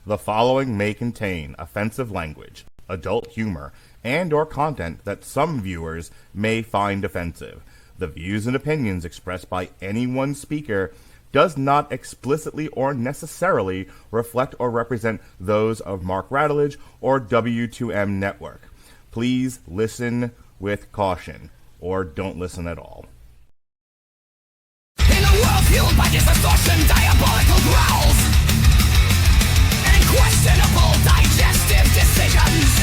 The following may contain offensive language, adult humor, and or content that some viewers may find offensive. The views and opinions expressed by any one speaker does not explicitly or necessarily reflect or represent those of Mark Radulich or W2M Network. Please listen with caution, or don't listen at all. In a world fueled by distortion, diabolical growls, and questionable digestive decisions,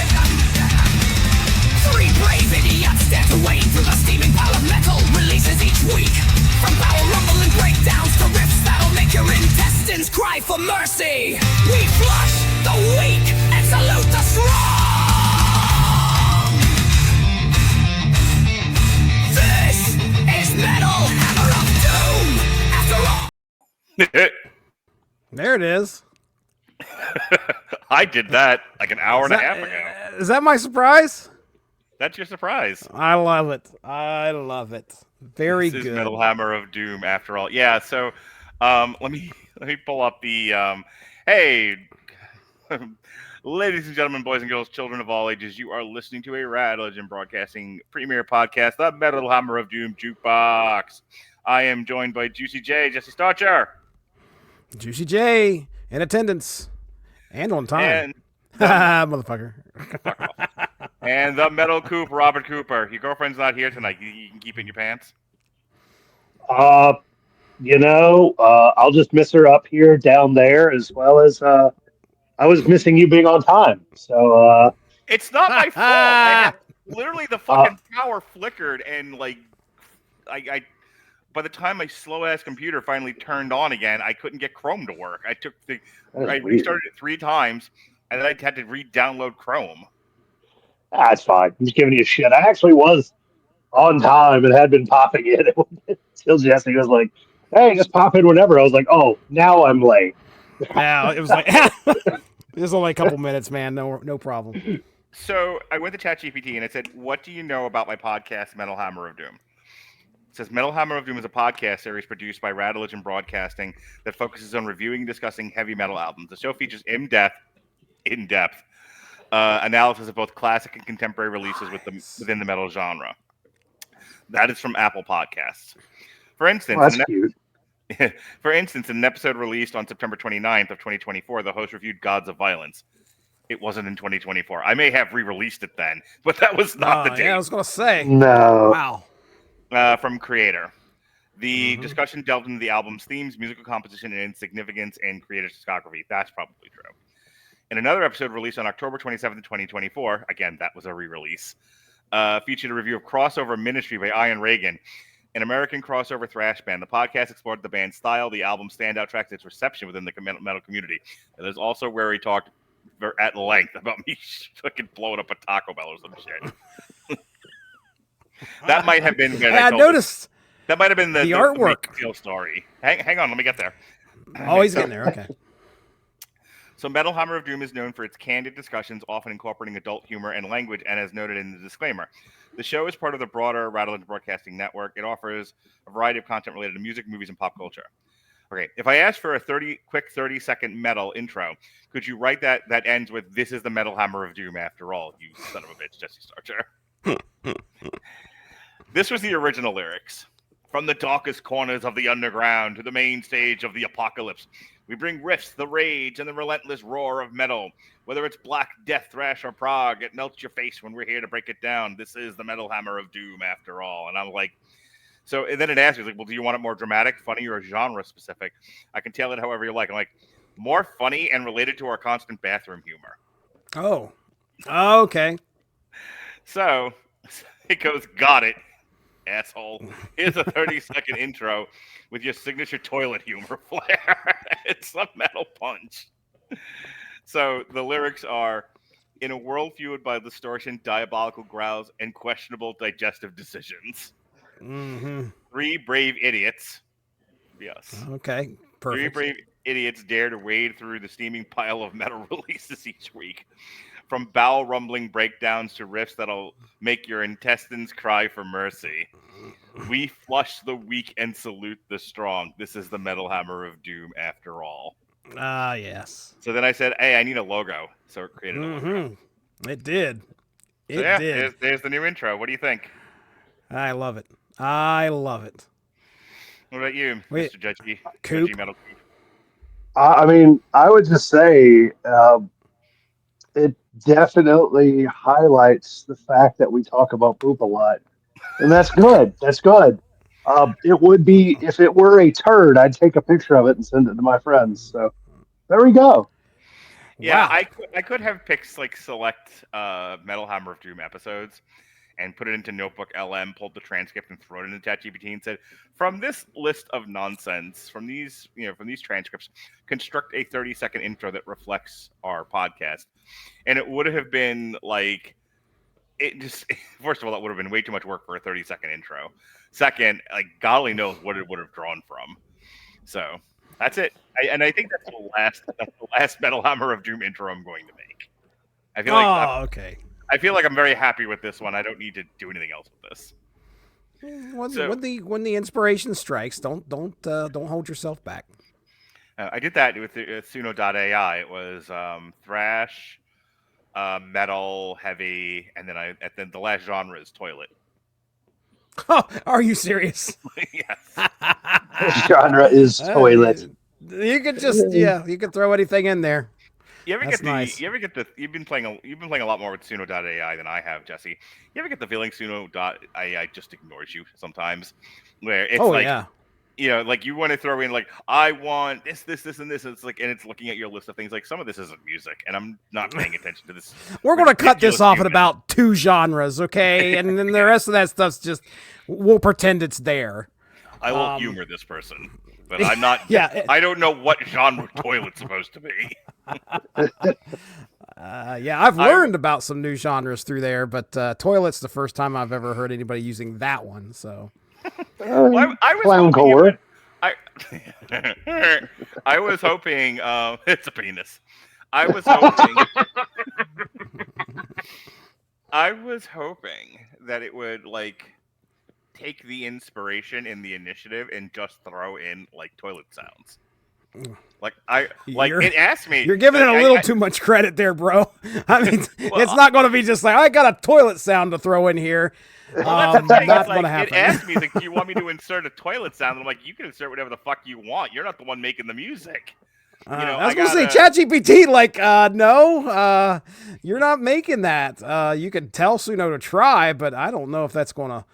three brave idiots stand to wade through the steaming pile of metal releases each week. From power rumble and breakdowns to riffs that'll make your intestines cry for mercy. We flush the weak and salute the strong. This is Metal Hammer of Doom, after all. There it is. I did that like an hour and a half ago. Is that my surprise? That's your surprise. I love it. I love it. Very This good. is Metal Hammer of Doom, after all. Yeah. So, let me pull up the. Hey, ladies and gentlemen, boys and girls, children of all ages, you are listening to a Radulich Broadcasting premier podcast, the Metal Hammer of Doom Jukebox. I am joined by Juicy J, Jesse Starcher. Juicy J in attendance and on time. And Motherfucker. and the Metal Coop, Robert Cooper. Your girlfriend's not here tonight. You can keep it in your pants. I'll just miss her up here, down there, as well as I was missing you being on time. So It's not my fault. Literally, the fucking power flickered, and like, I by the time my slow ass computer finally turned on again, I couldn't get Chrome to work. I restarted it 3 times, and then I had to re-download Chrome. that's fine. I'm just giving you shit. I actually was on time and had been popping in until Jesse was like, "Hey, just pop in whenever." I was like, "Oh, now I'm late." Yeah, it was like it was only a couple minutes, man. No problem. So I went to ChatGPT and it said, "What do you know about my podcast, Metal Hammer of Doom?" It says, Metal Hammer of Doom is a podcast series produced by Radulich Broadcasting that focuses on reviewing and discussing heavy metal albums. The show features in-depth analysis of both classic and contemporary releases within the metal genre. That is from Apple Podcasts. For instance, That's cute. For instance, in an episode released on September 29th of 2024, the host reviewed Gods of Violence. It wasn't in 2024. I may have re-released it then, but that was not the date. Yeah, I was gonna say. No. Wow. From Creator. The discussion delved into the album's themes, musical composition, and significance in creator discography. That's probably true. In another episode released on October 27th, 2024, again, that was a re-release, featured a review of Crossover Ministry by Ian Reagan, an American crossover thrash band. The podcast explored the band's style, the album's standout tracks, its reception within the metal community. And there's also where he talked at length about me fucking blowing up a Taco Bell or some shit. That might have been. I noticed. That might have been the artwork. The story. Hang on, let me get there. Oh, he's getting there. Okay. So Metal Hammer of Doom is known for its candid discussions, often incorporating adult humor and language, and as noted in the disclaimer, the show is part of the broader Radulich Broadcasting Network. It offers a variety of content related to music, movies, and pop culture. Okay, if I asked for a quick 30-second metal intro, could you write that ends with, "This is the Metal Hammer of Doom after all, you son of a bitch, Jesse Starcher"? This was the original lyrics. From the darkest corners of the underground to the main stage of the apocalypse, we bring riffs, the rage, and the relentless roar of metal. Whether it's black, death, thrash, or prog, it melts your face when we're here to break it down. This is the Metal Hammer of Doom after all. And I'm like, so and then it asks me, like, well, do you want it more dramatic, funny, or genre specific? I can tailor it however you like. I'm like, more funny and related to our constant bathroom humor. Oh. Okay. So it goes, got it, asshole. Here's a 30-second intro with your signature toilet humor flair. It's a metal punch. So the lyrics are, in a world fueled by distortion, diabolical growls, and questionable digestive decisions. 3 brave idiots. Yes. Okay. Perfect. 3 brave idiots dare to wade through the steaming pile of metal releases each week. From bowel rumbling breakdowns to riffs that'll make your intestines cry for mercy. We flush the weak and salute the strong. This is the Metal Hammer of Doom after all. Yes. So then I said, hey, I need a logo. So it created a logo. It did. So It yeah, did. there's the new intro. What do you think? I love it. I love it. What about you, Wait, Mr. Judgy Coop. Metal Coop? I mean, I would just say it definitely highlights the fact that we talk about poop a lot, and that's good. That's good. It would be if it were a turd, I'd take a picture of it and send it to my friends. So there we go. Yeah, Wow. I could have picked like select Metal Hammer of Doom episodes and put it into Notebook LM, pulled the transcript and thrown it into ChatGPT and said, from this list of nonsense, from these transcripts, construct a 30-second intro that reflects our podcast. And it would have been like it just first of all, that would have been way too much work for a 30-second intro. Second, like God only knows what it would have drawn from. So that's it. I think that's the last Metal Hammer of Doom intro I'm going to make. I feel like Oh, okay. I feel like I'm very happy with this one. I don't need to do anything else with this. So When the inspiration strikes, don't hold yourself back. I did that with SUNO.AI. It was thrash, metal, heavy, and then the last genre is toilet. Oh, are you serious? Yes. This genre is toilet. You could just you could throw anything in there. You ever That's get the? nice. You ever get the? You've been playing a lot more with Suno.ai than I have, Jesse. You ever get the feeling Suno.ai just ignores you sometimes, where it's Oh like, yeah. like you want to throw in like I want this, and this. And it's like, and it's looking at your list of things like some of this isn't music, and I'm not paying attention to this. We're gonna cut this ridiculous off at human. about 2 genres, okay? And then the rest of that stuff's just we'll pretend it's there. I will humor this person, but I'm not. Yeah. I don't know what genre toilet's supposed to be. Yeah, I've learned about some new genres through there, but toilet's the first time I've ever heard anybody using that one. So Well, I was Clown hoping it core. would- I was hoping it's a penis. I was hoping that it would like take the inspiration in the initiative and just throw in like toilet sounds. You're- it asked me. you're giving it like, a little too much credit there, bro. I mean, Well, it's not going to be just like I got a toilet sound to throw in here. Not It's going like, to happen. It asked me, like, do you want me to insert a toilet sound? And I'm like, you can insert whatever the fuck you want. You're not the one making the music. I was going to say, ChatGPT, like, no, you're not making that. You can tell Suno to try, but I don't know if it's not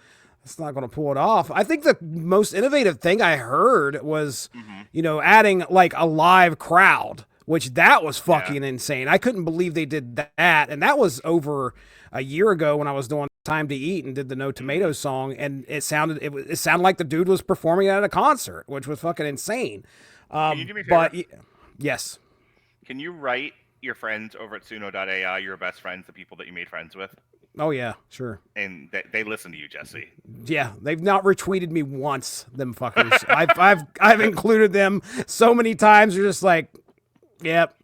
going to pull it off. I think the most innovative thing I heard was, adding like a live crowd, which that was fucking insane. I couldn't believe they did that. And that was over a year ago when I was doing Time to Eat and did the No Tomatoes song. And it sounded like the dude was performing at a concert, which was fucking insane. Can you do me a favor? But yes. Can you write your friends over at Suno.ai, your best friends, the people that you made friends with? Oh yeah, sure. And they listen to you, Jesse. Yeah, they've not retweeted me once. Them fuckers. I've included them so many times. You're just like, yep.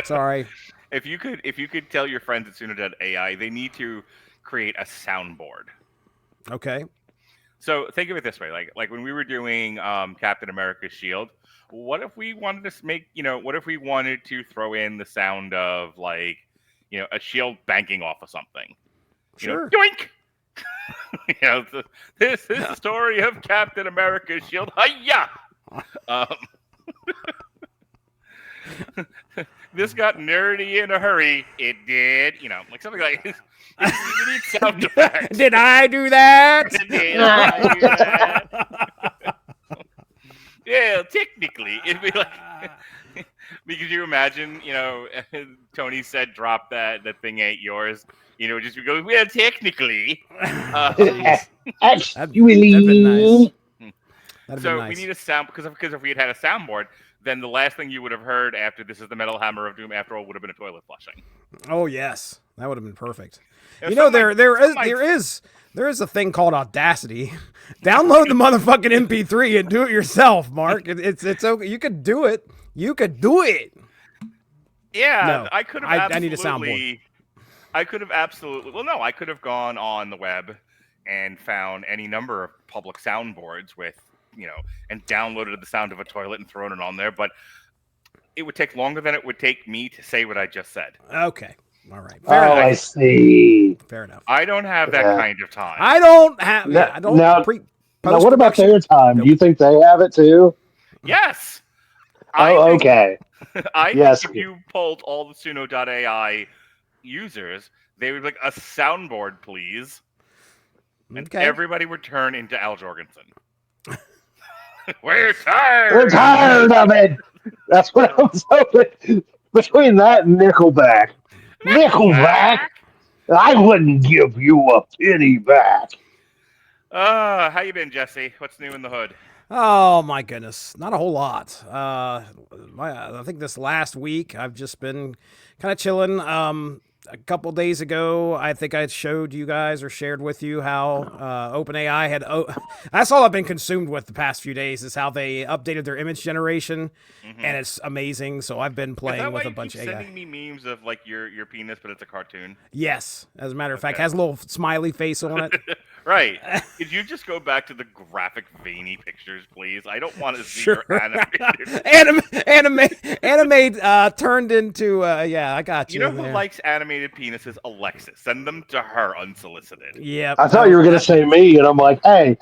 Sorry. If you could tell your friends at Suno.ai, they need to create a soundboard. Okay. So think of it this way: like when we were doing Captain America's Shield, what if we wanted to make what if we wanted to throw in the sound of like a shield banking off of something? Sure. Yoink! This is the story of Captain America's Shield. Hiya! This got nerdy in a hurry. It did. Like something like you need sound effects. Did I do that? Did I do that? Yeah, technically, it'd be like. Because you imagine, Tony said, "Drop that. That thing ain't yours." Just goes, "Well, technically." Actually, That'd been nice. So we need a sound because if we had a soundboard, then the last thing you would have heard after "This is the Metal Hammer of Doom" after all would have been a toilet flushing. Oh yes, that would have been perfect. Yeah, There is a thing called Audacity. Download the motherfucking MP3 and do it yourself, Mark. It's okay. You could do it. You could do it. Yeah, No, I could have. I need a soundboard. I could have absolutely. Well, no, I could have gone on the web and found any number of public soundboards with, and downloaded the sound of a toilet and thrown it on there. But it would take longer than it would take me to say what I just said. Okay. All right. Fair enough. I see. Fair enough. I don't have that kind of time. I don't have. Now, I don't now, now, what about post-production. their time? Do you think they have it too? Yes. Okay. I Yes. think if you polled all the SUNO.AI users, they would be like, a soundboard, please. And everybody would turn into Al Jorgensen. We're tired. We're tired of it. That's what I'm hoping. Between that and Nickelback. I wouldn't give you a penny back. How you been, Jesse? What's new in the hood? Oh my goodness, not a whole lot. I think this last week I've just been kind of chilling. A couple days ago, I think I showed you guys or shared with you how OpenAI had. That's all I've been consumed with the past few days is how they updated their image generation, and it's amazing. So I've been playing with a bunch of AI. Sending me memes of like your penis, but it's a cartoon. Yes, as a matter of fact, has a little smiley face on it. Right. Could you just go back to the graphic veiny pictures, please? I don't want to see your animated. Animate turned into I got you. You know who likes animated penises? Alexis. Send them to her unsolicited. Yeah. I thought you were gonna say me, and I'm like, hey.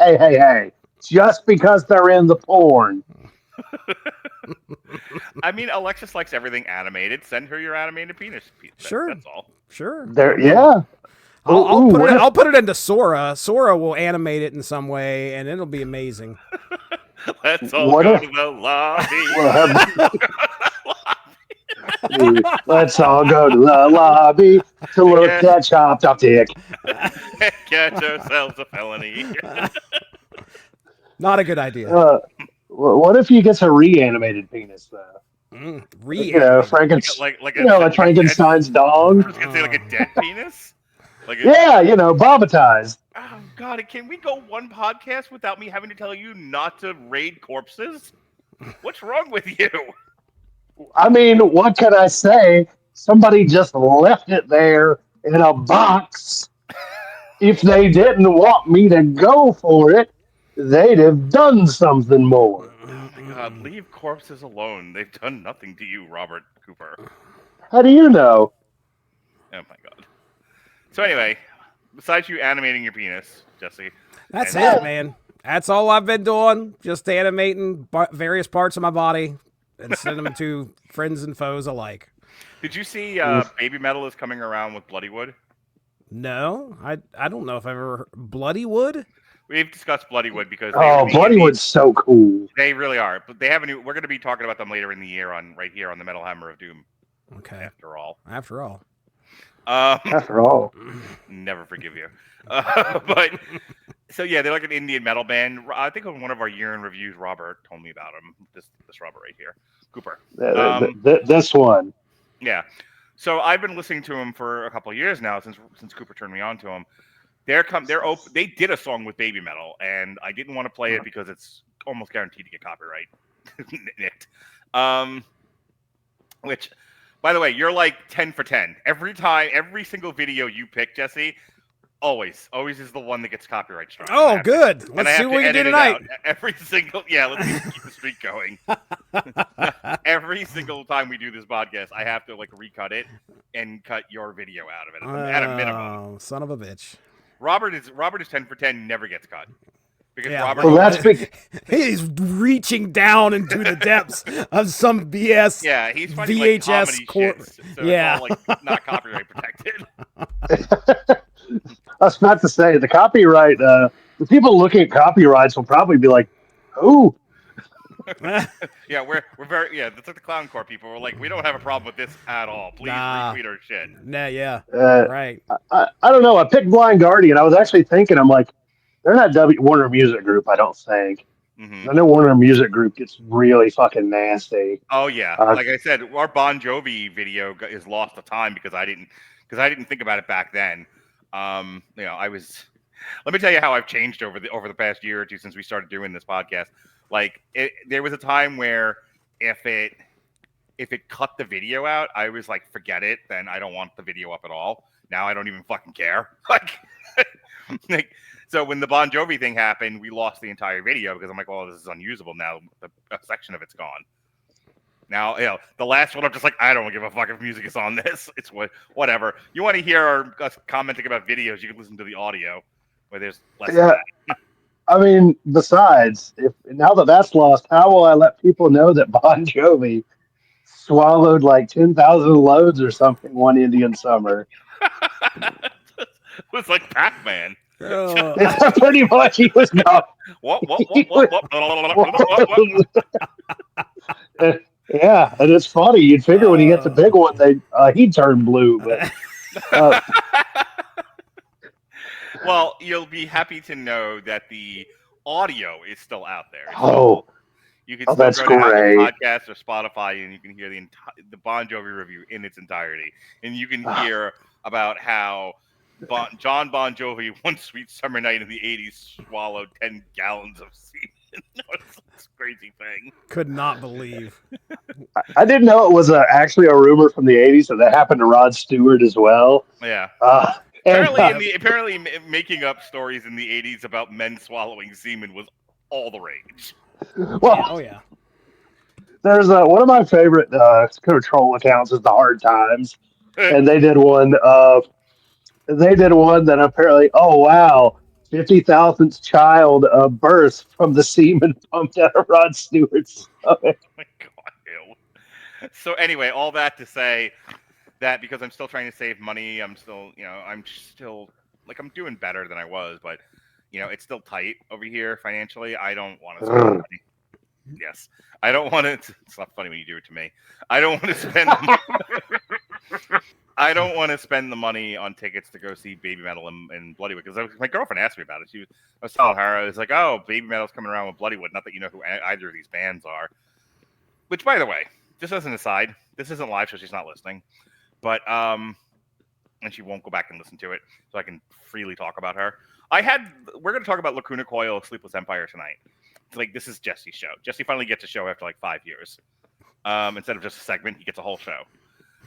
Just because they're in the porn. I mean, Alexis likes everything animated. Send her your animated penis. Sure. That's all. Sure. I'll put it into Sora. Sora will animate it in some way, and it'll be amazing. Let's all go to the lobby. Let's all go to the lobby to look at Chopped Up Dick. Get ourselves a felony. Not a good idea. What if he gets a reanimated penis, though? Frankenstein. Like Frankenstein's dog. I was gonna say like a dead penis. Bobbatized. Oh God! Can we go one podcast without me having to tell you not to raid corpses? What's wrong with you? I mean, what can I say? Somebody just left it there in a box. If they didn't want me to go for it, they'd have done something more. Oh my God, leave corpses alone. They've done nothing to you, Robert Cooper. How do you know? Oh my God. So anyway, besides you animating your penis, Jesse. That's it, man. That's all I've been doing. Just animating various parts of my body and sending them to friends and foes alike. Did you see Baby Metal is coming around with Bloody Wood? No, I don't know if I've ever Bloody Wood. We've discussed Bloody Wood because Bloody Wood's so cool. They really are, but they have a new. We're going to be talking about them later in the year right here on the Metal Hammer of Doom. Okay. After all. Never forgive you. But so yeah, they're like an Indian metal band. I think on one of our year in reviews, Robert told me about them. This Robert right here, Cooper. This one. Yeah. So I've been listening to him for a couple of years now since Cooper turned me on to him. They did a song with Baby Metal, and I didn't want to play it because it's almost guaranteed to get copyright nicked. Which, by the way, you're like 10 for 10 every single video you pick, Jesse. Always is the one that gets copyright struck. Oh, good. Let's see what we can do tonight. Let's keep the streak going. Every single time we do this podcast, I have to recut it and cut your video out of it at a minimum. Oh, son of a bitch. Robert is 10 for 10, never gets cut. Because he's reaching down into the depths of some BS. Yeah, he's finding VHS shit, so it's all not copyright protected. I was about to say the copyright. The people looking at copyrights will probably be like, "Who?" Yeah, we're very That's like the Clown Corps people. We're like, we don't have a problem with this at all. Please retweet our shit. Right. I don't know. I picked Blind Guardian. I was actually thinking, I'm like, they're not Warner Music Group. I don't think. Mm-hmm. I know Warner Music Group gets really fucking nasty. Oh yeah, like I said, our Bon Jovi video is lost to time because I didn't think about it back then. I was. Let me tell you how I've changed over the past year or two since we started doing this podcast. There was a time where if it cut the video out, I was like, forget it. Then I don't want the video up at all. Now I don't even fucking care. So when the Bon Jovi thing happened, we lost the entire video because I'm like, well, this is unusable now. A section of it's gone. Now, the last one, I'm just like, I don't give a fuck if music is on this. It's whatever. You want to hear us commenting about videos, you can listen to the audio, where there's less Yeah. of that. I mean, besides, if now that that's lost, how will I let people know that Bon Jovi swallowed like 10,000 loads or something one Indian summer? It was like Pac-Man. Oh, Pretty much, he was gone. What? Yeah, and it's funny. You'd figure when he hit the big one, he'd turn blue, but Well, you'll be happy to know that the audio is still out there. You can still that's go to Apple great. Podcasts or Spotify, and you can hear the Bon Jovi review in its entirety, and you can hear about how John Bon Jovi one sweet summer night in the '80s swallowed 10 gallons of semen. It's a crazy thing. could not believe. I didn't know it was actually a rumor from the '80s that happened to Rod Stewart as well. Yeah. And, Apparently, making up stories in the '80s about men swallowing semen was all the rage. well, Oh yeah. there's one of my favorite kind of troll accounts is the Hard Times, and they did one. They did one that apparently, oh wow, 50,000th child birth from the semen pumped out of Rod Stewart's stomach. Oh my God, ew. So anyway, all that to say that because I'm still trying to save money, I'm still like I'm doing better than I was, but it's still tight over here financially. I don't want to spend money. Yes, I don't want to. It's not funny when you do it to me. I don't want to spend. I don't want to spend the money on tickets to go see Baby Metal and Bloodywood because my girlfriend asked me about it. I was telling her, I was like, "Oh, Baby Metal's coming around with Bloodywood." Not that you know who either of these bands are. Which, by the way, just as an aside, this isn't live, so she's not listening. But and she won't go back and listen to it, so I can freely talk about her. We're going to talk about Lacuna Coil, Sleepless Empire tonight. It's like this is Jesse's show. Jesse finally gets a show after like 5 years. Instead of just a segment, he gets a whole show.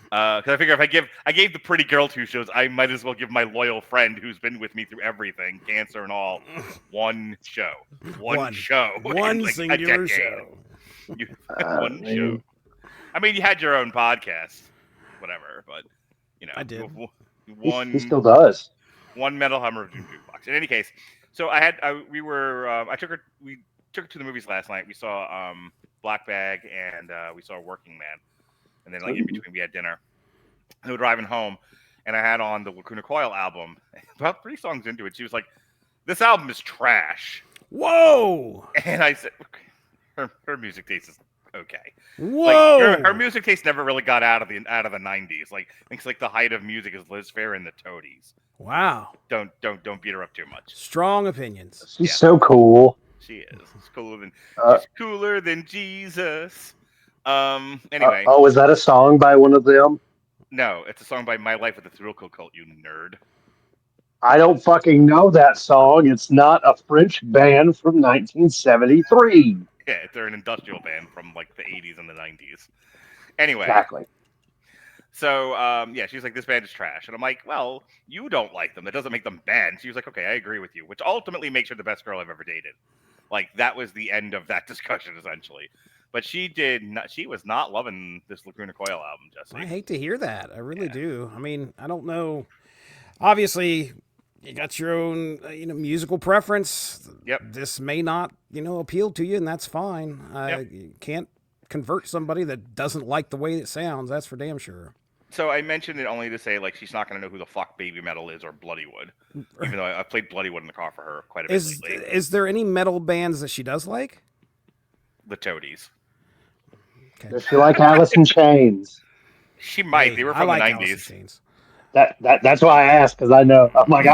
Because I figure if I gave the pretty girl 2 shows, I might as well give my loyal friend who's been with me through everything, cancer and all, one show. One show. One like singular show. One show. I mean, you had your own podcast, whatever, but I did. He still does. One Metal Hammer Jukebox. In any case, so I took her to the movies last night. We saw Black Bag and we saw Working Man, and then like in between we had dinner. And we were driving home, and I had on the Lacuna Coil album. About 3 songs into it, she was like, "This album is trash." Whoa! And I said, "Her music taste is okay." Whoa! Like, her music taste never really got out of the 90s. Like I think like the height of music is Liz Phair and the Toadies. Wow! Don't beat her up too much. Strong opinions. She's so cool. She is. She's cooler than Jesus. Anyway. Is that a song by one of them? No, it's a song by My Life with the Thrill Cult, you nerd. I don't fucking know that song. It's not a French band from 1973. Yeah, they're an industrial band from like the 80s and the 90s. Anyway. Exactly. So, she's like, "This band is trash." And I'm like, "Well, you don't like them. That doesn't make them bad." And she was like, "Okay, I agree with you," which ultimately makes her the best girl I've ever dated. Like, that was the end of that discussion, essentially. But she was not loving this Lacuna Coil album, Jesse. I hate to hear that. I really do. I mean, I don't know. Obviously, you got your own, musical preference. Yep. This may not, appeal to you, and that's fine. Yep. You can't convert somebody that doesn't like the way it sounds. That's for damn sure. So I mentioned it only to say, like, she's not going to know who the fuck Baby Metal is or Bloodywood, even though I played Bloodywood in the car for her quite a bit lately. Is there any metal bands that she does like? The Toadies. Okay. Does she like Alice in Chains? She might. They were from the 90s. That's why I asked, because I know. I'm like,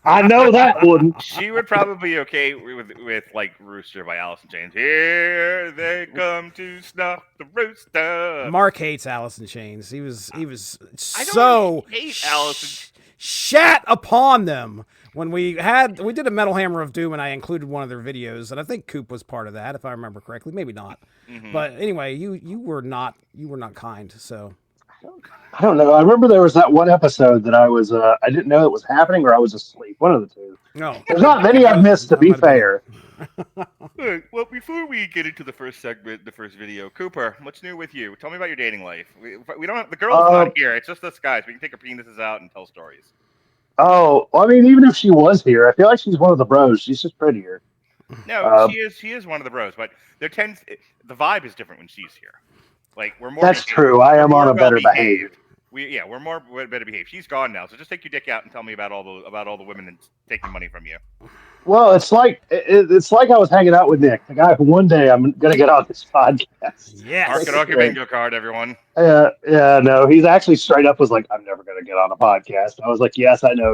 I know that one. She would probably be okay with like Rooster by Alice in Chains. Here they come to snuff the rooster. Mark hates Alice in Chains. He was I so hate Alice. Shat upon them when we did a Metal Hammer of Doom, and I included one of their videos, and I think Coop was part of that, if I remember correctly. Maybe not, but anyway, you were not kind. So I don't know. I remember there was that one episode that I didn't know it was happening, or I was asleep. One of the two. no, There's not many I've missed, to be fair. All right, well, before we get into the first segment, the first video, Cooper, what's new with you? Tell me about your dating life. We don't have, the girl's not here. It's just us guys. We can take our penises out and tell stories. Oh, well, I mean, even if she was here, I feel like she's one of the bros. She's just prettier. No, she is. She is one of the bros, but the vibe is different when she's here. Like we're more. That's true. I am on a better behavior. We're more better behaved. She's gone now, so just take your dick out and tell me about all the women and taking money from you. Well, it's like I was hanging out with Nick, the guy who one day I'm gonna get on this podcast. Yes. Mark it on your bingo card, everyone. Yeah, no, he's actually straight up was like, I'm never gonna get on a podcast. I was like, yes, I know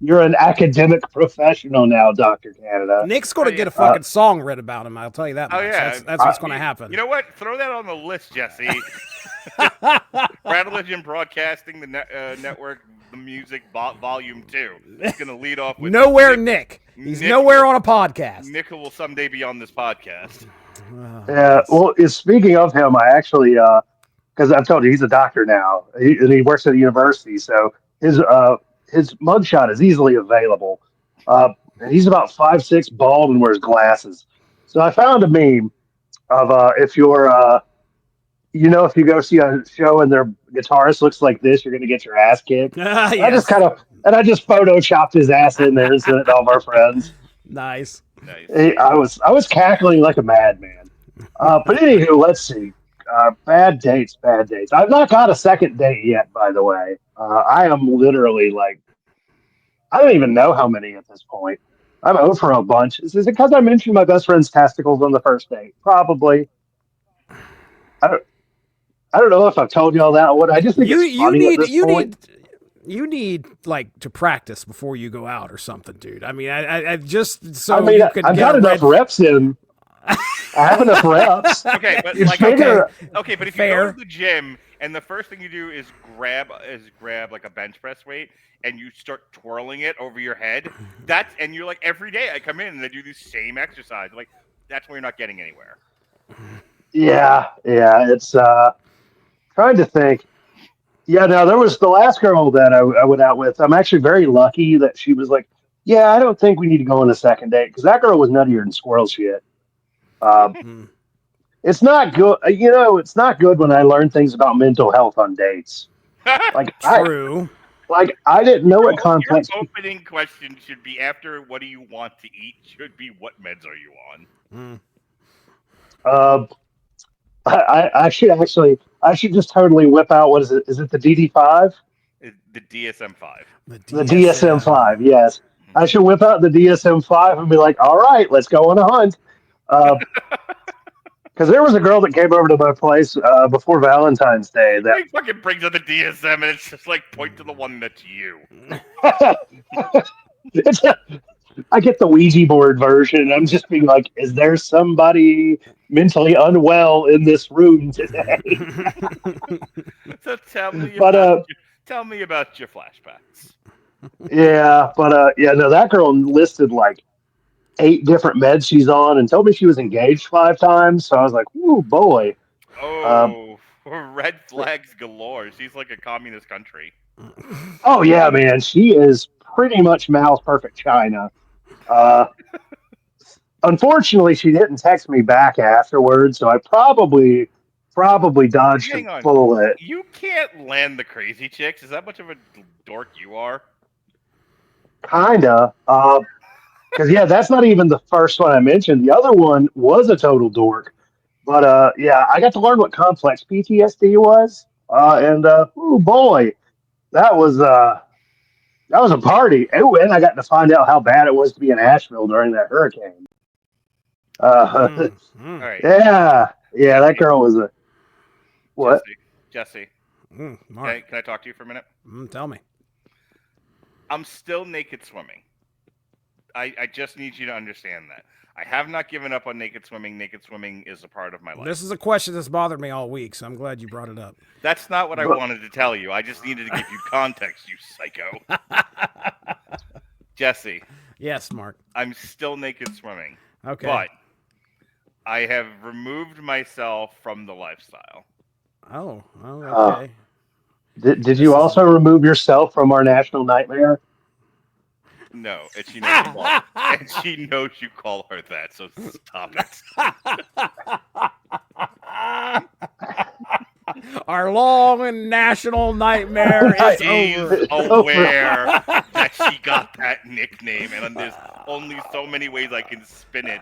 you're an academic professional now, Dr. Canada. Nick's going to get a fucking song read about him. I'll tell you that much. Oh yeah, that's what's going to happen. You know what? Throw that on the list, Jesse. Religion Broadcasting, the network, the music, volume 2. He's going to lead off with nowhere Nick. He's nowhere on a podcast. Nick will someday be on this podcast. Yeah, well, speaking of him, I actually, because I've told you he's a doctor now, and he works at a university, so his mugshot is easily available. And he's about 5'6", bald, and wears glasses. So I found a meme of if you're if you go see a show and their guitarist looks like this, you're going to get your ass kicked. Yes. I just photoshopped his ass in there and sent it to all of our friends. Nice. I was cackling like a madman. But anywho, let's see. Bad dates. I've not got a second date yet, by the way. I am literally like, I don't even know how many at this point. I'm over a bunch. Is it because I mentioned my best friend's testicles on the first date? Probably. I don't know if I've told you all that. What I just think it's funny at this point. You need like to practice before you go out or something, dude. I mean, I've got enough reps in. I have enough reps. Okay, but if you go to the gym and the first thing you do is grab like a bench press weight and you start twirling it over your head, and you're like, every day I come in and I do the same exercise. Like, that's where you're not getting anywhere. Yeah, it's trying to think. Yeah, no, there was the last girl that I went out with. I'm actually very lucky that she was like, yeah, I don't think we need to go on a second date, because that girl was nuttier than squirrel shit. It's not good. It's not good when I learn things about mental health on dates. Like, true. I didn't know what complex. Your opening question should be, after what do you want to eat, should be, what meds are you on? I should just totally whip out, what is it? Is it the DD5? The DSM-5. The DSM-5, yes. I should whip out the DSM-5 and be like, all right, let's go on a hunt. Because there was a girl that came over to my place before Valentine's Day. That he fucking brings up the DSM and it's just like, point to the one that's you. I get the Ouija board version. I'm just being like, is there somebody mentally unwell in this room today? So tell me about your flashbacks. Yeah, but no, that girl listed like 8 different meds she's on and told me she was engaged 5 times. So I was like, ooh, boy. Oh, red flags galore. She's like a communist country. Oh, yeah, man. She is pretty much Mao's perfect China. Unfortunately, she didn't text me back afterwards, so I probably dodged a bullet. You can't land the crazy chicks. Is that much of a dork you are? Kinda. Because, yeah, that's not even the first one I mentioned. The other one was a total dork. But, yeah, I got to learn what complex PTSD was. And oh, boy, that was a party. Oh, and I got to find out how bad it was to be in Asheville during that hurricane. All right. Yeah, that girl was a... What? Jesse. Can I talk to you for a minute? Tell me. I'm still naked swimming. I just need you to understand that. I have not given up on naked swimming. Naked swimming is a part of my life. This is a question that's bothered me all week, so I'm glad you brought it up. That's not what I wanted to tell you. I just needed to give you context, you psycho. Jesse. Yes, Mark. I'm still naked swimming. Okay. But I have removed myself from the lifestyle. Oh, okay. Did you also remove yourself from our national nightmare? No, and she knows you call her that. So stop it. Our long and national nightmare is She's over. aware that she got that nickname, and there's only so many ways I can spin it.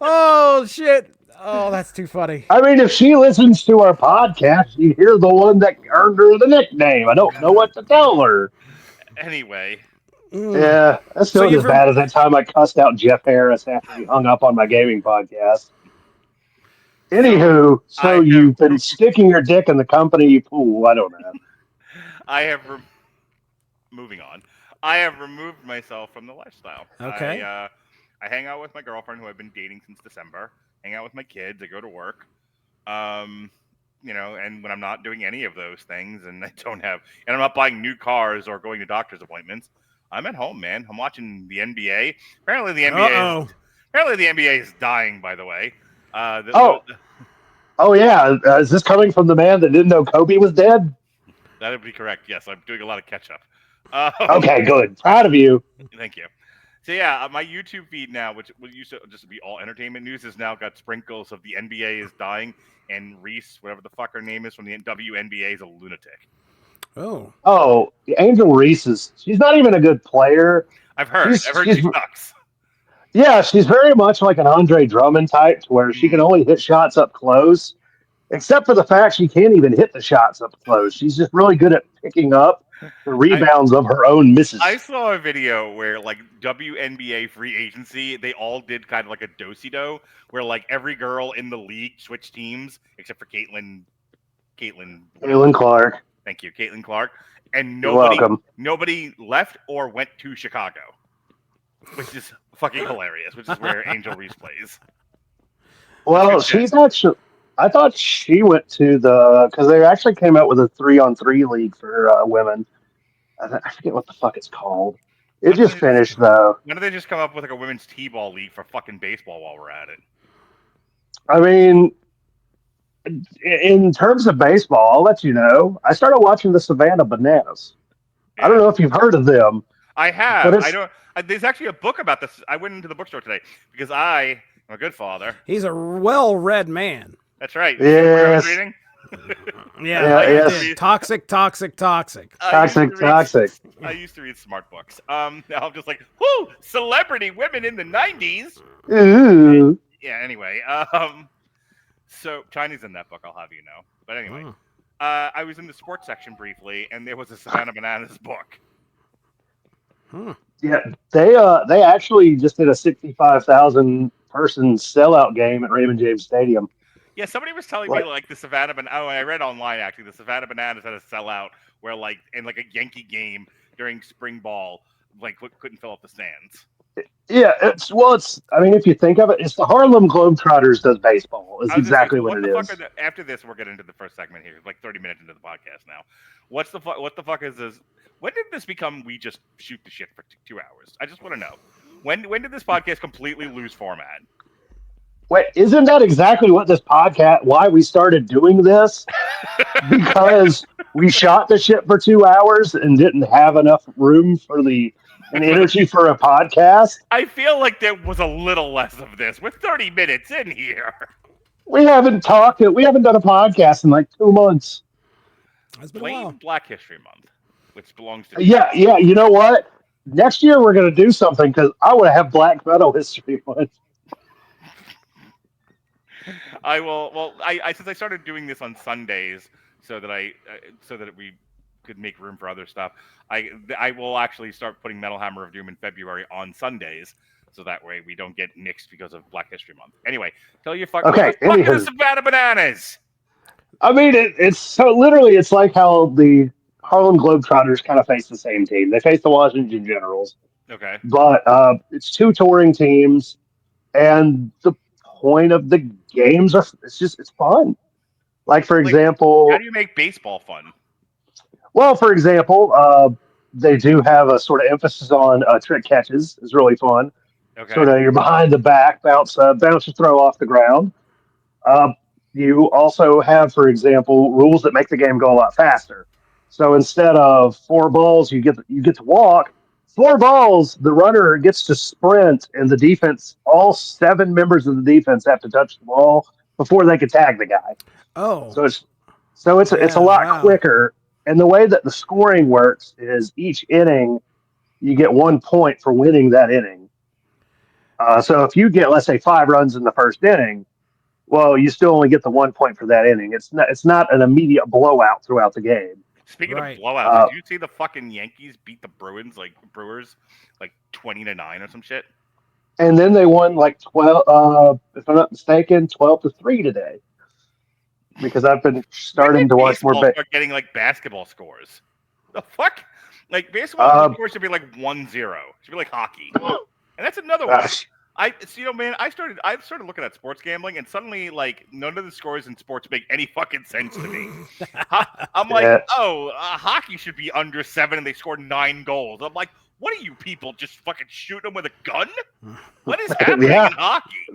Oh shit! Oh, that's too funny. I mean, if she listens to our podcast, she'd hear the one that earned her the nickname. I don't know what to tell her. Anyway, Yeah, that's So not as you've bad as that time I cussed out Jeff Harris after he hung up on my gaming podcast. Anywho, so you've been sticking your dick in the company pool. I don't know. I have moving on. I have removed myself from the lifestyle. Okay. I hang out with my girlfriend, who I've been dating since December. Hang out with my kids. I go to work. And when I'm not doing any of those things, and I'm not buying new cars or going to doctor's appointments, I'm at home, man. I'm watching the NBA. Apparently, the NBA is dying. By the way. Oh yeah. Is this coming from the man that didn't know Kobe was dead? That would be correct. Yes, I'm doing a lot of catch up. Okay, good. Proud of you. Thank you. So yeah, my YouTube feed now, which used to just be all entertainment news, has now got sprinkles of the NBA is dying, and Reese, whatever the fuck her name is from the WNBA, is a lunatic. Oh, Angel Reese she's not even a good player. I've heard she sucks. Yeah, she's very much like an Andre Drummond type, where she can only hit shots up close. Except for the fact she can't even hit the shots up close. She's just really good at picking up the rebounds of her own misses. I saw a video where, like, WNBA free agency, they all did kind of like a do-si-do, where, like, every girl in the league switched teams, except for Caitlin Clark. Thank you, Caitlin Clark. And nobody left or went to Chicago, which is fucking hilarious, which is where Angel Reese plays. Well, she's actually... I thought she went to because they actually came out with a 3-on-3 league for women. I forget what the fuck it's called. It just finished, though. When do they just come up with like a women's t-ball league for fucking baseball while we're at it? I mean, in terms of baseball, I'll let you know. I started watching the Savannah Bananas. Yeah. I don't know if you've heard of them. I have. I don't. There's actually a book about this. I went into the bookstore today because I'm a good father. He's a well-read man. That's right. Yes. Yes. Toxic. I used to read smart books. Now I'm just like, whoo, celebrity women in the 90s. Ooh. Yeah, anyway. So Chinese in that book, I'll have you know. But anyway, I was in the sports section briefly, and there was a Savannah Bananas book. Yeah, they actually just did a 65,000 person sellout game at Raymond James Stadium. Yeah, somebody was telling me like the Savannah I read online actually the Savannah Bananas had a sellout where like in like a Yankee game during spring ball like couldn't fill up the stands. Yeah, it's I mean if you think of it, it's the Harlem Globetrotters does baseball. Is exactly what it is. After this we're getting into the first segment here, like 30 minutes into the podcast now. What the fuck is this? When did this become we just shoot the shit for 2 hours? I just want to know. When did this podcast completely lose format? Wait, isn't that exactly what this podcast, why we started doing this? Because we shot the shit for 2 hours and didn't have enough room for and energy for a podcast? I feel like there was a little less of this. We're 30 minutes in here. We haven't done a podcast in like 2 months. That's been a while. Black History Month, which belongs to... Yeah, you know what? Next year we're going to do something because I want to have Black Metal History Month. I will. Well, since I started doing this on Sundays, so that we could make room for other stuff. I will actually start putting Metal Hammer of Doom in February on Sundays, so that way we don't get nixed because of Black History Month. Anyway, tell your fucking fucking Savannah Bananas. I mean, it's so literally, it's like how the Harlem Globetrotters kind of face the same team. They face the Washington Generals. Okay, but it's 2 touring teams, and the point of the games it's fun. Like for example, how do you make baseball fun? Well, for example, they do have a sort of emphasis on trick catches. It's really fun. Okay. Sort of you're behind the back, bounce your throw off the ground. You also have, for example, rules that make the game go a lot faster. So instead of 4 balls, you get to walk. 4 balls, the runner gets to sprint, and the defense, all 7 members of the defense have to touch the ball before they can tag the guy. Oh, So it's a yeah, lot wow. quicker. And the way that the scoring works is each inning you get 1 point for winning that inning. So if you get, let's say, 5 runs in the first inning, well, you still only get the 1 point for that inning. It's not an immediate blowout throughout the game. Speaking Right. of blowouts, did you see the fucking Yankees beat the Brewers like 20-9 or some shit? And then they won like 12, if I'm not mistaken, 12-3 today. Because I've been When starting did to watch more. baseball start getting like basketball scores? The fuck? Like baseball scores should be like 1-0. Should be like hockey. And that's another one. Man, I started looking at sports gambling, and suddenly, like, none of the scores in sports make any fucking sense to me. I'm like, hockey should be under 7, and they scored 9 goals. I'm like, what are you people just fucking shooting them with a gun? What is happening in hockey?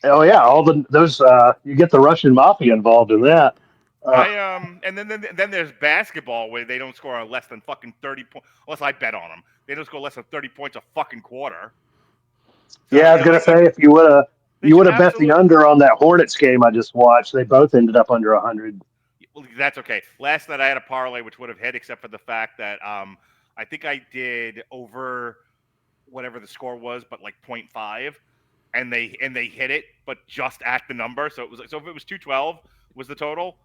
Oh yeah, all those you get the Russian mafia involved in that. And then there's basketball where they don't score less than fucking 30 points. Unless I bet on them, they don't score less than 30 points a fucking quarter. So, yeah, I was gonna say if you would have bet the under on that Hornets game I just watched, they both ended up under 100. Well, that's okay. Last night I had a parlay which would have hit, except for the fact that I think I did over whatever the score was, but like 0.5, and they hit it, but just at the number. So it was if it was 212 was the total,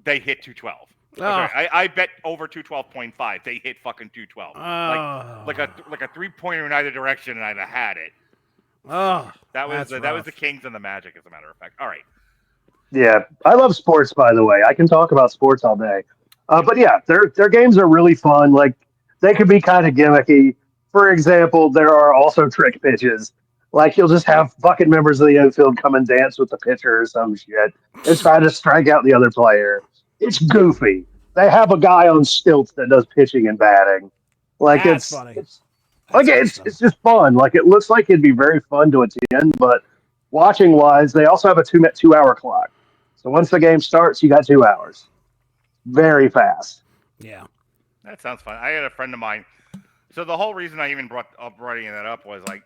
they hit 212. Oh. Sorry, I bet over 212.5. They hit fucking 212. Like a 3-pointer in either direction, and I'd have had it. Oh, that was the Kings and the Magic, as a matter of fact. All right. Yeah, I love sports. By the way, I can talk about sports all day. But yeah, their games are really fun. Like they can be kind of gimmicky. For example, there are also trick pitches. Like you'll just have fucking members of the infield come and dance with the pitcher or some shit and try to strike out the other player. It's goofy. They have a guy on stilts that does pitching and batting. Like That's funny. It's just fun. Like it looks like it'd be very fun to attend, but watching wise, they also have a 2-hour clock. So once the game starts, you got 2 hours. Very fast. Yeah. That sounds fun. I had a friend of mine. So the whole reason I even brought that up was like,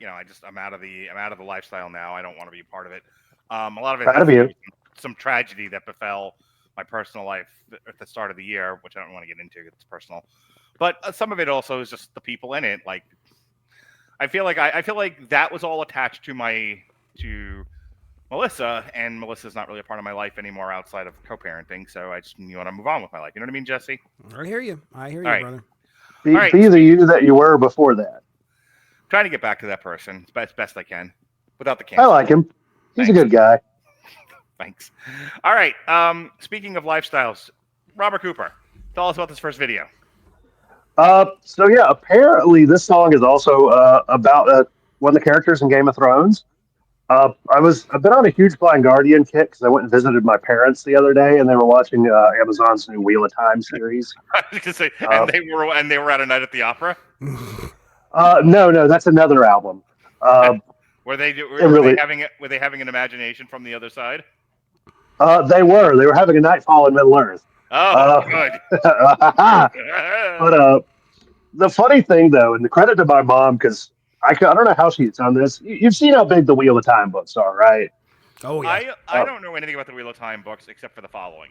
I'm out of the lifestyle now. I don't want to be a part of it. A lot of it has to do with some tragedy that befell my personal life at the start of the year, which I don't want to get into. It's personal, but some of it also is just the people in it. Like, I feel like that was all attached to Melissa, and Melissa's not really a part of my life anymore outside of co-parenting. So I just want to move on with my life. You know what I mean, Jesse? I hear you, brother. Be the you that you were before that. Trying to get back to that person as best I can without the cancer. I like him. He's a good guy. Thanks. All right. Speaking of lifestyles, Robert Cooper, tell us about this first video. So yeah, apparently this song is also about one of the characters in Game of Thrones. I've been on a huge Blind Guardian kick because I went and visited my parents the other day, and they were watching Amazon's new Wheel of Time series. I was gonna say, and they were at a night at the opera. No, that's another album. Were they having an imagination from the other side? They were having a nightfall in Middle Earth. Oh, good. But the funny thing, though, and the credit to my mom, because I don't know how she's done this. You've seen how big the Wheel of Time books are, right? Oh, yeah. I don't know anything about the Wheel of Time books except for the following.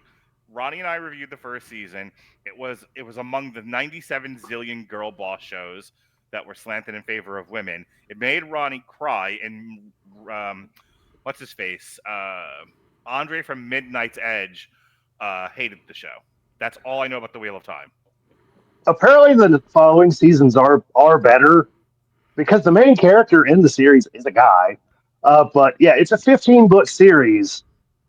Ronnie and I reviewed the first season. It was among the 97 zillion girl boss shows that were slanted in favor of women. It made Ronnie cry, and what's his face? Andre from Midnight's Edge hated the show. That's all I know about the Wheel of Time. Apparently, the following seasons are better because the main character in the series is a guy. But yeah, it's a 15-book series,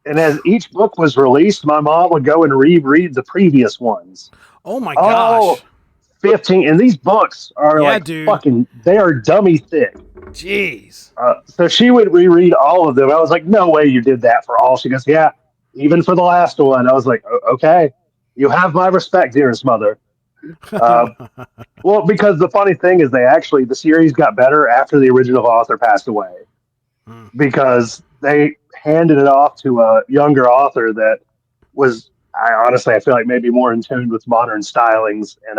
and as each book was released, my mom would go and reread the previous ones. Oh my gosh! 15, and these books are fucking. They are dummy thick. Jeez. So she would reread all of them. I was like, no way you did that for all. She goes, yeah, even for the last one. I was like, okay, you have my respect, dearest mother. Well, because the funny thing is the series got better after the original author passed away because they handed it off to a younger author that was I honestly, I feel like maybe more in tune with modern stylings and,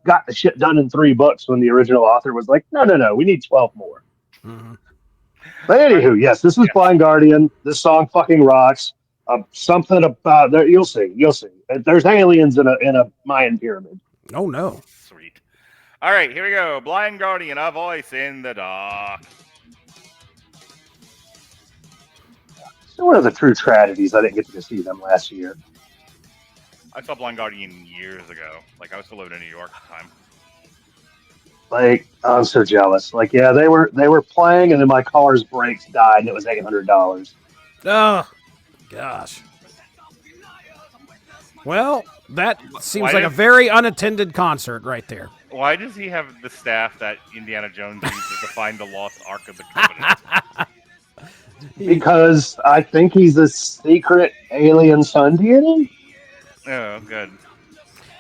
got the shit done in 3 books when the original author was like, no, we need 12 more. Mhm. But anywho, yes, this is Blind Guardian. This song fucking rocks. Something about there. You'll see. There's aliens in a Mayan pyramid. Oh no. Sweet. All right, here we go. Blind Guardian, a voice in the dark. So one of the true tragedies, I didn't get to see them last year. I saw Blind Guardian years ago. Like, I was still living in New York at the time. Like, I'm so jealous. Like, yeah, they were playing, and then my car's brakes died, and it was $800. Oh, gosh. Well, that seems like a very unattended concert right there. Why does he have the staff that Indiana Jones uses to find the lost Ark of the Covenant? Because I think he's a secret alien sun deity. Oh, good.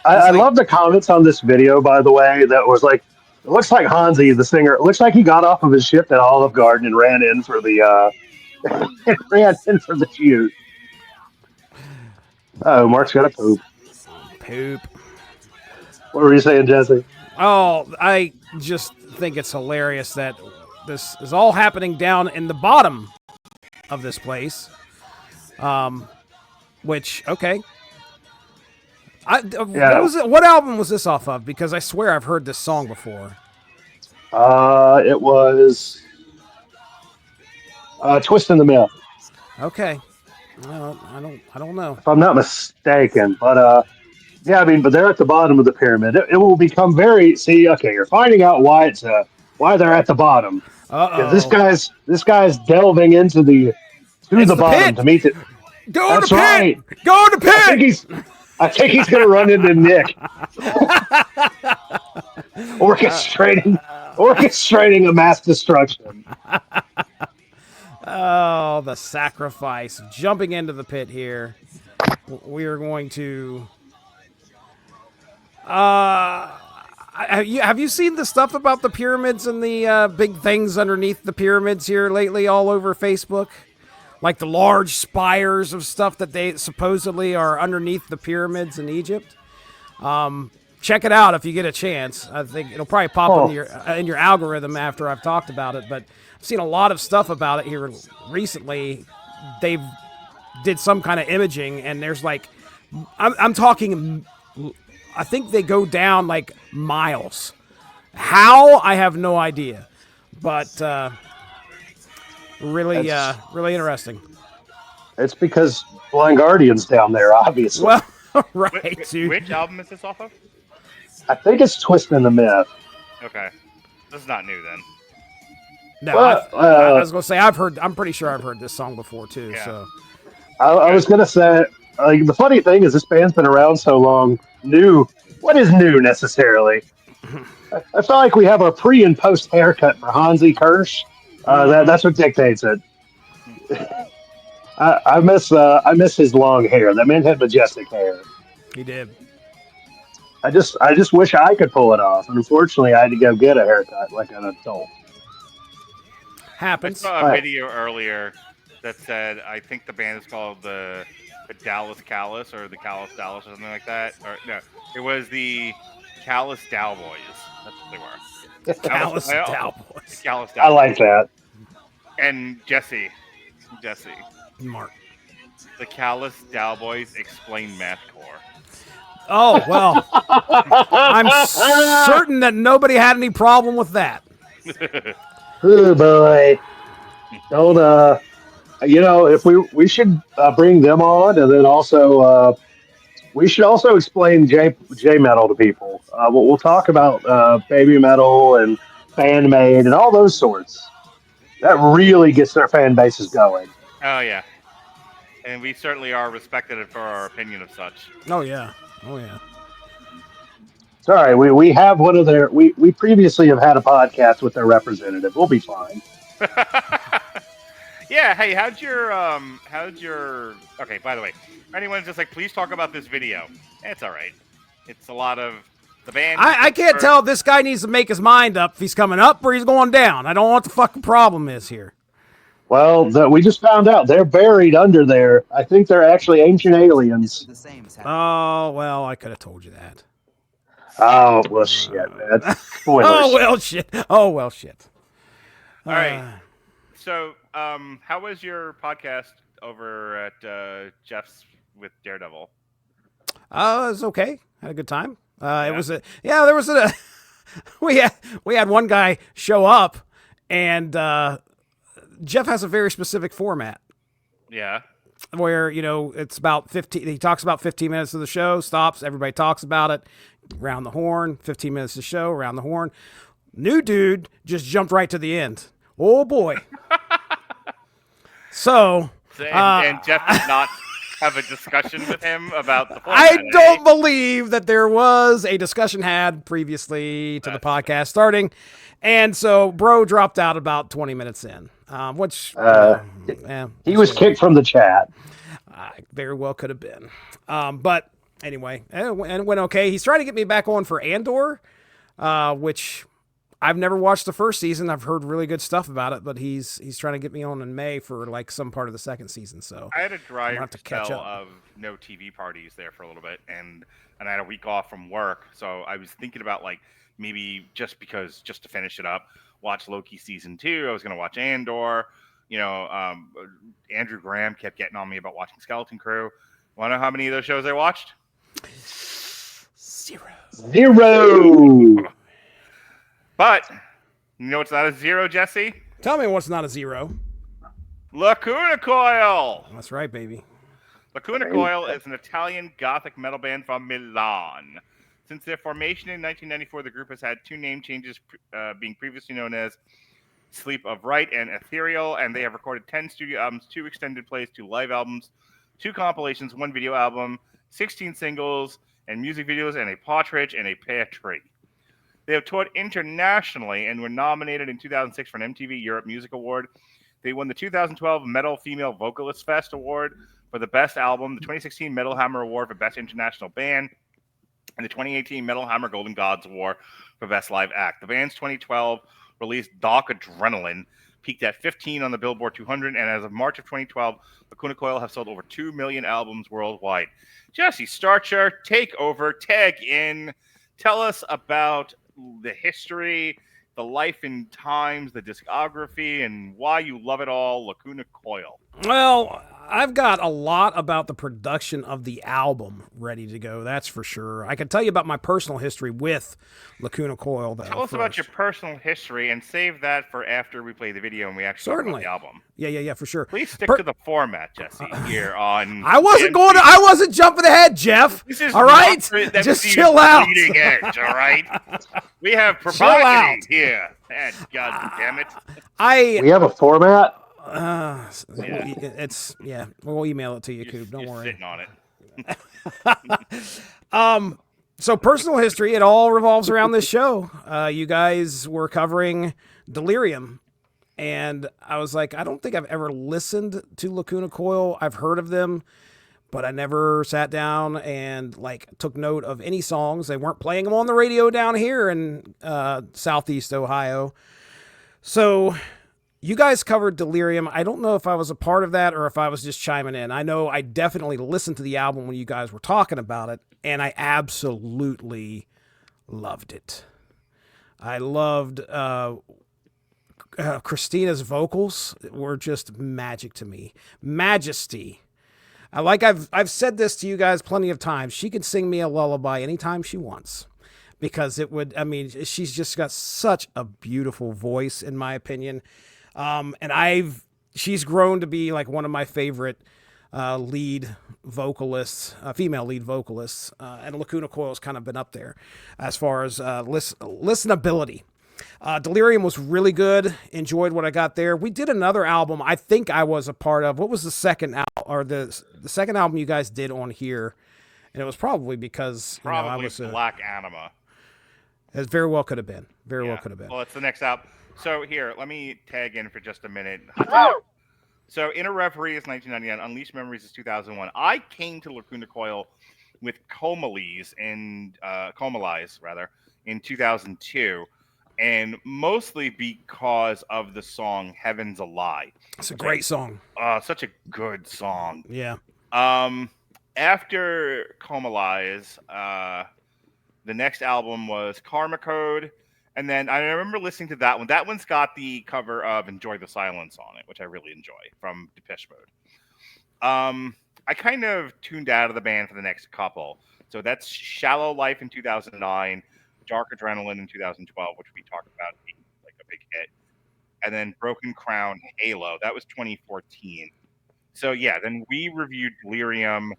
I love the comments on this video, by the way, that was like, it looks like Hansi, the singer, it looks like he got off of his ship at Olive Garden and ran in for the shoot. Oh, Mark's got a poop. Poop. What were you saying, Jesse? Oh, I just think it's hilarious that this is all happening down in the bottom of this place. Which, okay. What album was this off of? Because I swear I've heard this song before. It was Twist in the Myth. Okay. Well, I don't know. If I'm not mistaken, but yeah, I mean, but they're at the bottom of the pyramid. It will become very. See, okay, you're finding out why they're at the bottom. This guy's delving into the bottom pit. to meet it. Go That's to the pit. right. Go to the pit. I think he's gonna run into Nick. orchestrating a mass destruction. Oh, the sacrifice of jumping into the pit here. We are going to. Have you seen the stuff about the pyramids and the big things underneath the pyramids here lately all over Facebook? Like the large spires of stuff that they supposedly are underneath the pyramids in Egypt. Check it out if you get a chance. I think it'll probably pop in your algorithm after I've talked about it. But I've seen a lot of stuff about it here recently. They've did some kind of imaging, and there's like, I'm talking, I think they go down like miles. How? I have no idea. But really interesting. It's because Blind Guardian's down there, obviously. Well, right, dude. Which album is this off of? I think it's Twist in the Myth. Okay. This is not new then. No, I was gonna say I'm pretty sure I've heard this song before too. Yeah. So I was gonna say, like, the funny thing is this band's been around so long. New? What is new necessarily? I feel like we have a pre and post haircut for Hansi Kirsch. That's what dictates it. I miss his long hair. That man had majestic hair. he did. I just wish I could pull it off. And unfortunately, I had to go get a haircut like an adult. I Happens. saw a video earlier that said, I think the band is called the Dallas Callous or the Callous Dallas or something like that. Or no, it was the Callous Dowboys. That's what they were. Callous Cowboys. Callous Dowboys. I like that. And Jesse, Mark. the Callous Dowboys explain mathcore. Oh well, I'm certain that nobody had any problem with that. Oh boy! Don't if we should bring them on, and then also we should also explain J metal to people. We'll talk about baby metal and fan made and all those sorts. That really gets their fan bases going. Oh yeah, and we certainly are respected for our opinion of such. Oh yeah. Sorry, we have one of their. We previously have had a podcast with their representative. We'll be fine. Yeah. Hey, how'd your okay? By the way, anyone's just like, please talk about this video. It's all right. It's a lot of the band. I can't tell if this guy needs to make his mind up if he's coming up or he's going down. I don't know what the fucking problem is here. Well, we just found out they're buried under there. I think they're actually ancient aliens. Oh well, I could have told you that. Oh, well, shit, man. Oh Spoilers. well, shit. Oh well, shit. All right. So, how was your podcast over at Jeff's with Daredevil? It was okay. Had a good time. It was there was a we had one guy show up, and Jeff has a very specific format Yeah. where it's about 15. He talks about 15 minutes of the show, stops, everybody talks about it, round the horn. 15 minutes of the show, round the horn. New dude just jumped right to the end. Oh boy. So and Jeff did not have a discussion with him about the format, I don't believe that there was a discussion had previously to the podcast starting. And so bro dropped out about 20 minutes in, which he was kicked from the chat. Very well could have been. But anyway, it went okay. He's trying to get me back on for Andor, which I've never watched the first season. I've heard really good stuff about it, but he's trying to get me on in May for like some part of the second season. So I had a dry have to catch spell up. of no TV parties there for a little bit, and I had a week off from work, so I was thinking about like maybe just to finish it up, watch Loki season 2. I was going to watch Andor. Andrew Graham kept getting on me about watching Skeleton Crew. Want to know how many of those shows I watched? Zero. But you know what's not a zero, Jesse? Tell me what's not a zero. Lacuna Coil. That's right, baby. Lacuna Coil is an Italian gothic metal band from Milan. Since their formation in 1994, the group has had 2 name changes, being previously known as Sleep of Right and Ethereal, and they have recorded 10 studio albums, 2 extended plays, 2 live albums, 2 compilations, 1 video album, 16 singles and music videos, and a partridge and a pear tree. They have toured internationally and were nominated in 2006 for an MTV Europe Music Award. They won the 2012 Metal Female Vocalist Fest Award for the Best Album, the 2016 Metal Hammer Award for Best International Band, and the 2018 Metal Hammer Golden Gods Award for Best Live Act. The band's 2012 release, Dark Adrenaline, peaked at 15 on the Billboard 200, and as of March of 2012, Lacuna Coil have sold over 2 million albums worldwide. Jesse Starcher, take over, tag in, tell us about the history, the life and times, the discography, and why you love it all, Lacuna Coil. Well, I've got a lot about the production of the album ready to go, that's for sure. I can tell you about my personal history with Lacuna Coil, though. Tell us about your personal history, and save that for after we play the video and we actually talk about the album. Yeah, for sure. Please stick to the format, Jesse, here on... I wasn't jumping ahead, Jeff. This is all right? Just chill out. Leading edge, all right? We have propriety here. God damn it. We have a format? We'll email it to you, Coop. Don't worry. Sitting on it. So personal history, it all revolves around this show. You guys were covering Delirium, and I was like, I don't think I've ever listened to Lacuna Coil. I've heard of them, but I never sat down and took note of any songs. They weren't playing them on the radio down here in Southeast Ohio. So you guys covered Delirium. I don't know if I was a part of that or if I was just chiming in. I know I definitely listened to the album when you guys were talking about it, and I absolutely loved it. I loved Christina's vocals were just magic to me. Majesty. I've said this to you guys plenty of times. She can sing me a lullaby anytime she wants, because she's just got such a beautiful voice, in my opinion. And she's grown to be like one of my favorite lead vocalists, female lead vocalists, and Lacuna Coil's kind of been up there as far as listenability. Delirium was really good. Enjoyed what I got there. We did another album I think I was a part of. What was the second the second album you guys did on here? And it was probably because I was Black Anima. It very well could have been. Very well could have been. Well, it's the next album. So here, let me tag in for just a minute. So Inner Reverie is 1999. Unleashed Memories is 2001. I came to Lacuna Coil with Comalies in 2002. and mostly because of the song "Heaven's a Lie." It's a great song. Such a good song. Yeah. After Coma Lies, the next album was Karma Code, and then I remember listening to that one. That one's got the cover of "Enjoy the Silence" on it, which I really enjoy, from Depeche Mode. I kind of tuned out of the band for the next couple. So that's Shallow Life in 2009, Dark Adrenaline in 2012, which we talked about being like a big hit, and then Broken Crown Halo. That was 2014. So yeah, then we reviewed Delirium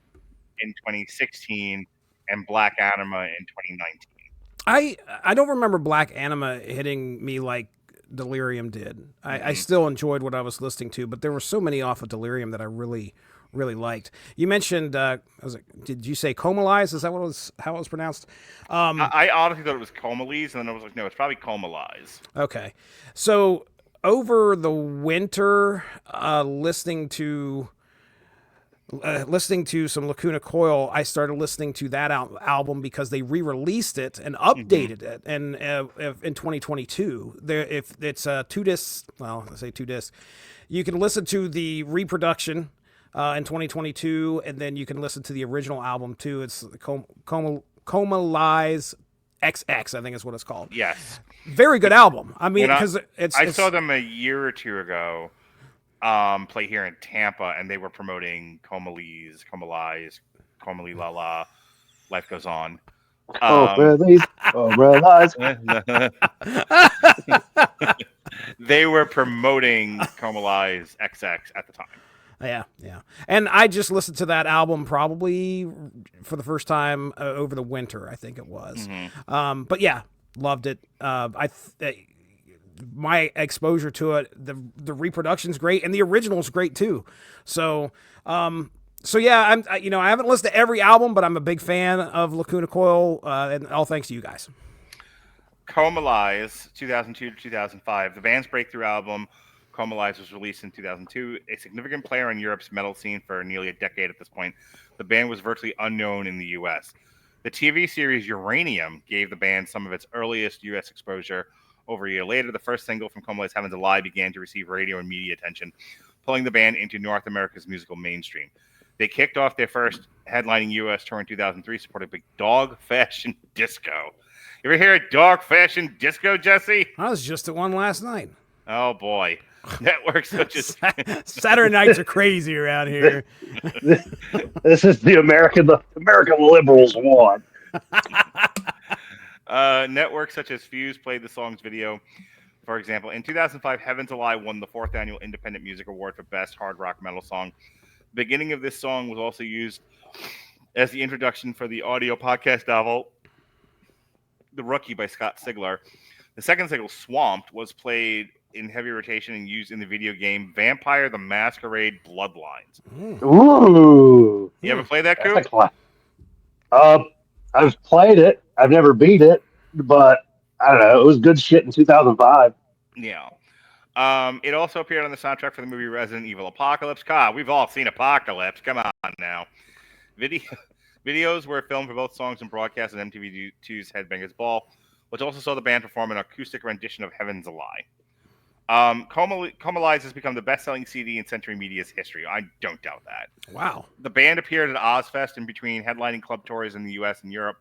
in 2016 and Black Anima in 2019. I don't remember Black Anima hitting me like Delirium did. I still enjoyed what I was listening to, but there were so many off of Delirium that I really liked. You mentioned, did you say Comalize? Is that how it was pronounced? I honestly thought it was Comalies, and then I was like, no, it's probably Comalize. Okay, so over the winter, listening to some Lacuna Coil, I started listening to that album because they re-released it and updated it, and in 2022, if it's 2 discs, well, I say 2 discs, you can listen to the reproduction in 2022, and then you can listen to the original album too. It's Coma Lies XX, I think is what it's called. Yes, very good album. I mean, because I saw them a year or two ago. Play here in Tampa, and they were promoting Comalies, La La, Life Goes On. They were promoting Comalies XX at the time. Yeah. And I just listened to that album probably for the first time over the winter, I think it was. But yeah, loved it. My exposure to it, the reproduction's great, and the original's great too. So yeah, I haven't listened to every album, but I'm a big fan of Lacuna Coil, and all thanks to you guys. Coma Lies, 2002 to 2005. The band's breakthrough album, Coma Lies, was released in 2002. A significant player in Europe's metal scene for nearly a decade at this point, the band was virtually unknown in the U.S. The TV series Uranium gave the band some of its earliest U.S. exposure. Over a year later, the first single from Coma Lies, Heaven's a Lie, began to receive radio and media attention, pulling the band into North America's musical mainstream. They kicked off their first headlining U.S. tour in 2003, supported by Dog Fashion Disco. You ever hear of Dog Fashion Disco, Jesse? I was just at one last night. Oh, boy. Networks such as... Saturday nights are crazy around here. This is the American liberals want. Networks such as Fuse played the song's video. For example, in 2005, Heaven's a Lie won the 4th Annual Independent Music Award for Best Hard Rock Metal Song. The beginning of this song was also used as the introduction for the audio podcast novel, The Rookie by Scott Sigler. The second single, Swamped, was played in heavy rotation and used in the video game Vampire the Masquerade Bloodlines. Ooh. You ever play that, Coop? I've played it. I've never beat it, but I don't know. It was good shit in 2005. Yeah. It also appeared on the soundtrack for the movie Resident Evil Apocalypse. God, we've all seen Apocalypse. Come on now. Videos were filmed for both songs and broadcast on MTV2's Headbangers Ball, which also saw the band perform an acoustic rendition of Heaven's a Lie. Coma Lies has become the best-selling CD in Century Media's history. I don't doubt that. Wow. The band appeared at Ozfest in between headlining club tours in the U.S. and Europe.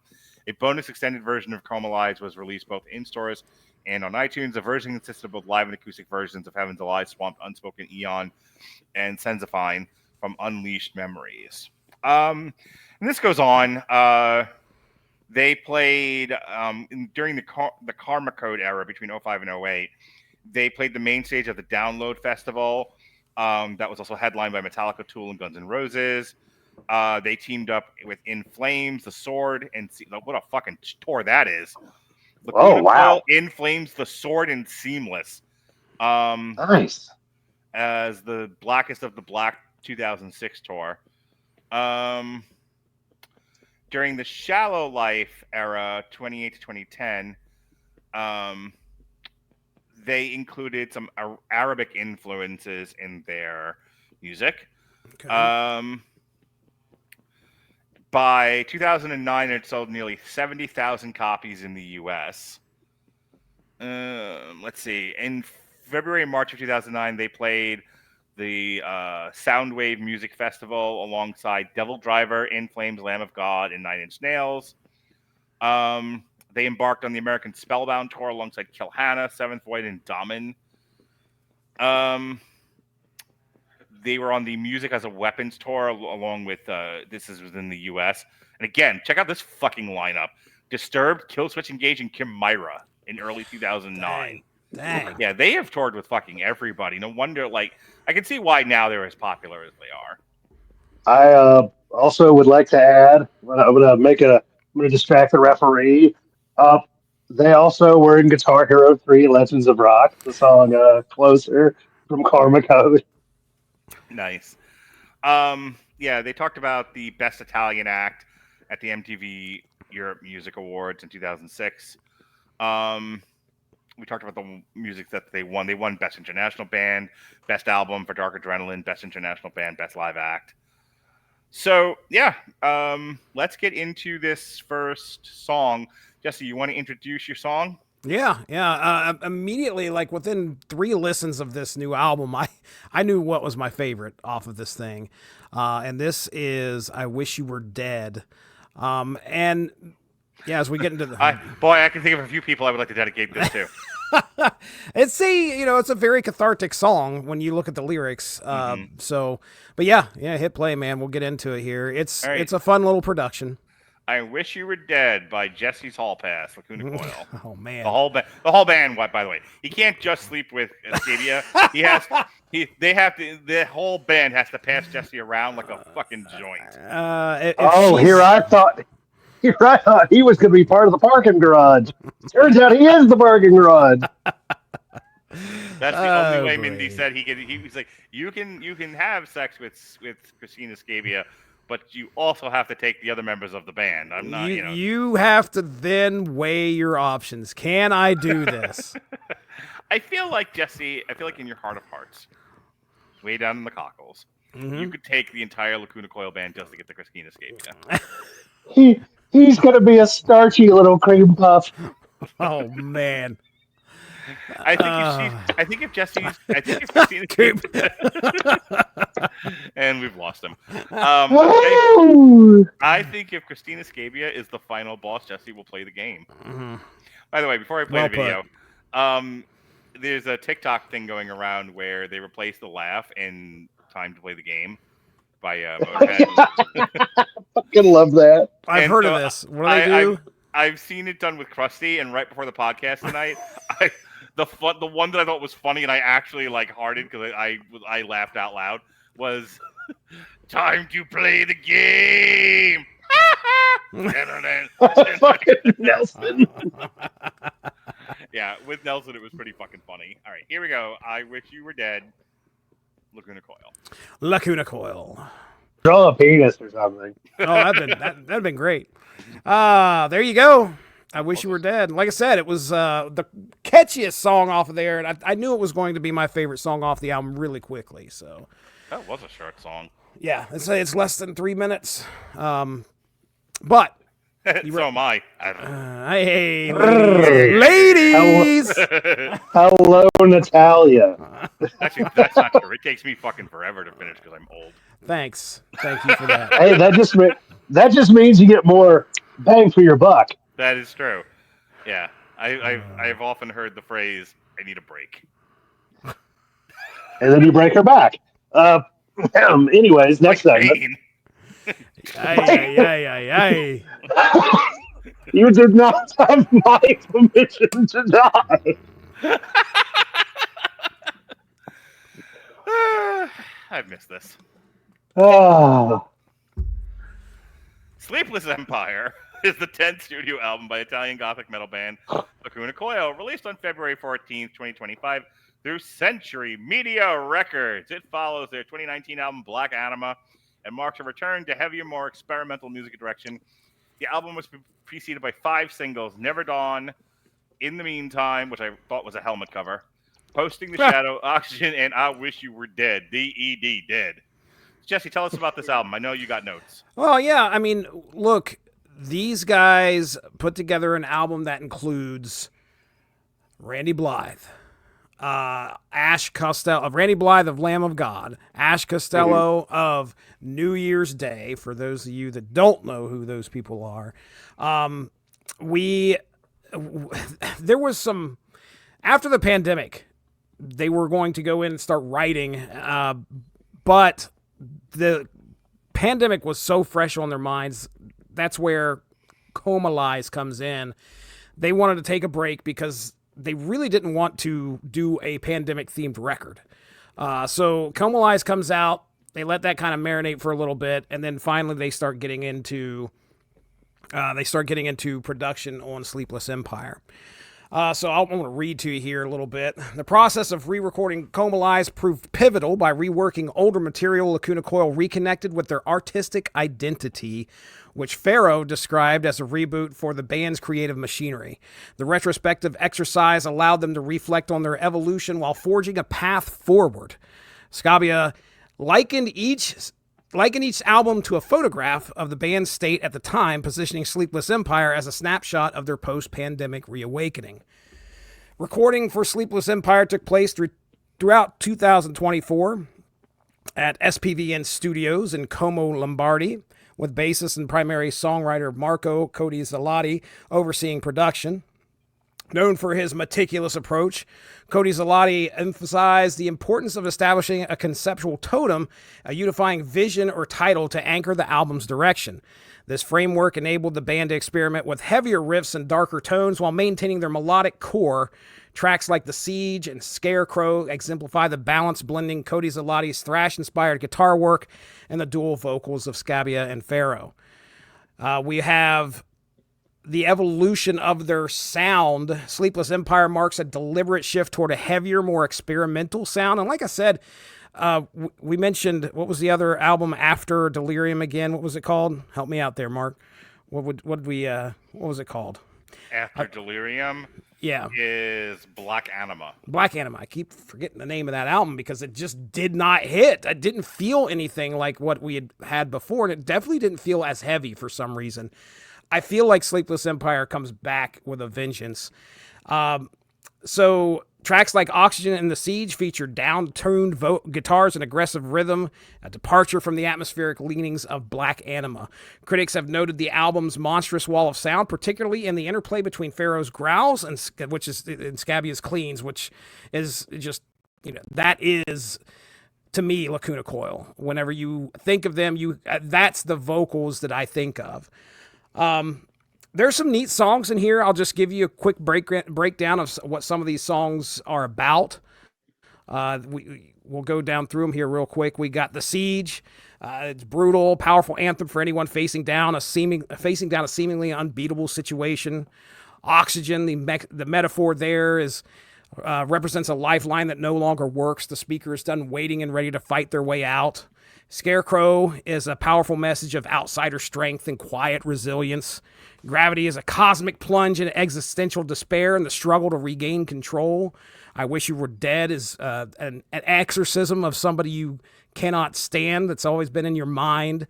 A bonus extended version of Coma Lies was released both in stores and on iTunes. The version consisted of both live and acoustic versions of Heaven's a Lie, Swamped, Unspoken Eon, and Senzifine from Unleashed Memories. And this goes on. They played during the Karma Code era between 2005 and 2008. They played the main stage of the Download Festival. That was also headlined by Metallica, Tool, and Guns N' Roses. They teamed up with In Flames, The Sword, and what a fucking tour that is. Oh, wow. In Flames, The Sword, and Seamless. Nice. As the Blackest of the Black 2006 tour. During the Shallow Life era, 2008 to 2010, they included some Arabic influences in their music. Okay. By 2009, it sold nearly 70,000 copies in the U.S. let's see. In February and March of 2009, they played the Soundwave Music Festival alongside Devil Driver, In Flames, Lamb of God, and Nine Inch Nails. They embarked on the American Spellbound tour alongside Kill Hannah, Seventh Void, and Damen. They were on the Music as a Weapons tour along with this is within the U.S. And again, check out this fucking lineup: Disturbed, Killswitch Engage, and Chimera in early 2009. Dang. Yeah, they have toured with fucking everybody. No wonder, like, I can see why now they're as popular as they are. I also would like to add, I'm gonna distract the referee. They also were in Guitar Hero 3 Legends of Rock, the song Closer from Karma Code. Nice. Yeah, they talked about the Best Italian Act at the MTV Europe Music Awards in 2006. We talked about the music that they won. They won Best International Band, Best Album for Dark Adrenaline, Best International Band, Best Live Act. So, yeah, let's get into this first song. Jesse, you want to introduce your song? Yeah. Immediately, like within 3 listens of this new album, I knew what was my favorite off of this thing. And this is I Wish You Were Dead. And yeah, as we get into the... I can think of a few people I would like to dedicate this to. It's a very cathartic song when you look at the lyrics. So, but yeah, hit play, man. We'll get into it here. It's a fun little production. I Wish You Were Dead by Jesse's Hall Pass, Lacuna Coil. Oh man, the whole band. By the way, he can't just sleep with Escabia. The whole band has to pass Jesse around like a fucking joint. Here I thought he was going to be part of the parking garage. Turns out he is the parking garage. That's the only way Mindy said he could. He was like, you can have sex with Christina Scabia, but you also have to take the other members of the band. I'm not, You have to then weigh your options. Can I do this? I feel like, Jesse, in your heart of hearts, way down in the cockles, you could take the entire Lacuna Coil band just to get the Christina Scabia. He's going to be a starchy little cream puff. Oh, man. I think if Christina and we've lost him. I think if Christina Scabia is the final boss, Jesse will play the game. By the way, before I play the video, there's a TikTok thing going around where they replace the laugh in Time to Play the Game by Motorhead. I fucking love that. I've heard of this. What do they do? I've seen it done with Krusty, and right before the podcast tonight, the one that I thought was funny and I actually hearted because I laughed out loud was Time to Play the Game. Fucking Nelson. Yeah, with Nelson it was pretty fucking funny. All right, here we go. I Wish You Were Dead. Lacuna Coil. Lacuna Coil. Draw a penis or something. Oh, that'd been great. There you go. I Wish You Were Dead. Like I said, it was the catchiest song off of there, and I knew it was going to be my favorite song off the album really quickly. So that was a short song. Yeah, it's less than 3 minutes. But so am I. Hey, ladies. Hello, Natalia. Actually, that's not true. It takes me fucking forever to finish because I'm old. Thank you for that. Hey, that just means you get more bang for your buck. That is true. Yeah, I've often heard the phrase, "I need a break," and then you break her back. Anyways, next segment. Ay. You did not have my permission to die. I've missed this. Oh. Sleepless Empire is the 10th studio album by Italian gothic metal band Lacuna Coil, released on February 14th, 2025 through Century Media Records. It follows their 2019 album Black Anima and marks a return to heavier, more experimental music direction. The album was preceded by 5 singles: Never Dawn, In the Meantime, which I thought was a helmet cover, Posting the Shadow, Oxygen, and I Wish You Were Dead, D-E-D, Dead. Jesse, tell us about this album. I know you got notes. Well, yeah, I mean, look, these guys put together an album that includes Randy Blythe. Ash Costello, of Randy Blythe of Lamb of God, Ash Costello of New Year's Day, for those of you that don't know who those people are. There was some, after the pandemic, they were going to go in and start writing, but the pandemic was so fresh on their minds. That's where Comalize comes in. They wanted to take a break because they really didn't want to do a pandemic-themed record. So Comalize comes out. They let that kind of marinate for a little bit, and then finally they start getting into production on Sleepless Empire. So I'm going to read to you here a little bit. The process of re-recording Comalize proved pivotal by reworking older material. Lacuna Coil reconnected with their artistic identity, which Pharaoh described as a reboot for the band's creative machinery. The retrospective exercise allowed them to reflect on their evolution while forging a path forward. Scabia likened each album to a photograph of the band's state at the time, positioning Sleepless Empire as a snapshot of their post-pandemic reawakening. Recording for Sleepless Empire took place throughout 2024 at SPVN Studios in Como, Lombardy, with bassist and primary songwriter Marco Codi-Zalotti overseeing production. Known for his meticulous approach, Codi-Zalotti emphasized the importance of establishing a conceptual totem, a unifying vision or title to anchor the album's direction. This framework enabled the band to experiment with heavier riffs and darker tones while maintaining their melodic core. Tracks like The Siege and Scarecrow exemplify the balance, blending Codi-Zalotti's thrash-inspired guitar work and the dual vocals of Scabia and Pharaoh. We have the evolution of their sound. Sleepless Empire marks a deliberate shift toward a heavier, more experimental sound. And like I said, we mentioned, what was the other album after Delirium again? What was it called? Help me out there, Mark. What was it called? After Delirium, yeah, is Black Anima. Black Anima. I keep forgetting the name of that album because it just did not hit. I didn't feel anything like what we had before, and it definitely didn't feel as heavy for some reason. I feel like Sleepless Empire comes back with a vengeance. So tracks like Oxygen and The Siege feature down-tuned guitars and aggressive rhythm, a departure from the atmospheric leanings of Black Anima. Critics have noted the album's monstrous wall of sound, particularly in the interplay between Pharaoh's growls and Scabia's cleans, which is just, that is, to me, Lacuna Coil. Whenever you think of them, that's the vocals that I think of. There's some neat songs in here. I'll just give you a quick breakdown of what some of these songs are about. We'll go down through them here real quick. We got The Siege. It's brutal, powerful anthem for anyone facing down a seemingly unbeatable situation. Oxygen, the metaphor there is represents a lifeline that no longer works. The speaker is done waiting and ready to fight their way out. Scarecrow is a powerful message of outsider strength and quiet resilience. Gravity is a cosmic plunge into existential despair and the struggle to regain control. I Wish You Were Dead is an exorcism of somebody you cannot stand that's always been in your mind.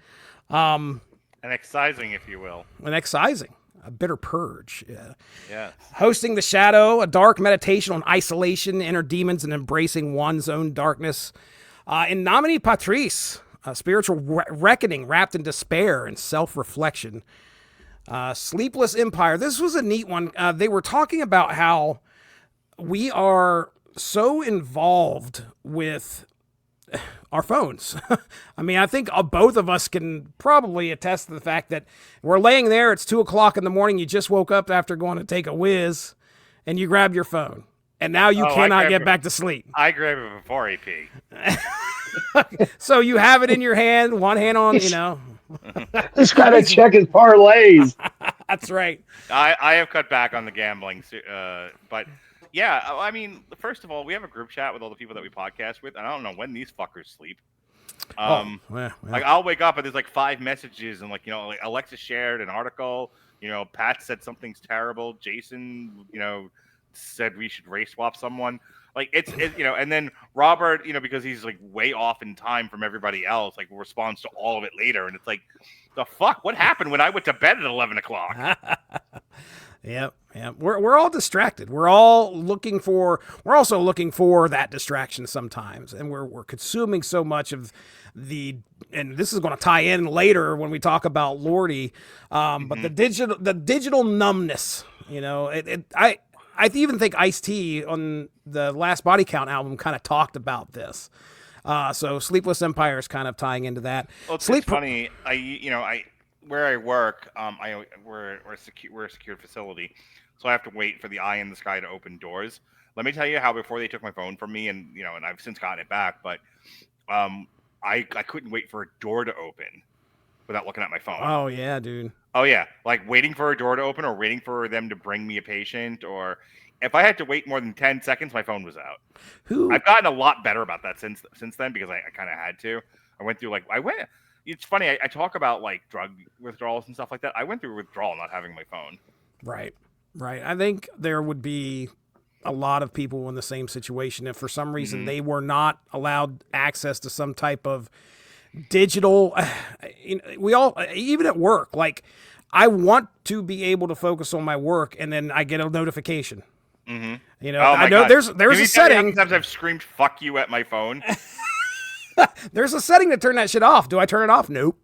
An excising, if you will. An excising. A bitter purge. Yeah. Yes. Hosting the Shadow, a dark meditation on isolation, inner demons, and embracing one's own darkness. In Nomine Patrice, a spiritual reckoning wrapped in despair and self-reflection. Sleepless Empire. This was a neat one. They were talking about how we are so involved with our phones. I mean, I think both of us can probably attest to the fact that we're laying there, it's 2:00 in the morning, you just woke up after going to take a whiz, and you grab your phone. And now you cannot get back to sleep. I grab it before AP. So you have it in your hand, one hand on, He's got to check his parlays. That's right. I have cut back on the gambling, but yeah, I mean, first of all, we have a group chat with all the people that we podcast with, and I don't know when these fuckers sleep. Like I'll wake up and there's like 5 messages, and like Alexa shared an article. Pat said something's terrible. Jason, said we should race swap someone. Like it's and then Robert, because he's like way off in time from everybody else, like responds to all of it later, and it's like, the fuck, what happened when I went to bed at 11 o'clock? Yep. Yeah, we're all distracted. We're also looking for that distraction sometimes, and we're consuming so much of and this is going to tie in later when we talk about LORDI, but the digital numbness. I even think Ice-T on the last Body Count album kind of talked about this. So Sleepless Empire is kind of tying into that. Well, it's funny. Where I work, we're a secure facility, so I have to wait for the eye in the sky to open doors. Let me tell you how before they took my phone from me, and I've since gotten it back, but I couldn't wait for a door to open without looking at my phone. Oh yeah, dude. Oh yeah, like waiting for a door to open or waiting for them to bring me a patient, or if I had to wait more than 10 seconds, my phone was out. I've gotten a lot better about that since then because I kind of had to. I went through It's funny. I talk about like drug withdrawals and stuff like that. I went through withdrawal not having my phone. Right. I think there would be a lot of people in the same situation if for some reason they were not allowed access to some type of digital. We all, even at work, like I want to be able to focus on my work, and then I get a notification. Mm-hmm. I know there's a setting. Sometimes I've screamed "fuck you" at my phone. There's a setting to turn that shit off. Do I turn it off? Nope.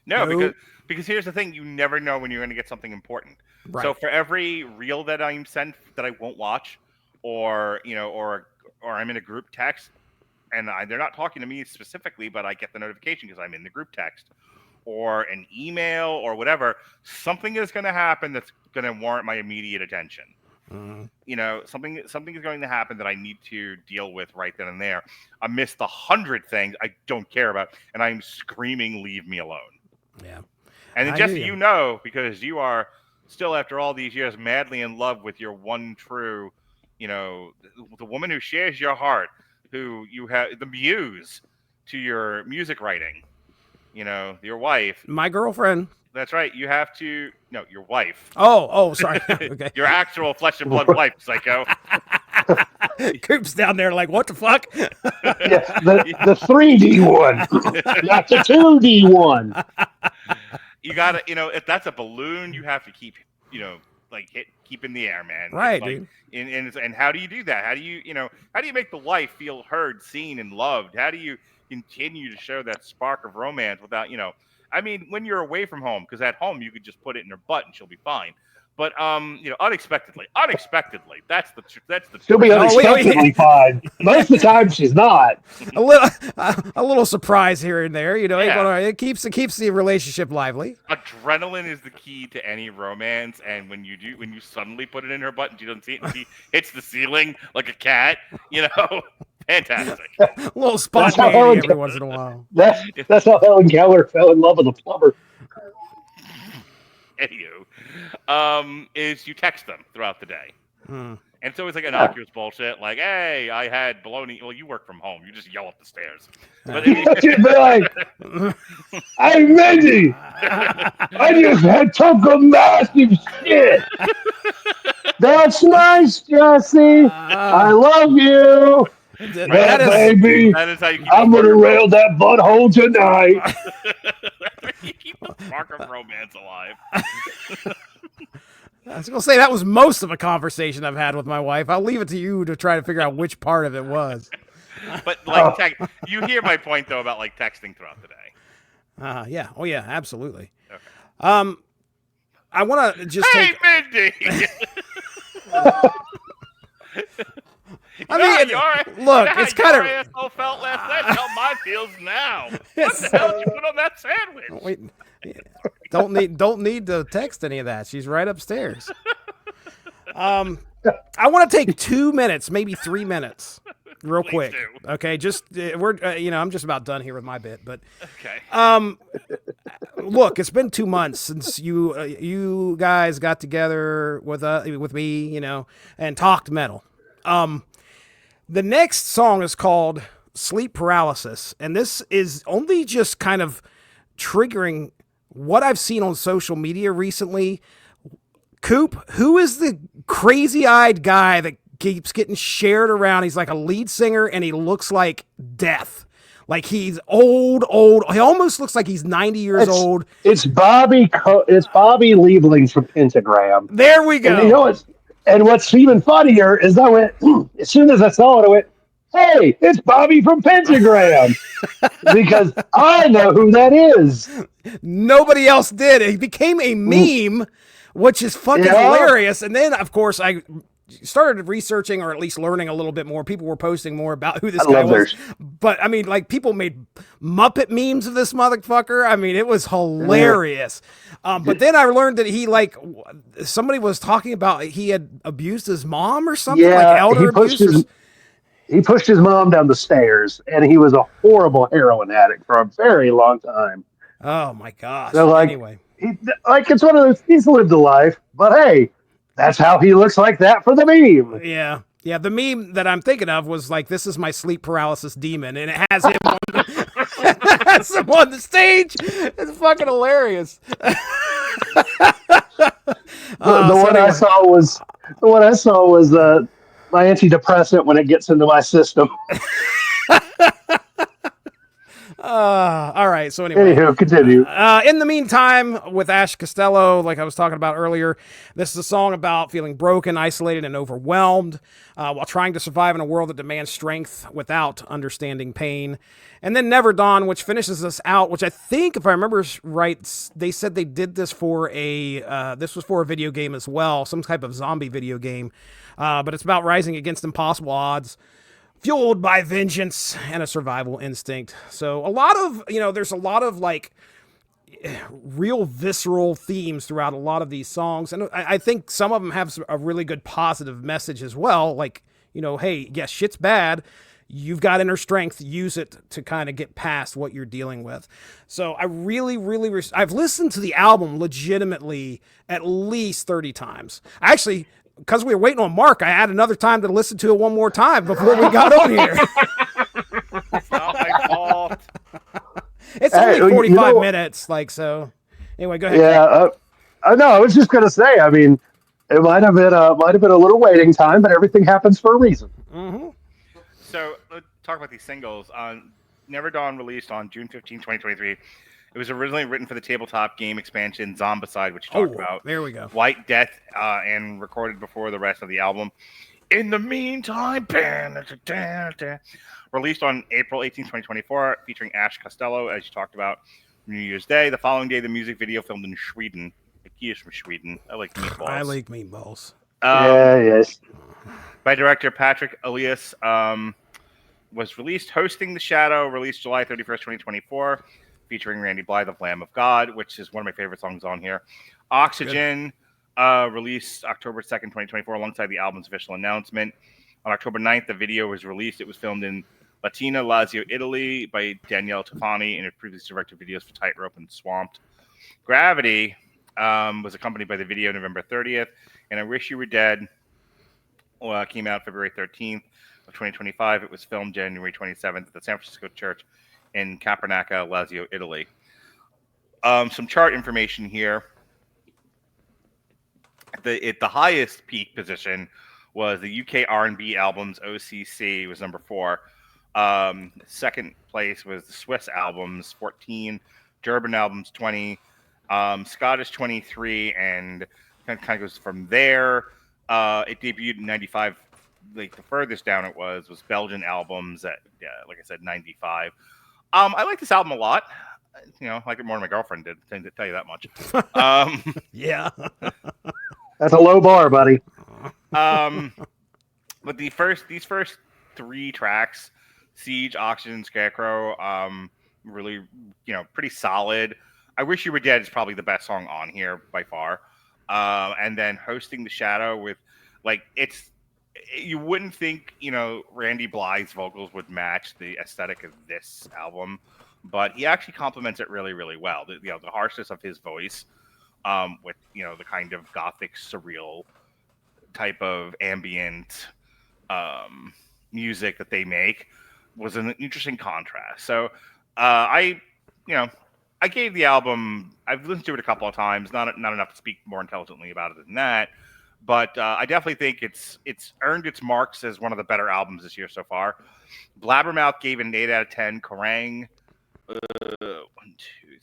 No, because here's the thing: you never know when you're going to get something important. Right. So for every reel that I'm sent that I won't watch, or I'm in a group text, and they're not talking to me specifically, but I get the notification because I'm in the group text, or an email or whatever. Something is going to happen that's going to warrant my immediate attention. Something is going to happen that I need to deal with right then and there. Amidst the 100 things I don't care about, and I'm screaming, "Leave me alone!" Yeah. And then just because you are still, after all these years, madly in love with your one true, the woman who shares your heart, who you have the muse to your music writing, your wife, my girlfriend. That's right. You have to your wife. Oh, sorry. Okay. Your actual flesh and blood wife, psycho. Coop's down there like, what the fuck? Yeah, the 3D one, not the 2D one. You gotta, if that's a balloon, you have to keep, keep in the air, man. Right, dude. And how do you do that? How do you make the wife feel heard, seen, and loved? How do you continue to show that spark of romance without, when you're away from home, because at home you could just put it in her butt and she'll be fine. But unexpectedly, that's the she'll be unexpectedly fine. Most of the time, she's not. A little surprise here and there, It keeps the relationship lively. Adrenaline is the key to any romance, and when you suddenly put it in her butt and she doesn't see it, and she hits the ceiling like a cat, fantastic. A little spontaneity every once in a while. That's how Helen Keller fell in love with a plumber. Anywho, is you text them throughout the day. And it's always like innocuous bullshit, like, "Hey, I had bologna." Well, you work from home. You just yell up the stairs. But you'd be like, "Hey, Mindy, I just took a massive shit. That's nice, Jesse. I love you. Baby, that is how you keep I'm going to rail that butthole tonight." You keep the spark of romance alive. I was going to say, that was most of a conversation I've had with my wife. I'll leave it to you to try to figure out which part of it was. But you hear my point though about texting throughout the day. Yeah. Oh yeah, absolutely. Okay. I want to just Mindy. Look, it's kind of. Asshole felt last night. How mine feels now. What the hell did you put on that sandwich? Wait, don't need to text any of that. She's right upstairs. I want to take 2 minutes, maybe 3 minutes, real Please quick. do. Okay, just we're I'm just about done here with my bit, but okay. Look, it's been 2 months since you guys got together with me, and talked metal. The next song is called Sleep Paralysis, and this is only just kind of triggering what I've seen on social media recently. Coop, who is the crazy-eyed guy that keeps getting shared around? He's like a lead singer, and he looks like death. Like he's old. He almost looks like he's 90 years old. It's Bobby. It's Bobby Liebling from Pentagram. There we And you go. know what's even funnier is I went as soon as I saw it, I went, "Hey, it's Bobby from Pentagram," because I know who that is. Nobody else did. He became a meme, which is fucking hilarious. And then, of course, I started researching, or at least learning a little bit more. People were posting more about who this guy was. But I mean, like, people made Muppet memes of this motherfucker. I mean, it was hilarious. But then I learned that he, like, somebody was talking about he had abused his mom or something, like elder abuse. He pushed his mom down the stairs, and he was a horrible heroin addict for a very long time. Oh my gosh! So, like, anyway, it's one of those. He's lived a life, but hey, that's how he looks like that for the meme. Yeah. The meme that I'm thinking of was like, "This is my sleep paralysis demon," and it has him on the stage. It's fucking hilarious. The one I saw was my antidepressant when it gets into my system. All right. So anyway, Anywho, continue. In the meantime, with Ash Costello, like I was talking about earlier, this is a song about feeling broken, isolated, and overwhelmed while trying to survive in a world that demands strength without understanding pain. And then Never Dawn, which finishes us out, which I think, if I remember right, they said they did this for this was for a video game as well, some type of zombie video game. But it's about rising against impossible odds, fueled by vengeance and a survival instinct. So there's a lot of like real visceral themes throughout a lot of these songs. And I think some of them have a really good positive message as well. Like, hey, yes, shit's bad. You've got inner strength. Use it to kind of get past what you're dealing with. So I really, really, I've listened to the album legitimately at least 30 times. Actually, because we were waiting on Mark, I had another time to listen to it one more time before we got on here. It's not my fault. It's only 45 minutes, like, so. Anyway, go ahead. Yeah, no, I was just gonna say. I mean, it might have been a little waiting time, but everything happens for a reason. Mm-hmm. So let's talk about these singles. Never Dawn released on June 15, 2023. It was originally written for the tabletop game expansion Zombicide, which you talked about. There we go. White Death, and recorded before the rest of the album. In the meantime, released on April 18, 2024, featuring Ash Costello, as you talked about, New Year's Day. The following day, the music video filmed in Sweden. He is from Sweden. I like meatballs. I like meatballs. Yes. By director Patrick Elias, was released. Hosting the Shadow, released July 31st, 2024, featuring Randy Blythe of Lamb of God, which is one of my favorite songs on here. Oxygen, released October 2nd, 2024, alongside the album's official announcement. On October 9th, the video was released. It was filmed in Latina, Lazio, Italy, by Danielle Tofani, and it previously directed videos for Tightrope and Swamped. Gravity was accompanied by the video November 30th, and I Wish You Were Dead came out February 13th of 2025. It was filmed January 27th at the San Francisco Church in Capranica, Lazio, Italy. Some chart information here. The highest peak position was the UK R&B albums. OCC was number 4. Second place was the Swiss albums, 14. German albums, 20. Scottish, 23. And kind of goes from there. It debuted in 95. Like, the furthest down it was Belgian albums at, like I said, 95. I like this album a lot. I like it more than my girlfriend did. I can tell you that much. Yeah. That's a low bar, buddy. But these first 3 tracks, Siege, Oxygen, Scarecrow, really, pretty solid. I Wish You Were Dead is probably the best song on here by far. And then Hosting the Shadow with, like, you wouldn't think, Randy Blythe's vocals would match the aesthetic of this album, but he actually complements it really, really well. The harshness of his voice, with, the kind of gothic, surreal type of ambient music that they make was an interesting contrast. So I gave the album, I've listened to it a couple of times, not enough to speak more intelligently about it than that, But I definitely think it's earned its marks as one of the better albums this year so far. Blabbermouth gave it an 8 out of 10. Kerrang! 1, 2,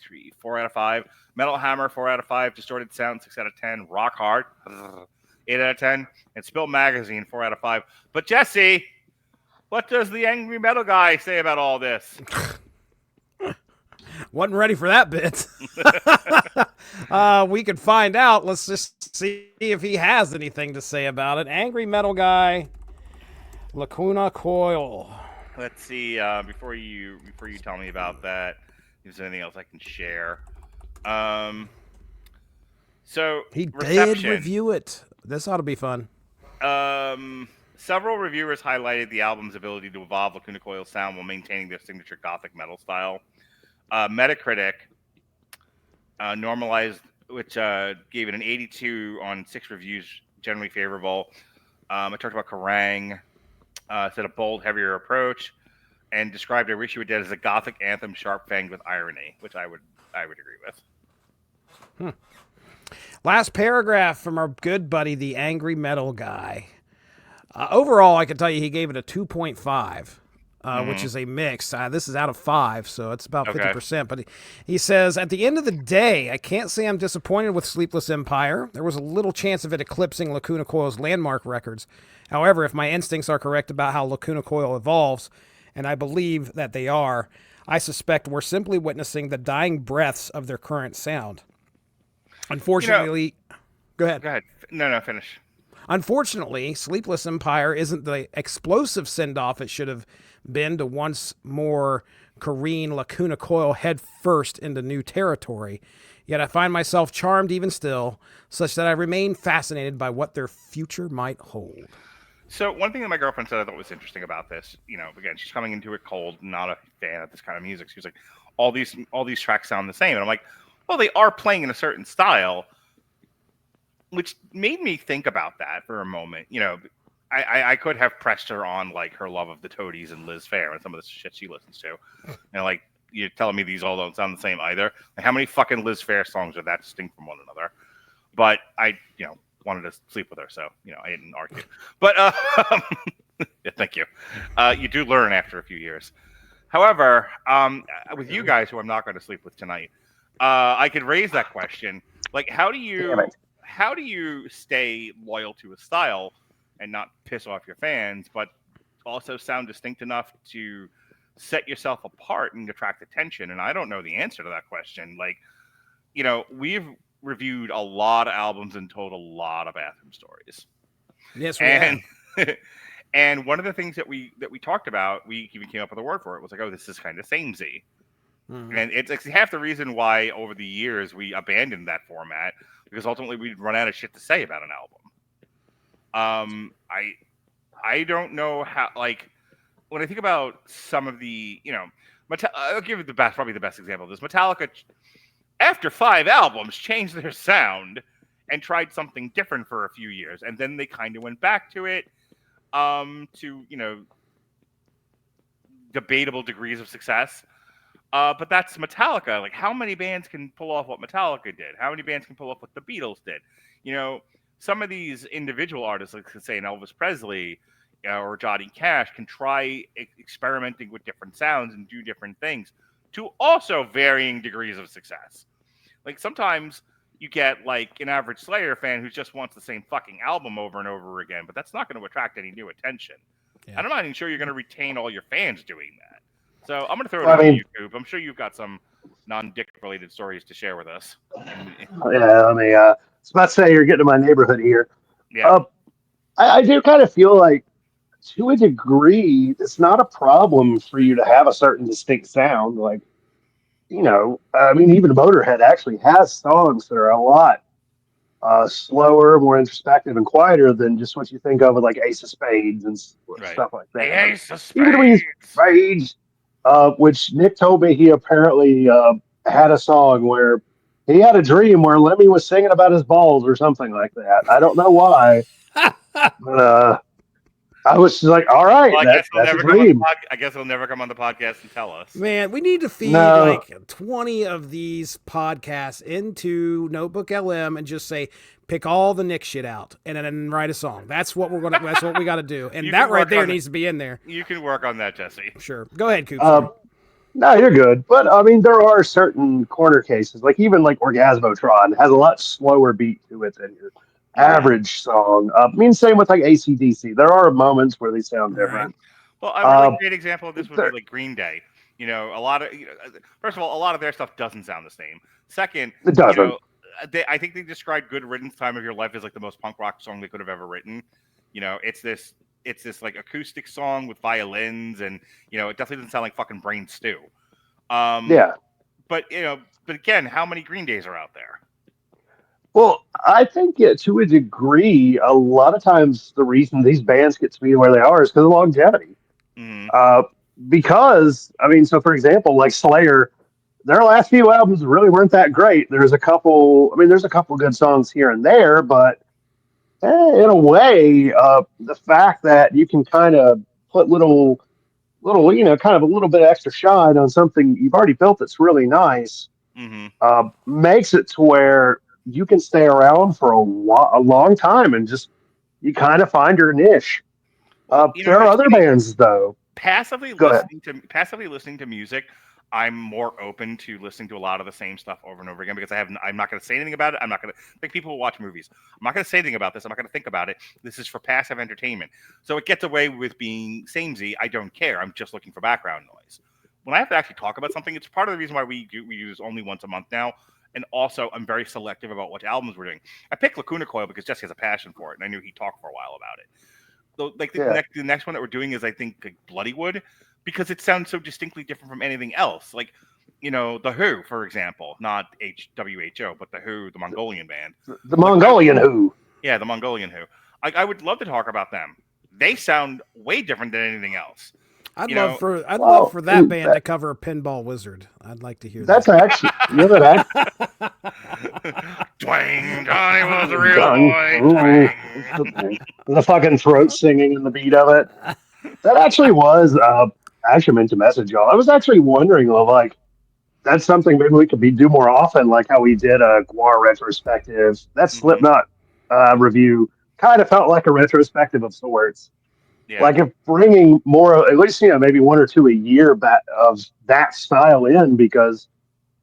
3, 4 out of 5. Metal Hammer, 4 out of 5. Distorted Sound, 6 out of 10. Rock Hard, 8 out of 10. And Spill Magazine, 4 out of 5. But Jesse, what does the angry metal guy say about all this? Wasn't ready for that bit. We could find out. Let's just see if he has anything to say about it. Angry metal guy, Lacuna Coil. Let's see. Before you tell me about that, if there's anything else I can share. So He did reception. review it. This ought to be fun. Several reviewers highlighted the album's ability to evolve Lacuna Coil's sound while maintaining their signature gothic metal style. Metacritic normalized, which gave it an 82 on 6 reviews, generally favorable. I talked about Kerrang! Said a bold, heavier approach, and described I Wish You Were Dead as a gothic anthem sharp-fanged with irony, which I would agree with. Last paragraph from our good buddy, the angry metal guy. Overall, I can tell you he gave it a 2.5. Which is a mix. This is out of 5, so it's about 50%. But he says, at the end of the day, I can't say I'm disappointed with Sleepless Empire. There was a little chance of it eclipsing Lacuna Coil's landmark records. However, if my instincts are correct about how Lacuna Coil evolves, and I believe that they are, I suspect we're simply witnessing the dying breaths of their current sound. Unfortunately, go ahead. Go ahead. No, finish. Unfortunately, Sleepless Empire isn't the explosive send-off it should have been to once more careen Lacuna Coil head first into new territory. Yet I find myself charmed even still, such that I remain fascinated by what their future might hold. So one thing that my girlfriend said I thought was interesting about this, again, she's coming into it cold, not a fan of this kind of music. She was like, all these tracks sound the same. And I'm like, well, they are playing in a certain style, which made me think about that for a moment. I could have pressed her on like her love of the Toadies and Liz Phair and some of the shit she listens to. And like, you're telling me these all don't sound the same either. Like, how many fucking Liz Phair songs are that distinct from one another? But I, wanted to sleep with her, so I didn't argue. But yeah, thank you. You do learn after a few years. However, with you guys who I'm not going to sleep with tonight, I could raise that question. Like, how do you stay loyal to a style and not piss off your fans, but also sound distinct enough to set yourself apart and attract attention? And I don't know the answer to that question. Like, we've reviewed a lot of albums and told a lot of bathroom stories. Yes, we have. And one of the things that we talked about, we even came up with a word for it, was like, oh, this is kind of samey. Mm-hmm. And it's half the reason why over the years we abandoned that format, because ultimately we'd run out of shit to say about an album. I don't know how, like, when I think about some of the, I'll give you probably the best example of this. Metallica, after 5 albums, changed their sound and tried something different for a few years, and then they kind of went back to it, to debatable degrees of success. But that's Metallica. Like, how many bands can pull off what Metallica did? How many bands can pull off what the Beatles did? Some of these individual artists, like say an Elvis Presley or Johnny Cash, can try experimenting with different sounds and do different things to also varying degrees of success. Like, sometimes you get like an average Slayer fan who just wants the same fucking album over and over again, but that's not going to attract any new attention. Yeah. And I'm not even sure you're going to retain all your fans doing that. So I'm going to throw it on YouTube. I'm sure you've got some non-dick related stories to share with us. Yeah, I mean, I was about to say you're getting to my neighborhood here. Yeah. I do kind of feel like, to a degree, it's not a problem for you to have a certain distinct sound. Like, I mean, even Motorhead actually has songs that are a lot slower, more introspective, and quieter than just what you think of with like Ace of Spades and stuff like that. The Ace of Spades. Even when Spades, which Nick told me he apparently had a song where he had a dream where Lemmy was singing about his balls or something like that. I don't know why, but I was just like, all right, Well, that's a dream. I guess he'll never come on the podcast and tell us. Man, we need to feed No. like 20 of these podcasts into Notebook LM and just say, pick all the Nick shit out and then write a song. That's what that's what we got to do. And that right there needs to be in there. You can work on that, Jesse. Sure. Go ahead, Coop. No, you're good. But I mean, there are certain corner cases, like even like Orgasmotron has a lot slower beat to it than your average song. I mean, same with like AC/DC. There are moments where they sound different. Well, a really great example of this would be like Green Day. You know, first of all, a lot of their stuff doesn't sound the same. Second, it doesn't. You know, I think they described "Good Riddance, Time of Your Life" as like the most punk rock song they could have ever written. You know, it's this like acoustic song with violins, and you know, it definitely doesn't sound like fucking Brain Stew. Yeah. But again, how many Green Days are out there? Well, I think to a degree, a lot of times the reason these bands get to be where they are is because of longevity. Mm-hmm. Because I mean, so for example, like Slayer, their last few albums really weren't that great. There's a couple good songs here and there, but in a way, the fact that you can kind of put little, kind of a little bit extra shine on something you've already built that's really nice, makes it to where you can stay around for a long time and just you kind of find your niche. There are other bands though. Passively listening to music, I'm more open to listening to a lot of the same stuff over and over again because I'm not going to say anything about it. I'm not going to think people will watch movies. I'm not going to say anything about this. I'm not going to think about it. This is for passive entertainment. So it gets away with being samey. I don't care. I'm just looking for background noise. When I have to actually talk about something, it's part of the reason why we use only once a month now. And also, I'm very selective about what albums we're doing. I picked Lacuna Coil because Jesse has a passion for it, and I knew he'd talk for a while about it. So, like the next one that we're doing is, I think, like Bloodywood, because it sounds so distinctly different from anything else. Like, you know, The Who, for example, not WHO, but The Who, the Mongolian band. The Mongolian Who. Yeah, the Mongolian Who. I would love to talk about them. They sound way different than anything else. I'd love for that band to cover Pinball Wizard. I'd like to hear that's that. Actually, you know that. Twang, Johnny was a real boy. The fucking throat singing and the beat of it. That actually was. I actually meant to message y'all. I was actually wondering, like, that's something maybe we could do more often, like how we did a Guar retrospective. That Slipknot review kind of felt like a retrospective of sorts. Yeah. Like if bringing more, at least, maybe one or two a year of that style in, because,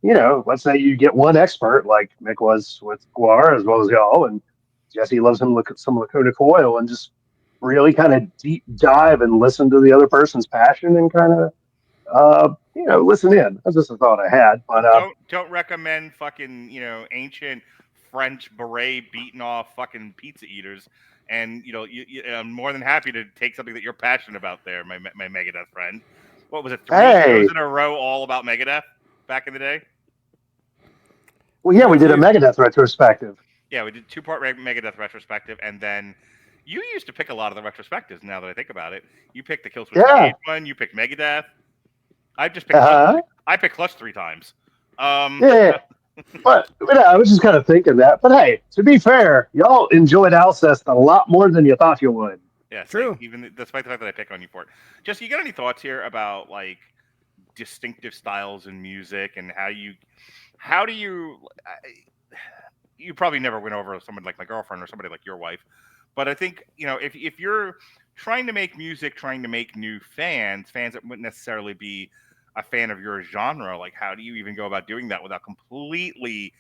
let's say you get one expert like Mick was with Guar as well as y'all, and Jesse loves him some Lacuna Coil, and just really kind of deep dive and listen to the other person's passion and kind of, listen in. That's just a thought I had. But don't recommend fucking, ancient French beret beaten off fucking pizza eaters. And, I'm more than happy to take something that you're passionate about there, my Megadeth friend. What was it, 3 shows in a row all about Megadeth back in the day? Well, yeah, we did a Megadeth retrospective. Yeah, we did 2-part Megadeth retrospective, and then you used to pick a lot of the retrospectives, now that I think about it. You picked the Killswitch Engage one, you picked Megadeth. I just picked Clutch. I picked Clutch 3 times. Yeah. But I was just kind of thinking that. But hey, to be fair, y'all enjoyed Alcest a lot more than you thought you would. Yeah, true. Even despite the fact that I pick on you for it. Jesse, you got any thoughts here about like distinctive styles in music and how do you probably never went over someone like my girlfriend or somebody like your wife, but I think if you're trying to make music, trying to make new fans that wouldn't necessarily be a fan of your genre, like how do you even go about doing that without completely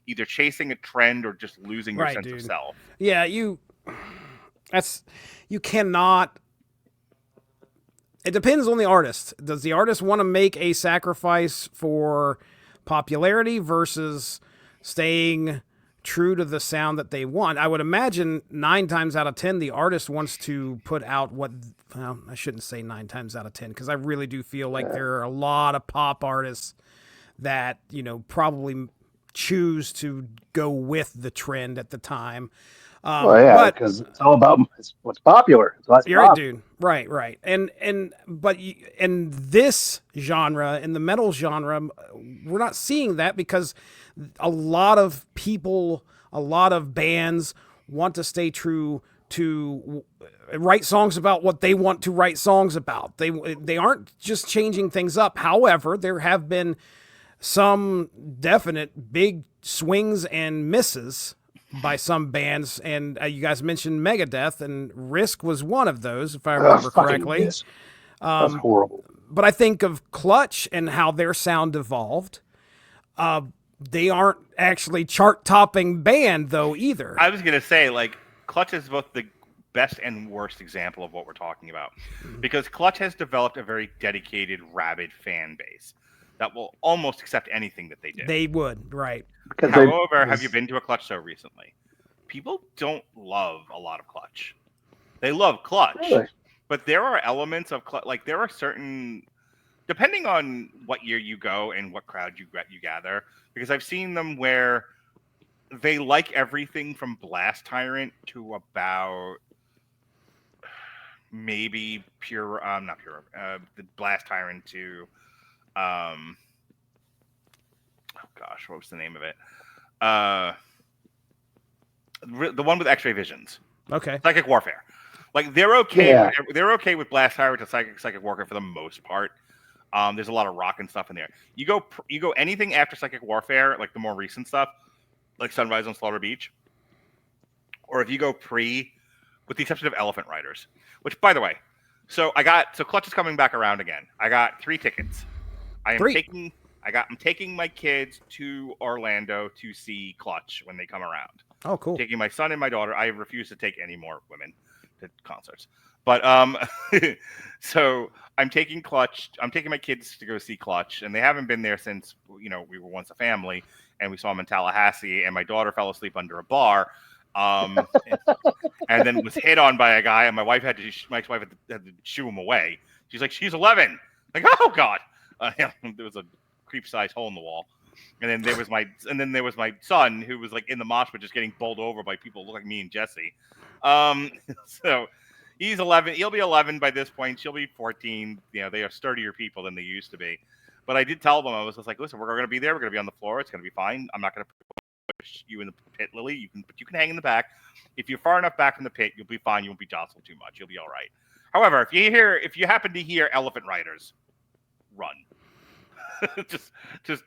either chasing a trend or just losing your sense of self? Yeah, you cannot. It depends on the artist. Does the artist want to make a sacrifice for popularity versus staying true to the sound that they want? I would imagine 9 times out of 10, the artist wants to put out I shouldn't say 9 times out of 10, because I really do feel like there are a lot of pop artists that, probably choose to go with the trend at the time. Because it's all about what's popular. You're right, dude. Right. But in this genre, in the metal genre, we're not seeing that because a lot of people, a lot of bands want to stay true to write songs about what they want to write songs about. They aren't just changing things up. However, there have been some definite big swings and misses by some bands, and you guys mentioned Megadeth, and Risk was one of those, if I remember correctly. That's horrible. But I think of Clutch and how their sound evolved. They aren't actually chart-topping band, though, either. I was going to say, like, Clutch is both the best and worst example of what we're talking about. Because Clutch has developed a very dedicated, rabid fan base that will almost accept anything that they do. They would, right. However, have you been to a Clutch show recently? People don't love a lot of Clutch. They love Clutch. Really? But there are elements of Clutch, like there are certain, depending on what year you go and what crowd you gather, because I've seen them where they like everything from Blast Tyrant to about maybe the Blast Tyrant to oh gosh, what was the name of it? The one with X-ray visions. Okay. Psychic Warfare. Like they're okay. Yeah. They're okay with Blast Tyrant to Psychic Warfare for the most part. There's a lot of rock and stuff in there. You go anything after Psychic Warfare, like the more recent stuff, like Sunrise on Slaughter Beach, or if you go pre, with the exception of Elephant Riders, which by the way, so Clutch is coming back around again. I got 3 tickets. I'm taking my kids to Orlando to see Clutch when they come around. Oh, cool. Taking my son and my daughter. I refuse to take any more women to concerts. But so I'm taking my kids to go see Clutch, and they haven't been there since we were once a family, and we saw them in Tallahassee, and my daughter fell asleep under a bar, and then was hit on by a guy, and my ex-wife had to shoo him away. She's like, she's 11. Like, oh God. There was a creep-sized hole in the wall. And then there was my son who was like in the mosh pit just getting bowled over by people who look like me and Jesse. So he's 11. He'll be 11 by this point. She'll be 14. They are sturdier people than they used to be. But I did tell them, I was just like, listen, we're going to be there. We're going to be on the floor. It's going to be fine. I'm not going to push you in the pit, Lily. You can hang in the back. If you're far enough back from the pit, you'll be fine. You won't be jostled too much. You'll be all right. However, if you happen to hear Elephant Riders, run. just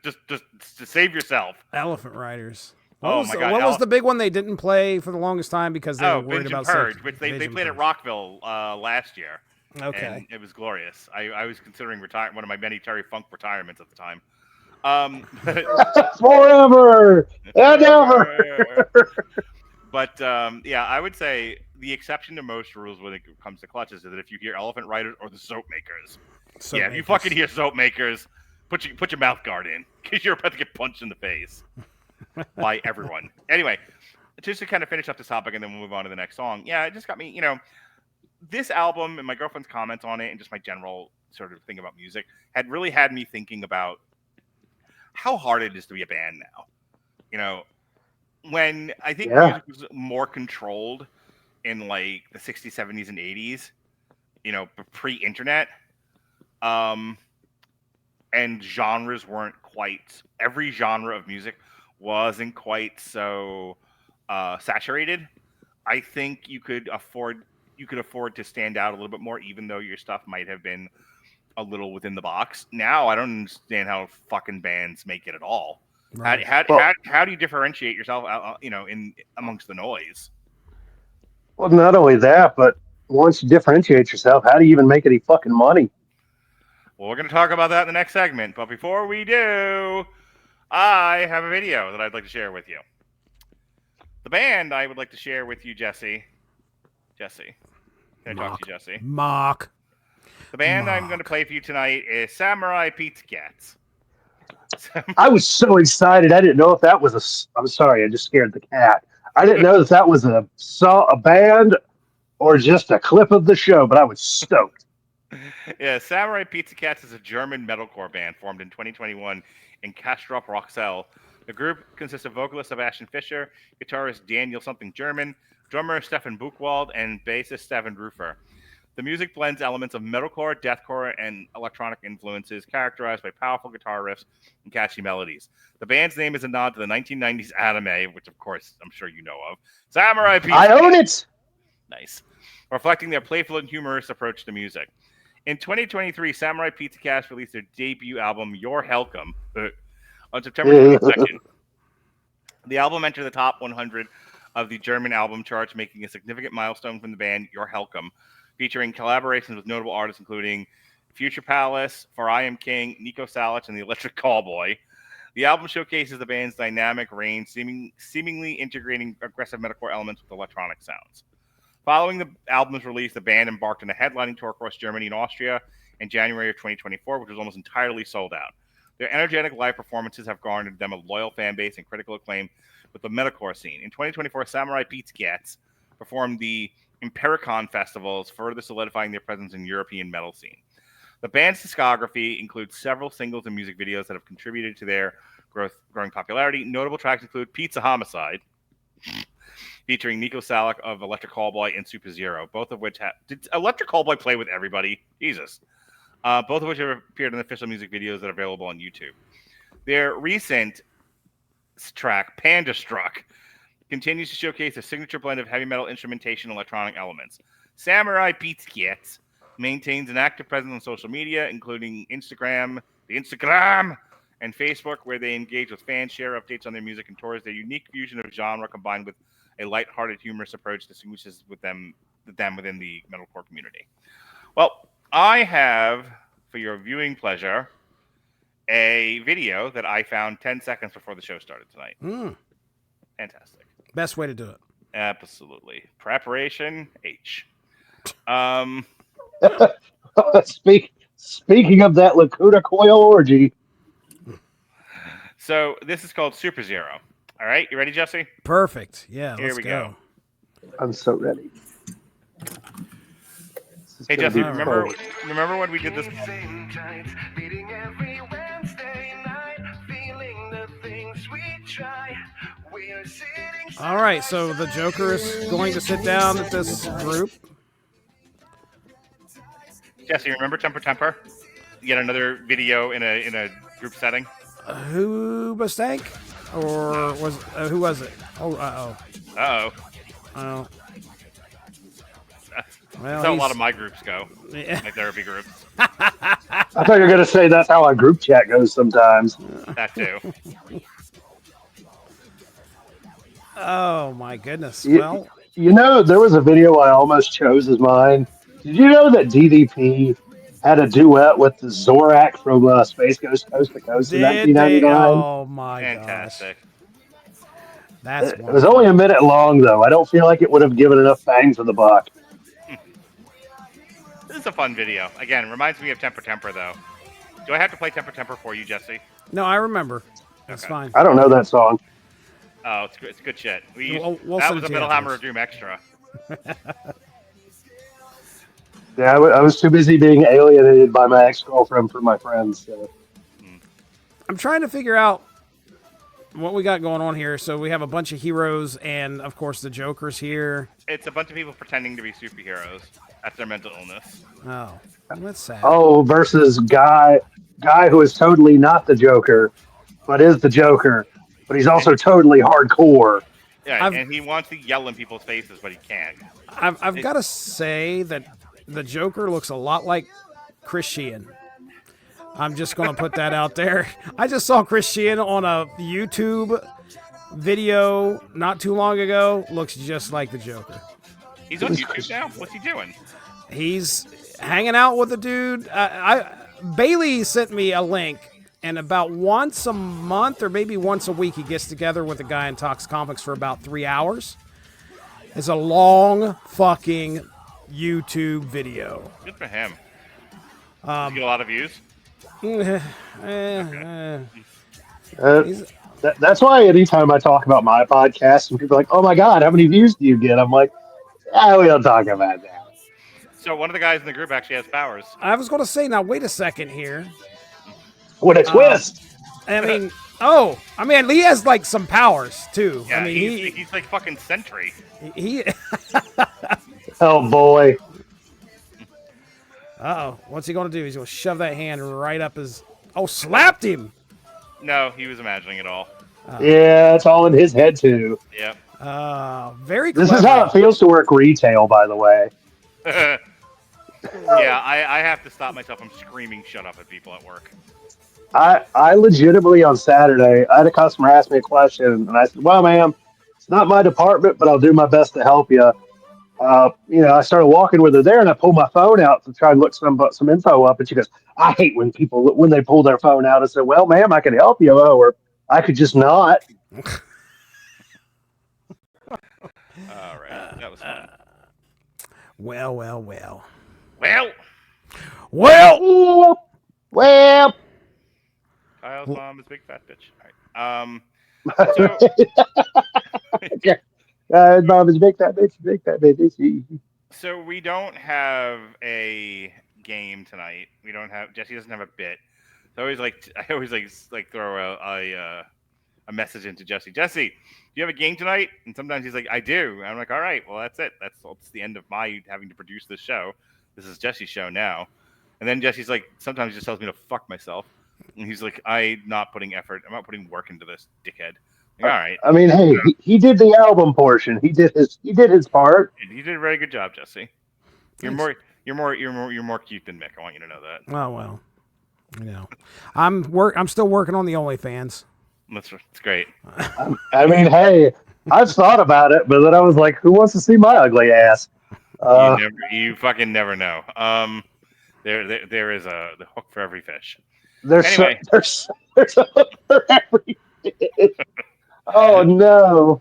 to save yourself. Elephant Riders. My God! What was the big one they didn't play for the longest time because they were worried Binge about and Purge, which they Binge played and at Rockville last year. Okay, and it was glorious. I was considering one of my many Terry Funk retirements at the time. Forever and ever. But I would say the exception to most rules when it comes to Clutch is that if you hear Elephant Riders or the Soap Makers, if you fucking hear Soap Makers, put your mouth guard in because you're about to get punched in the face by everyone. Anyway, just to kind of finish up this topic and then we'll move on to the next song. Yeah, it just got me, this album and my girlfriend's comments on it and just my general sort of thing about music had me thinking about how hard it is to be a band now. When I think music was more controlled in like the 60s, 70s, and 80s, pre-internet, and genres weren't quite, every genre of music wasn't quite so saturated. I think you could afford to stand out a little bit more, even though your stuff might have been a little within the box. Now I don't understand how fucking bands make it at all. Right. How do you differentiate yourself, in amongst the noise? Well, not only that, but once you differentiate yourself, how do you even make any fucking money? Well, we're going to talk about that in the next segment. But before we do, I have a video that I'd like to share with you. The band I would like to share with you, Jesse. Can I talk to you, Jesse? Mock. The band I'm going to play for you tonight is Samurai Pizza Cats. I was so excited. I didn't know if that was I'm sorry, I just scared the cat. I didn't know that was a band or just a clip of the show, but I was stoked. Yeah, Samurai Pizza Cats is a German metalcore band formed in 2021 in Castrop Rauxel. The group consists of vocalist Sebastian Fischer, guitarist Daniel something German, drummer Stefan Buchwald, and bassist Stefan Rufer. The music blends elements of metalcore, deathcore, and electronic influences, characterized by powerful guitar riffs and catchy melodies. The band's name is a nod to the 1990s anime, which, of course, I'm sure you know of. Samurai Pizza I own it! Nice. Reflecting their playful and humorous approach to music. In 2023, Samurai Pizza Cast released their debut album, Your Helcom, on September 22nd. The album entered the top 100 of the German album charts, making a significant milestone from the band Your Helcom, featuring collaborations with notable artists including Future Palace, For I Am King, Nico Salic, and the Electric Callboy. The album showcases the band's dynamic range, seemingly integrating aggressive metalcore elements with electronic sounds. Following the album's release, the band embarked on a headlining tour across Germany and Austria in January of 2024, which was almost entirely sold out. Their energetic live performances have garnered them a loyal fan base and critical acclaim with the metalcore scene. In 2024, Samurai Pizza Cats performed the Impericon festivals, further solidifying their presence in European metal scene. The band's discography includes several singles and music videos that have contributed to their growing popularity. Notable tracks include Pizza Homicide, featuring Nico Salic of Electric Callboy and Super Zero, both of which did Electric Callboy play with everybody? Jesus. Both of which have appeared in official music videos that are available on YouTube. Their recent track, Panda Struck, continues to showcase a signature blend of heavy metal instrumentation and electronic elements. Samurai Pizza Cats maintains an active presence on social media, including the Instagram, and Facebook, where they engage with fans, share updates on their music and tours. Their unique fusion of genre combined with a lighthearted, humorous approach distinguishes them within the metalcore community. Well, I have, for your viewing pleasure, a video that I found 10 seconds before the show started tonight. Fantastic. Best way to do it. Absolutely. Preparation H. Speaking of that Lacuna Coil orgy. So this is called Super Zero. All right, you ready, Jesse? Perfect. Yeah, Here let's we go. I'm so ready. Hey, Jesse, remember when we did this? All right, so the Joker is going to sit down at this group. Jesse, remember Temper? Yet another video in a group setting. Who Stank? Or was who was it? Oh, Uh-oh. Oh. That's how a lot of my groups go. Yeah. My therapy groups. I thought you were going to say that's how our group chat goes sometimes. That too. Oh my goodness. You know, there was a video I almost chose as mine. Did you know that DDP had a duet with the Zorak from Space Ghost Coast to Coast in 1999? Oh my Fantastic. gosh. That's It was only a minute long, though. I don't feel like it would have given enough bang for the buck. This is a fun video. Again, reminds me of Temper, though. Do I have to play Temper for you, Jesse? No, I remember. That's fine. I don't know that song. Oh, it's good. It's good shit. We'll that send was it a to Metal you Hammer afterwards. of Doom extra. Yeah, I was too busy being alienated by my ex-girlfriend for my friends. So. I'm trying to figure out what we got going on here. So we have a bunch of heroes, and of course the Joker's here. It's a bunch of people pretending to be superheroes. That's their mental illness. Oh, that's sad. Oh, versus guy who is totally not the Joker, but is the Joker, but he's also totally hardcore. Yeah, and he wants to yell in people's faces, but he can't. I've got to say that the Joker looks a lot like Chris Sheehan. I'm just going to put that out there. I just saw Chris Sheehan on a YouTube video not too long ago. Looks just like the Joker. He's on YouTube now? What's he doing? He's hanging out with a dude. Bailey sent me a link, and about once a month or maybe once a week he gets together with a guy and talks comics for about 3 hours. It's a long fucking YouTube video. Good for him. Does he get a lot of views? That's why anytime I talk about my podcast and people are like, oh my God, how many views do you get? I'm like, we don't talk about that. So one of the guys in the group actually has powers. I was going to say, now wait a second here. What a twist. I mean, he has like some powers too. Yeah, I mean, he's like fucking Sentry. he Oh boy. what's he going to do? He's going to shove that hand right up his... Oh, slapped him! No, he was imagining it all. Yeah, it's all in his head too. Yep. Very This clever. is how it feels to work retail, by the way. Yeah, I have to stop myself from screaming "shut up" at people at work. I legitimately on Saturday, I had a customer ask me a question, and I said, "Well, ma'am, it's not my department, but I'll do my best to help you." I started walking with her there, and I pulled my phone out to try and look some info up, and she goes, "I hate when they pull their phone out." I said, "Well, ma'am, I can help you, or I could just not." All right, that was fun. Well. Well, Well, Kyle's mom is a big fat bitch. All right. So Bob is big fat bitch. so we don't have a game tonight. We don't have Jesse doesn't have a bit. So I always throw a message into Jesse. Jesse, do you have a game tonight? And sometimes he's like, I do. And I'm like, all right, well that's it. That's the end of my having to produce this show. This is Jesse's show now. And then Jesse's like, sometimes he just tells me to fuck myself. And he's like, I'm not putting work into this, dickhead. Like, all right. I mean, hey, he did the album portion. He did his part. You did a very good job, Jesse. You're more cute than Mick. I want you to know that. Oh well. I'm still working on the OnlyFans. That's great. I mean, hey, I've thought about it, but then I was like, who wants to see my ugly ass? You fucking never know. There is the hook for every fish. There's Anyway. there's a hook for every fish. Oh no.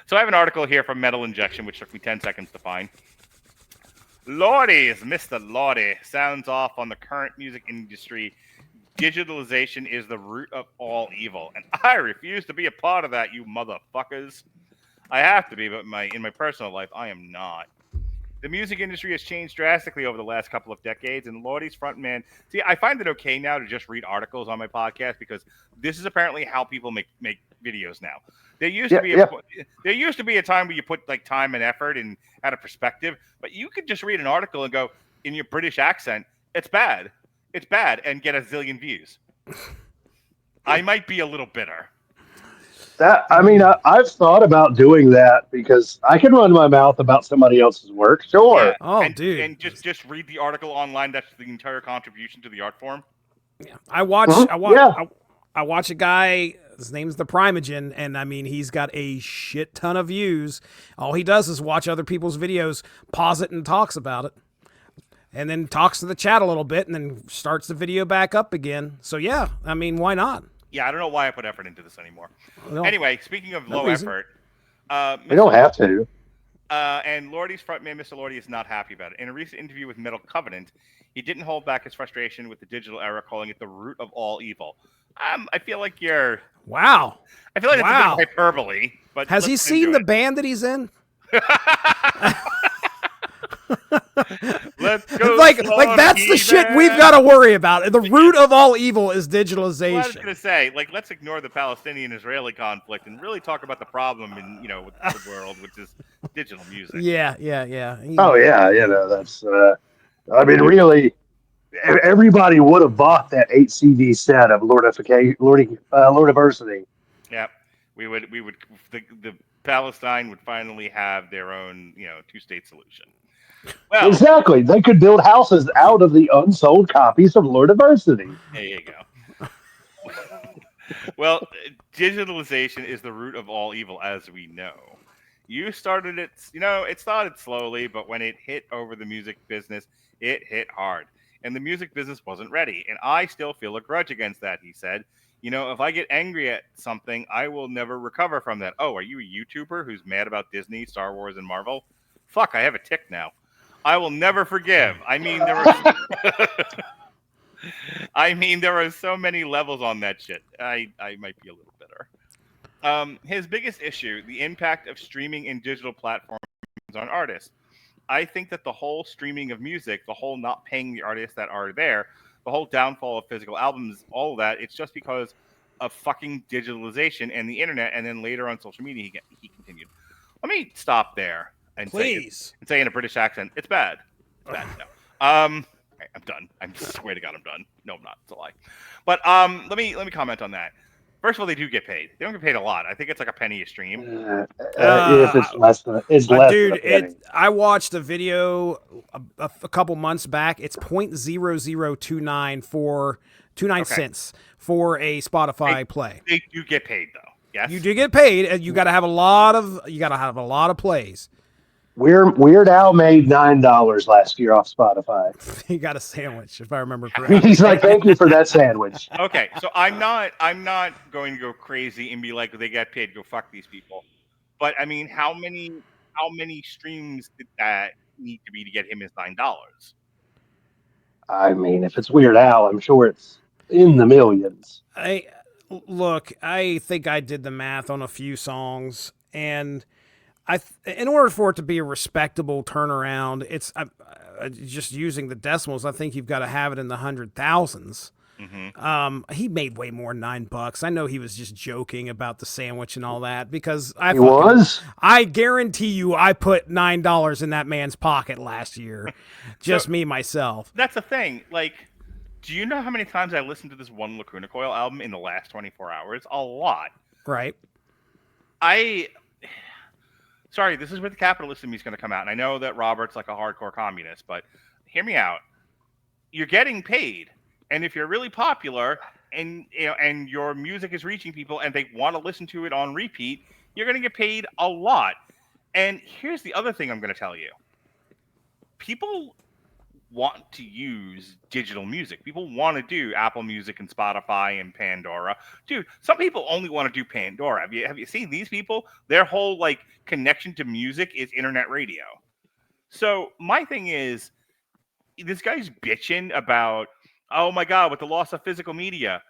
So I have an article here from Metal Injection, which took me 10 seconds to find. LORDI is Mr. LORDI. Sounds off on the current music industry. Digitalization is the root of all evil. And I refuse to be a part of that, you motherfuckers. I have to be, but in my personal life, I am not. The music industry has changed drastically over the last couple of decades, and LORDI's frontman... See, I find it okay now to just read articles on my podcast because this is apparently how people make videos now. There used to be a time where you put like time and effort and had a perspective, but you could just read an article and go, in your British accent, it's bad, and get a zillion views. I might be a little bitter. I've thought about doing that because I can run my mouth about somebody else's work. Sure. Yeah. Oh, dude. And just read the article online. That's the entire contribution to the art form. Yeah. I watch a guy, his name's the Primogen, and I mean, he's got a shit ton of views. All he does is watch other people's videos, pause it, and talks about it. And then talks to the chat a little bit, and then starts the video back up again. So, yeah, I mean, why not? Yeah, I don't know why I put effort into this anymore. No. Anyway, speaking of No low reason. effort, We don't have to. and LORDI's frontman, Mr. LORDI, is not happy about it. In a recent interview with Metal Covenant, he didn't hold back his frustration with the digital era, calling it the root of all evil. I feel like you're... Wow. I feel like it's a bit of hyperbole. But has he seen the band that he's in? Let's go. like that's the shit we've got to worry about. The root of all evil is digitalization. Well, I was gonna say, let's ignore the Palestinian-Israeli conflict and really talk about the problem in with the world, which is digital music. Yeah. Oh yeah, that's. I mean, really, everybody would have bought that 8 CD set of Lordiversity. Yeah, we would. The Palestine would finally have their own, two-state solution. Well, exactly. They could build houses out of the unsold copies of Lordiversity. There you go. Well, digitalization is the root of all evil, as we know. You started it, it started slowly, but when it hit over the music business, it hit hard. And the music business wasn't ready. And I still feel a grudge against that, he said. If I get angry at something, I will never recover from that. Oh, are you a YouTuber who's mad about Disney, Star Wars, and Marvel? Fuck, I have a tick now. I will never forgive. I mean, there are so many levels on that shit. I might be a little bitter. His biggest issue, the impact of streaming and digital platforms on artists. I think that the whole streaming of music, the whole not paying the artists that are there, the whole downfall of physical albums, all of that, it's just because of fucking digitalization and the internet, and then later on social media, he continued. Let me stop there. And say in a British accent, it's bad. It's bad. No. I'm done. I swear to God, I'm done. No, I'm not. It's a lie. But let me comment on that. First of all, they do get paid. They don't get paid a lot. I think it's like a penny a stream. If it's less than Dude, a penny. I watched a video a couple months back. It's 0.0029 cents for a Spotify play. They do get paid though. Yes, You do get paid, and you got to have a lot of plays. Weird Al made $9 last year off Spotify. He got a sandwich, if I remember correctly. He's like, "Thank you for that sandwich." Okay, so I'm not going to go crazy and be like, they get paid. Go fuck these people. But I mean, how many streams did that need to be to get him his $9? I mean, if it's Weird Al, I'm sure it's in the millions. I think I did the math on a few songs, and in order for it to be a respectable turnaround, it's just using the decimals. I think you've got to have it in the 100,000s. Mm-hmm. He made way more than $9. I know he was just joking about the sandwich and all that because I guarantee you, I put $9 in that man's pocket last year, just me myself. That's the thing. Like, do you know how many times I listened to this one Lacuna Coil album in the last 24 hours? A lot. Right. Sorry, this is where the capitalist in me is going to come out. And I know that Robert's like a hardcore communist, but hear me out. You're getting paid. And if you're really popular and your music is reaching people and they want to listen to it on repeat, you're going to get paid a lot. And here's the other thing I'm going to tell you. People want to use digital music. People want to do Apple Music and Spotify and Pandora. Dude, some people only want to do Pandora. Have you seen these people? Their whole like connection to music is internet radio. So my thing is, this guy's bitching about, oh my God, with the loss of physical media.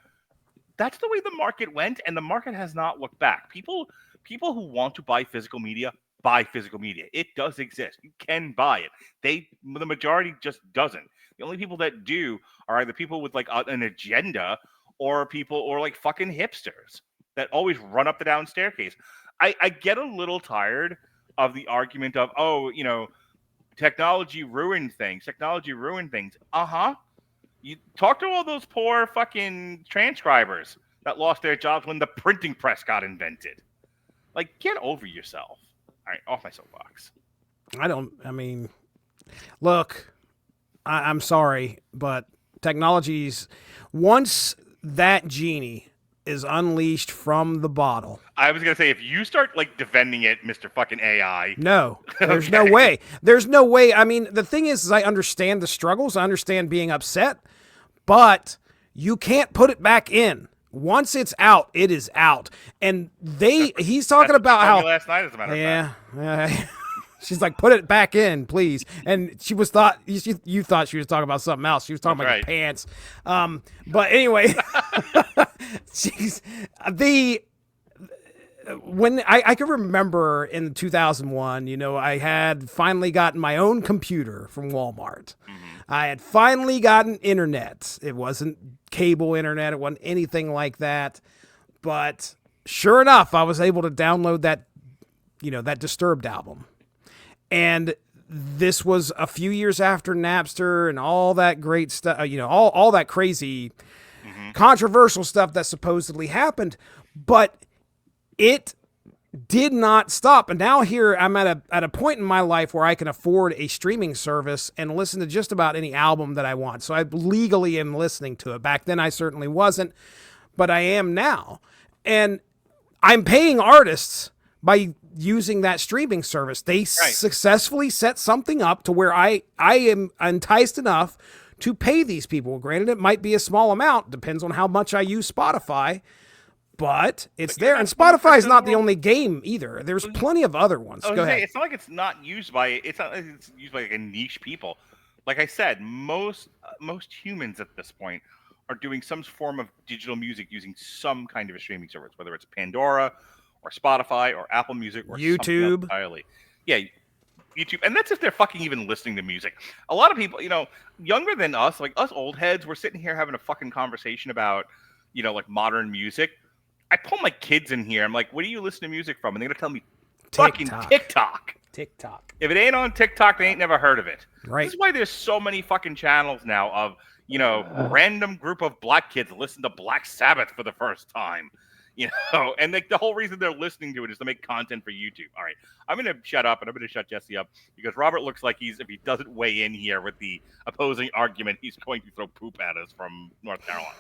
That's the way the market went, and the market has not looked back. People who want to buy physical media buy physical media. It does exist. You can buy it. The majority just doesn't. The only people that do are either people with like an agenda or people or like fucking hipsters that always run up the down staircase. I get a little tired of the argument of, technology ruined things. You talk to all those poor fucking transcribers that lost their jobs when the printing press got invented. Like, get over yourself. All right, off my soapbox. Look, I'm sorry, but technologies, once that genie is unleashed from the bottle. I was going to say, if you start, like, defending it, Mr. fucking AI. No, there's no way. There's no way. I mean, the thing is I understand the struggles. I understand being upset, but you can't put it back in. Once it's out, it is out. And he's talking about how last night, as a matter of fact. Yeah. She's like, put it back in, please. And you thought she was talking about something else. She was talking about your pants. But anyway, when I can remember in 2001, I had finally gotten my own computer from Walmart. Mm-hmm. I had finally gotten internet. It wasn't cable internet. It wasn't anything like that. But sure enough, I was able to download that Disturbed album. And this was a few years after Napster and all that great stuff, all that crazy, controversial stuff that supposedly happened. But it did not stop. And now here I'm at a point in my life where I can afford a streaming service and listen to just about any album that I want. So I legally am listening to it. Back then I certainly wasn't, but I am now. And I'm paying artists by using that streaming service. They successfully set something up to where I am enticed enough to pay these people. Granted, it might be a small amount. Depends on how much I use Spotify. But it's there, and Spotify is not the only game either. There's plenty of other ones. Go ahead. It's not like it's not used by. It's not like it's used by like a niche people. Like I said, most humans at this point are doing some form of digital music using some kind of a streaming service, whether it's Pandora or Spotify or Apple Music or YouTube. Entirely. Yeah, YouTube, and that's if they're fucking even listening to music. A lot of people, younger than us, like us old heads, we're sitting here having a fucking conversation about, like modern music. I pull my kids in here. I'm like, what do you listen to music from? And they're going to tell me fucking TikTok. If it ain't on TikTok, they ain't never heard of it. Right. This is why there's so many fucking channels now of, random group of black kids listen to Black Sabbath for the first time. You know, and like the whole reason they're listening to it is to make content for YouTube. All right, I'm going to shut up and I'm going to shut Jesse up because Robert looks like if he doesn't weigh in here with the opposing argument, he's going to throw poop at us from North Carolina.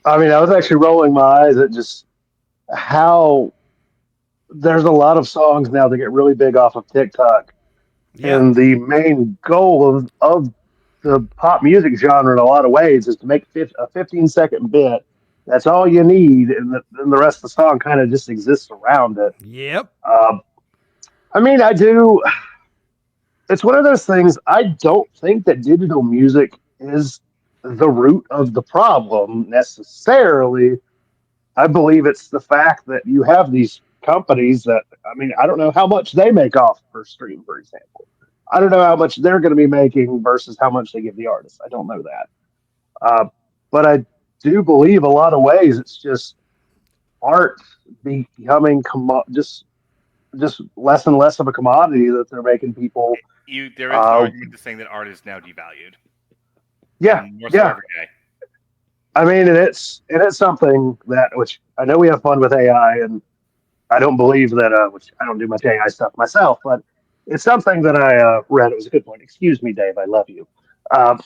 I mean, I was actually rolling my eyes at just how there's a lot of songs now that get really big off of TikTok. Yeah. And the main goal of the pop music genre in a lot of ways is to make a 15-second bit. That's all you need, and then the rest of the song kind of just exists around it. Yep. I mean, I do. It's one of those things. I don't think that digital music is the root of the problem necessarily. I believe it's the fact that you have these companies that, I mean, I don't know how much they make off per stream, for example. I don't know how much they're going to be making versus how much they give the artist. I don't know that. Uh, but I do believe a lot of ways it's just art becoming just less and less of a commodity that they're making people. There is an argument to saying that art is now devalued. Yeah, and more so every day. I mean, and it's something that, which I know we have fun with AI, and I don't believe that, which I don't do much AI stuff myself, but it's something that I read. It was a good point. Excuse me, Dave. I love you. I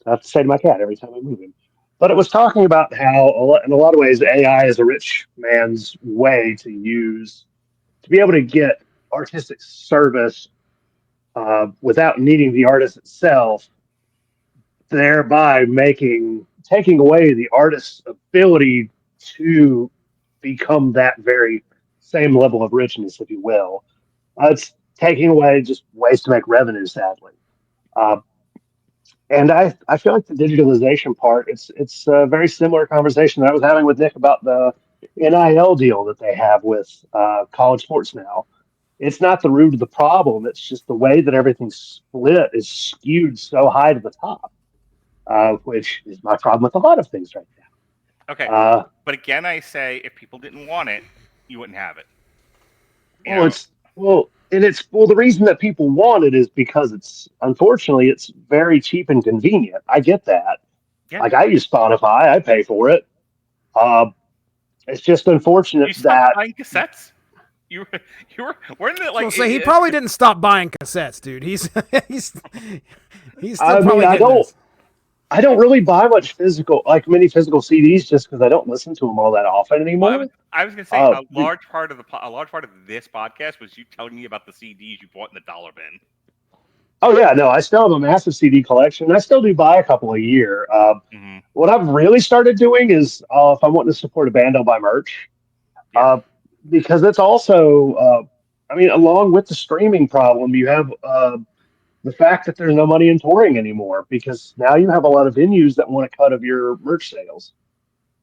have to say to my cat every time I move him. But it was talking about how, in a lot of ways, AI is a rich man's way to be able to get artistic service without needing the artist itself, thereby taking away the artist's ability to become that very same level of richness, if you will. It's taking away just ways to make revenue, sadly. Uh, and I feel like the digitalization part, it's a very similar conversation that I was having with Nick about the NIL deal that they have with college sports now. It's not the root of the problem. It's just the way that everything's split is skewed so high to the top, which is my problem with a lot of things right now. Okay, but again, I say if people didn't want it, you wouldn't have it. The reason that people want it is because unfortunately it's very cheap and convenient. I get that. Yeah. Like, I use Spotify, I pay for it. It's just unfortunate you stopped that buying cassettes. You were weren't it like? So he probably didn't stop buying cassettes, dude. He's still probably I don't really buy many physical CDs just because I don't listen to them all that often anymore. Well, I was going to say a large part of this podcast was you telling me about the CDs you bought in the dollar bin. Oh yeah, no, I still have a massive CD collection. I still do buy a couple a year. What I've really started doing is if I'm wanting to support a band, I'll buy merch. Yeah. Because it's also, along with the streaming problem, you have the fact that there's no money in touring anymore, because now you have a lot of venues that want a cut of your merch sales.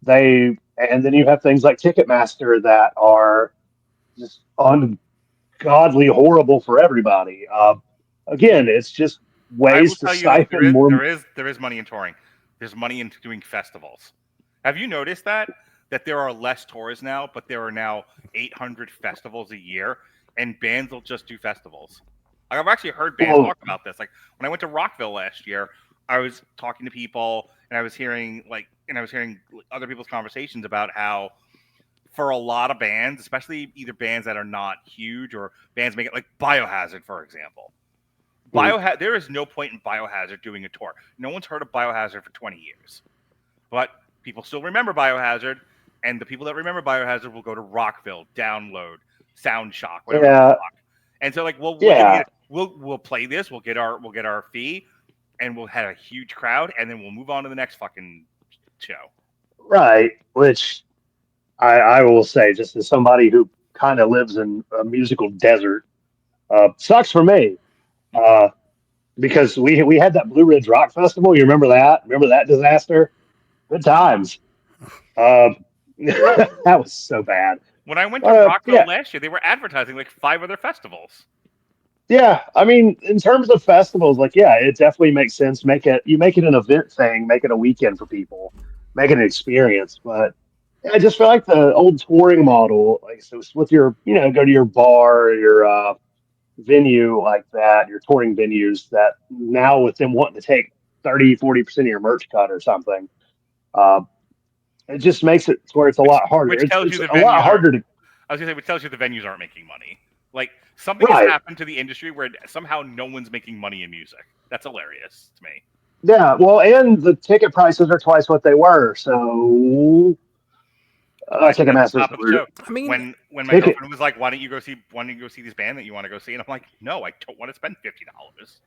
And then you have things like Ticketmaster that are just ungodly horrible for everybody. Again, it's just ways to siphon more. There is money in touring. There's money in doing festivals. Have you noticed that there are less tours now, but there are now 800 festivals a year, and bands will just do festivals. I've actually heard bands talk about this. Like when I went to Rockville last year, I was talking to people and I was hearing other people's conversations about how for a lot of bands, especially either bands that are not huge or bands make it like Biohazard, for example. There is no point in Biohazard doing a tour. No one's heard of Biohazard for 20 years. But people still remember Biohazard, and the people that remember Biohazard will go to Rockville, Download, Soundshock, whatever. Yeah. And so we'll play this, we'll get our fee, and we'll have a huge crowd, and then we'll move on to the next fucking show. Right, which I will say, just as somebody who kind of lives in a musical desert, sucks for me. Because we had that Blue Ridge Rock Festival. You remember that? Remember that disaster? Good times. That was so bad. When I went to Rockville last year, they were advertising like 5 other festivals. Yeah, I mean, in terms of festivals, it definitely makes sense. You make it an event thing, make it a weekend for people, make it an experience. But I just feel like the old touring model, so with your, go to your bar, or your venue like that, your touring venues, that now with them wanting to take 30-40% of your merch cut or something, It just makes it to where it's a lot harder. Which tells It's you the a lot venues aren't. harder to. I was gonna say, which tells you the venues aren't making money. Like something has Right. happened to the industry where somehow no one's making money in music. That's hilarious to me. Yeah. Well, and the ticket prices are twice what they were. So Well, I said at the Ticketmaster's top of the show I mean, when my ticket. girlfriend was like, "Why don't you go see? Why don't you go see this band that you want to go see?" And I'm like, "No, I don't want to spend $50."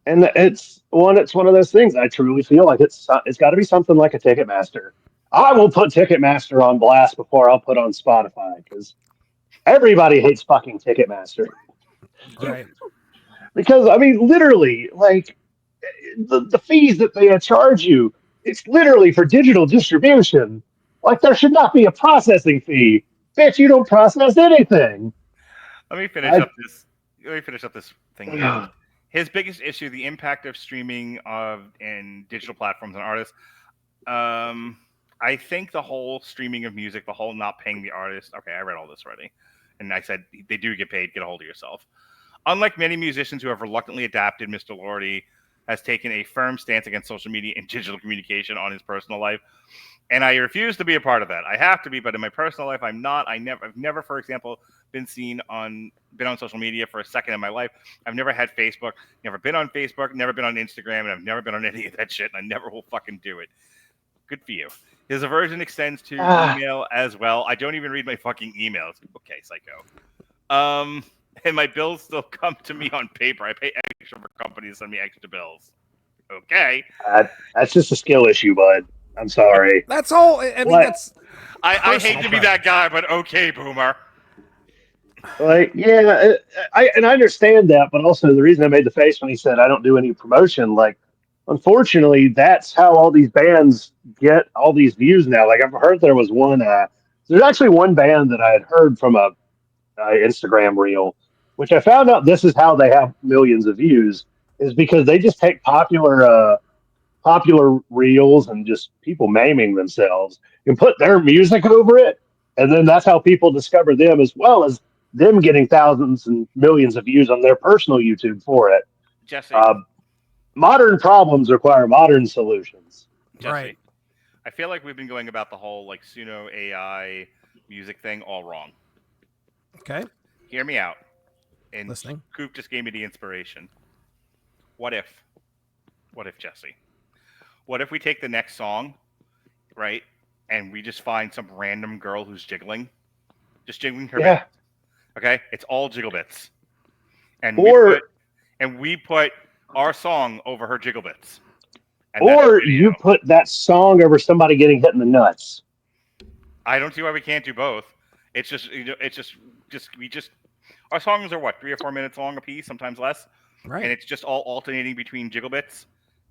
And it's one of those things. I truly feel like it's got to be something like a Ticketmaster. I will put Ticketmaster on blast before I'll put on Spotify because everybody hates fucking Ticketmaster. right. Because I mean, literally, like the fees that they charge you, it's literally for digital distribution. Like there should not be a processing fee. Bitch, you don't process anything. Let me finish I, up this. Let me finish up this thing here. His biggest issue: the impact of streaming of and digital platforms on artists. I think the whole streaming of music, the whole not paying the artist. Okay, I read all this already, and I said they do get paid. Get a hold of yourself. Unlike many musicians who have reluctantly adapted, Mr. Lordi has taken a firm stance against social media and digital communication on his personal life, and I refuse to be a part of that. I have to be, but in my personal life, I'm not. I've never, for example, been on social media for a second in my life. I've never had Facebook, never been on Facebook, never been on Instagram, and I've never been on any of that shit, and I never will fucking do it. Good for you. His aversion extends to email as well. I don't even read my fucking emails. Okay, psycho. And my bills still come to me on paper. I pay extra for companies to send me extra bills. Okay. that's just a skill issue, bud. I'm sorry. That's all. I mean, Like, that's I hate to be personal that guy, but okay, boomer. yeah, I understand that, but also the reason I made the face when he said I don't do any promotion, like, unfortunately, that's how all these bands get all these views now. Like, I've heard there was one. There's actually one band that I had heard from a Instagram reel, which I found out this is how they have millions of views, is because they just take popular reels and just people maiming themselves and put their music over it. And then that's how people discover them, as well as them getting thousands and millions of views on their personal YouTube for it. Jesse. Uh, Modern problems require modern solutions. Jesse. right. I feel like we've been going about the whole like SUNO.AI music thing all wrong. Okay. Hear me out. And Listening. Coop just gave me the inspiration. What if, Jesse? What if we take the next song, right, and we just find some random girl who's jiggling her bit. Okay, it's all jiggle bits, and we put our song over her jiggle bits. Or you put that song over somebody getting hit in the nuts. I don't see why we can't do both. It's just our songs are what 3 or 4 minutes long a piece, sometimes less, Right. and it's just all alternating between jiggle bits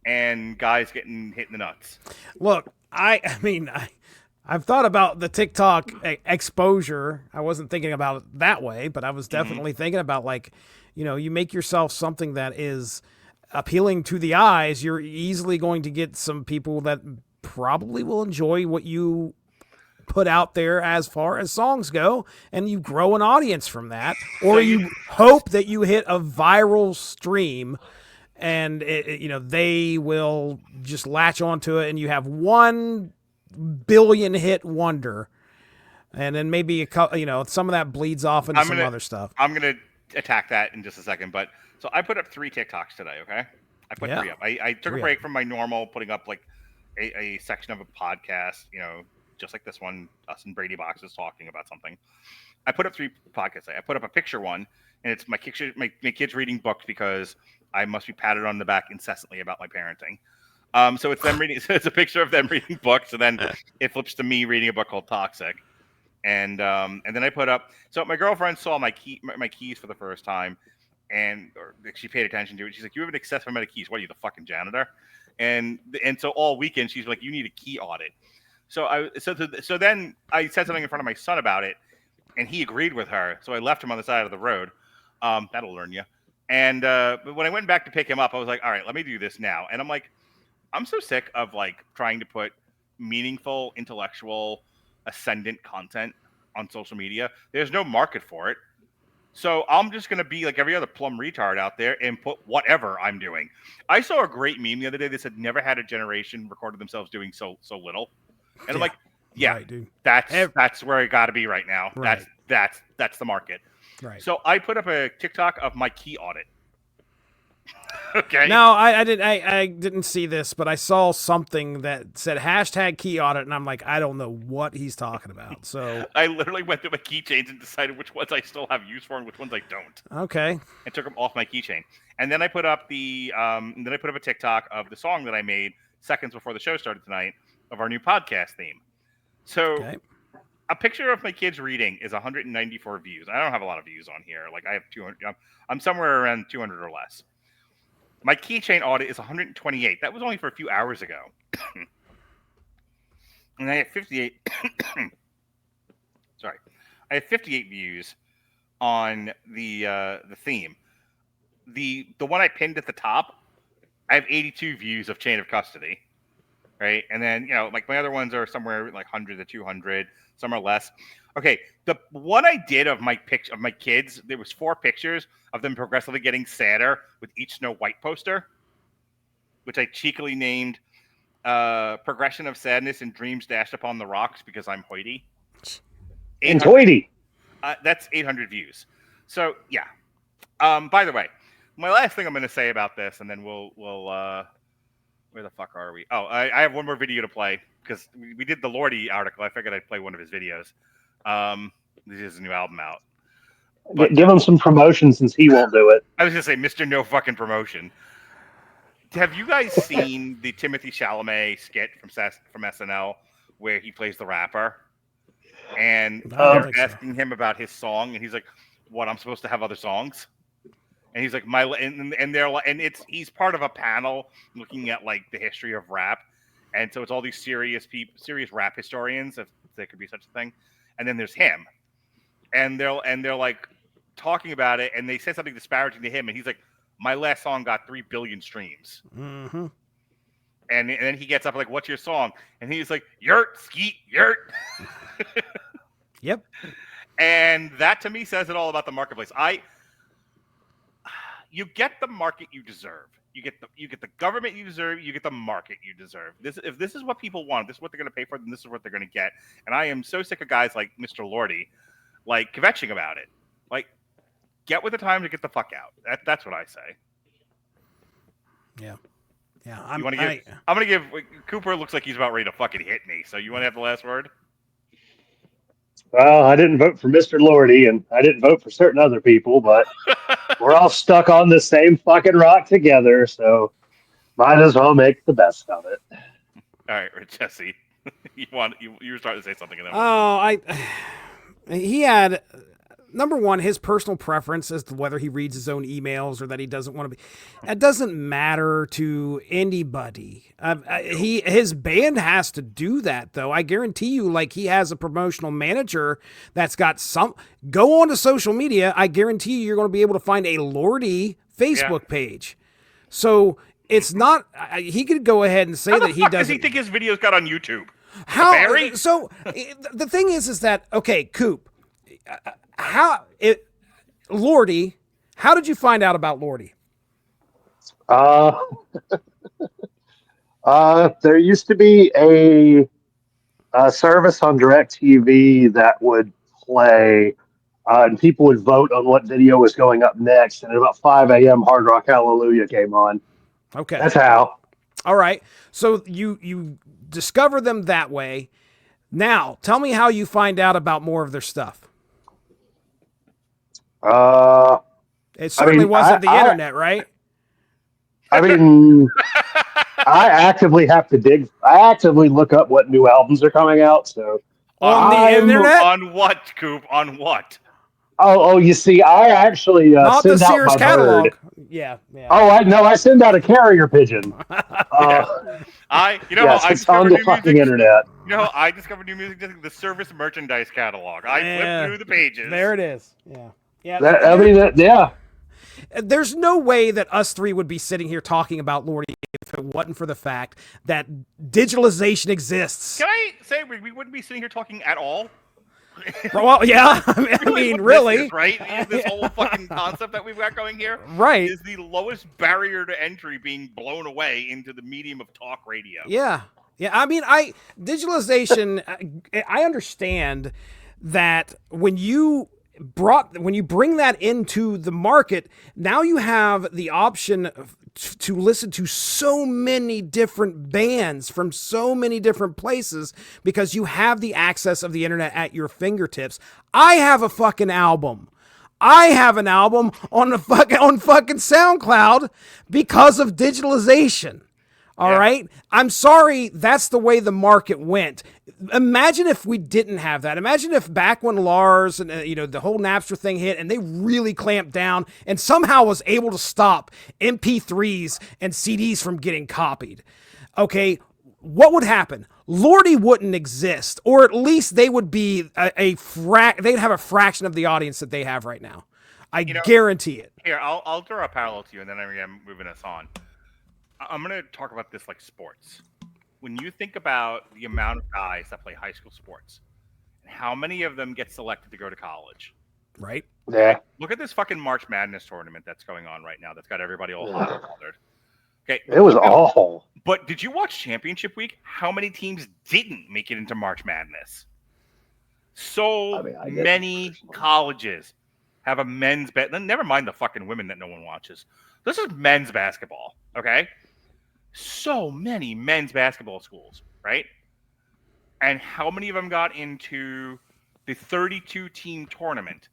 and guys getting hit in the nuts. Look, I've thought about the TikTok exposure. I wasn't thinking about it that way, but I was definitely thinking about, like, you make yourself something that is appealing to the eyes. You're easily going to get some people that probably will enjoy what you put out there as far as songs go, and you grow an audience from that, or you hope that you hit a viral stream and they will just latch onto it, and you have 1 billion hit wonder, and then maybe some of that bleeds off into some other stuff. I'm gonna attack that in just a second, but so I put up 3 TikToks today. Okay, I put 3 up. I took a break from my normal putting up like a section of a podcast, just like this one, us and Brady Boxes talking about something. I put up 3 podcasts. I put up a picture one, and it's my kids reading books because I must be patted on the back incessantly about my parenting. So it's them reading. So it's a picture of them reading books, and then it flips to me reading a book called Toxic. And then I put up. So my girlfriend saw my keys for the first time, and she paid attention to it. She's like, "You have an excessive amount of keys. What are you, the fucking janitor?" And so all weekend she's like, "You need a key audit." So then I said something in front of my son about it, and he agreed with her. So I left him on the side of the road. That'll learn you. And but when I went back to pick him up, I was like, all right, let me do this now. And I'm like, I'm so sick of like trying to put meaningful, intellectual, ascendant content on social media. There's no market for it. So I'm just going to be like every other plum retard out there and put whatever I'm doing. I saw a great meme the other day that said never had a generation recorded themselves doing so little. And I'm like, Yeah, right, dude. That's where it got to be right now. Right. That's the market. Right. So I put up a TikTok of my key audit. Okay. No, I didn't see this, but I saw something that said hashtag key audit, and I'm like, I don't know what he's talking about. So I literally went through my keychains and decided which ones I still have use for and which ones I don't. okay. And took them off my keychain. And then I put up a TikTok of the song that I made seconds before the show started tonight of our new podcast theme. So Okay. a picture of my kids reading is 194 views. I don't have a lot of views on here. Like I have 200. I'm somewhere around 200 or less. My keychain audit is 128. That was only for a few hours ago. And I have 58. Sorry, I have 58 views on the theme. The one I pinned at the top, I have 82 views of Chain of Custody, right? And then like my other ones are somewhere like 100 to 200, some are less. Okay, the one I did of my kids, there was 4 pictures of them progressively getting sadder with each Snow White poster, which I cheekily named Progression of Sadness and Dreams Dashed Upon the Rocks because I'm hoity. And hoity. That's 800 views. So, yeah. By the way, my last thing I'm going to say about this, and then we'll where the fuck are we? Oh, I have one more video to play because we did the LORDI article. I figured I'd play one of his videos. This is a new album out. But give him some promotion since he won't do it. I was gonna say, Mr. No fucking promotion. Have you guys seen the Timothy Chalamet skit from SNL where he plays the rapper? And they're asking him about his song, and he's like, "What? I'm supposed to have other songs?" And he's like, and they're like, and he's part of a panel looking at like the history of rap, and so it's all these serious rap historians, if there could be such a thing. And then there's him, and they're like talking about it, and they say something disparaging to him, and he's like, "My last song got 3 billion streams." Mm-hmm. And then he gets up like, "What's your song?" And he's like, "Yurt, skeet, yurt." Yep. And that to me says it all about the marketplace. You get the market you deserve. You get the government you deserve. You get the market you deserve. If this is what people want, this is what they're going to pay for, then this is what they're going to get. And I am so sick of guys like Mr. LORDI, like kvetching about it. Like, get with the time to get the fuck out. That's what I say. Yeah. Yeah. I'm gonna give Cooper looks like he's about ready to fucking hit me. So you want to have the last word? Well, I didn't vote for Mr. LORDI, and I didn't vote for certain other people, but we're all stuck on the same fucking rock together, so might as well make the best of it. All right, Jesse, you were starting to say something. He had number one, his personal preference as to whether he reads his own emails or that he doesn't want to be. That doesn't matter to anybody. His band has to do that, though. I guarantee you, like, he has a promotional manager that's got some. Go on to social media. I guarantee you're going to be able to find a LORDI Facebook page. So it's not. He could go ahead and say How that the he fuck doesn't. Does he think his videos got on YouTube? How? Barry? So the thing is that okay, Coop. LORDI, how did you find out about LORDI? There used to be a service on DirecTV that would play, and people would vote on what video was going up next. And at about 5 a.m., Hard Rock Hallelujah came on. Okay. That's how. All right. So you discover them that way. Now, tell me how you find out about more of their stuff. It certainly wasn't the internet, right? I mean, I actively have to dig. I actively look up what new albums are coming out. So on the internet? On what, Coop? On what? Oh! You see, I actually not send the out Sears my catalog. bird. Yeah. Oh, I send out a carrier pigeon. I on the fucking internet. You know how I discovered new music? The service merchandise catalog. I flipped through the pages. There it is. Yeah. Yeah. There's no way that us three would be sitting here talking about LORDI if it wasn't for the fact that digitalization exists. Can I say we wouldn't be sitting here talking at all? Well, yeah. I mean, really. Is, right? This whole fucking concept that we've got going here right. is the lowest barrier to entry being blown away into the medium of talk radio. Yeah. Yeah, I mean, digitalization. I understand that when you bring that into the market, now you have the option to listen to so many different bands from so many different places because you have the access of the internet at your fingertips. I have a fucking album. I have an album on fucking SoundCloud because of digitalization. All right. I'm sorry. That's the way the market went. Imagine if we didn't have that. Imagine if back when Lars and the whole Napster thing hit and they really clamped down and somehow was able to stop MP3s and CDs from getting copied. Okay. What would happen? LORDI wouldn't exist, or at least they would be they'd have a fraction of the audience that they have right now. I guarantee it. Here, I'll draw a parallel to you, and then I'm moving us on. I'm going to talk about this like sports. When you think about the amount of guys that play high school sports, and how many of them get selected to go to college, right? Yeah. Look at this fucking March Madness tournament that's going on right now. That's got everybody all hot and bothered. Okay, it was awful. But did you watch Championship Week? How many teams didn't make it into March Madness? Many colleges have a men's never mind the fucking women that no one watches. This is men's basketball, okay? So many men's basketball schools, right? And how many of them got into the 32-team tournament?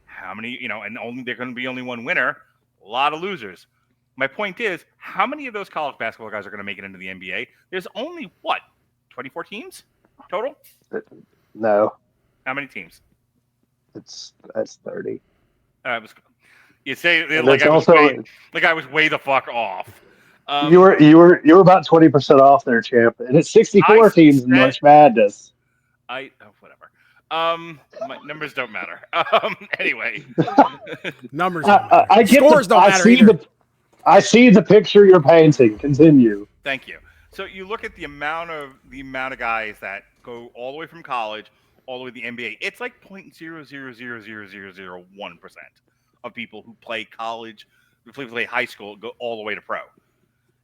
How many, and only there going to be only one winner? A lot of losers. My point is, how many of those college basketball guys are going to make it into the NBA? There's only, 24 teams total? No. How many teams? That's 30. You say And like I was way the fuck off. You were about 20% off there, champ. And it's 64 teams in March Madness. Whatever. My numbers don't matter. Anyway, numbers don't matter. Scores don't matter either. I see the picture you're painting. Continue. Thank you. So you look at the amount of guys that go all the way from college all the way to the NBA. It's like 0.0000001% of people who play college, who play high school, go all the way to pro.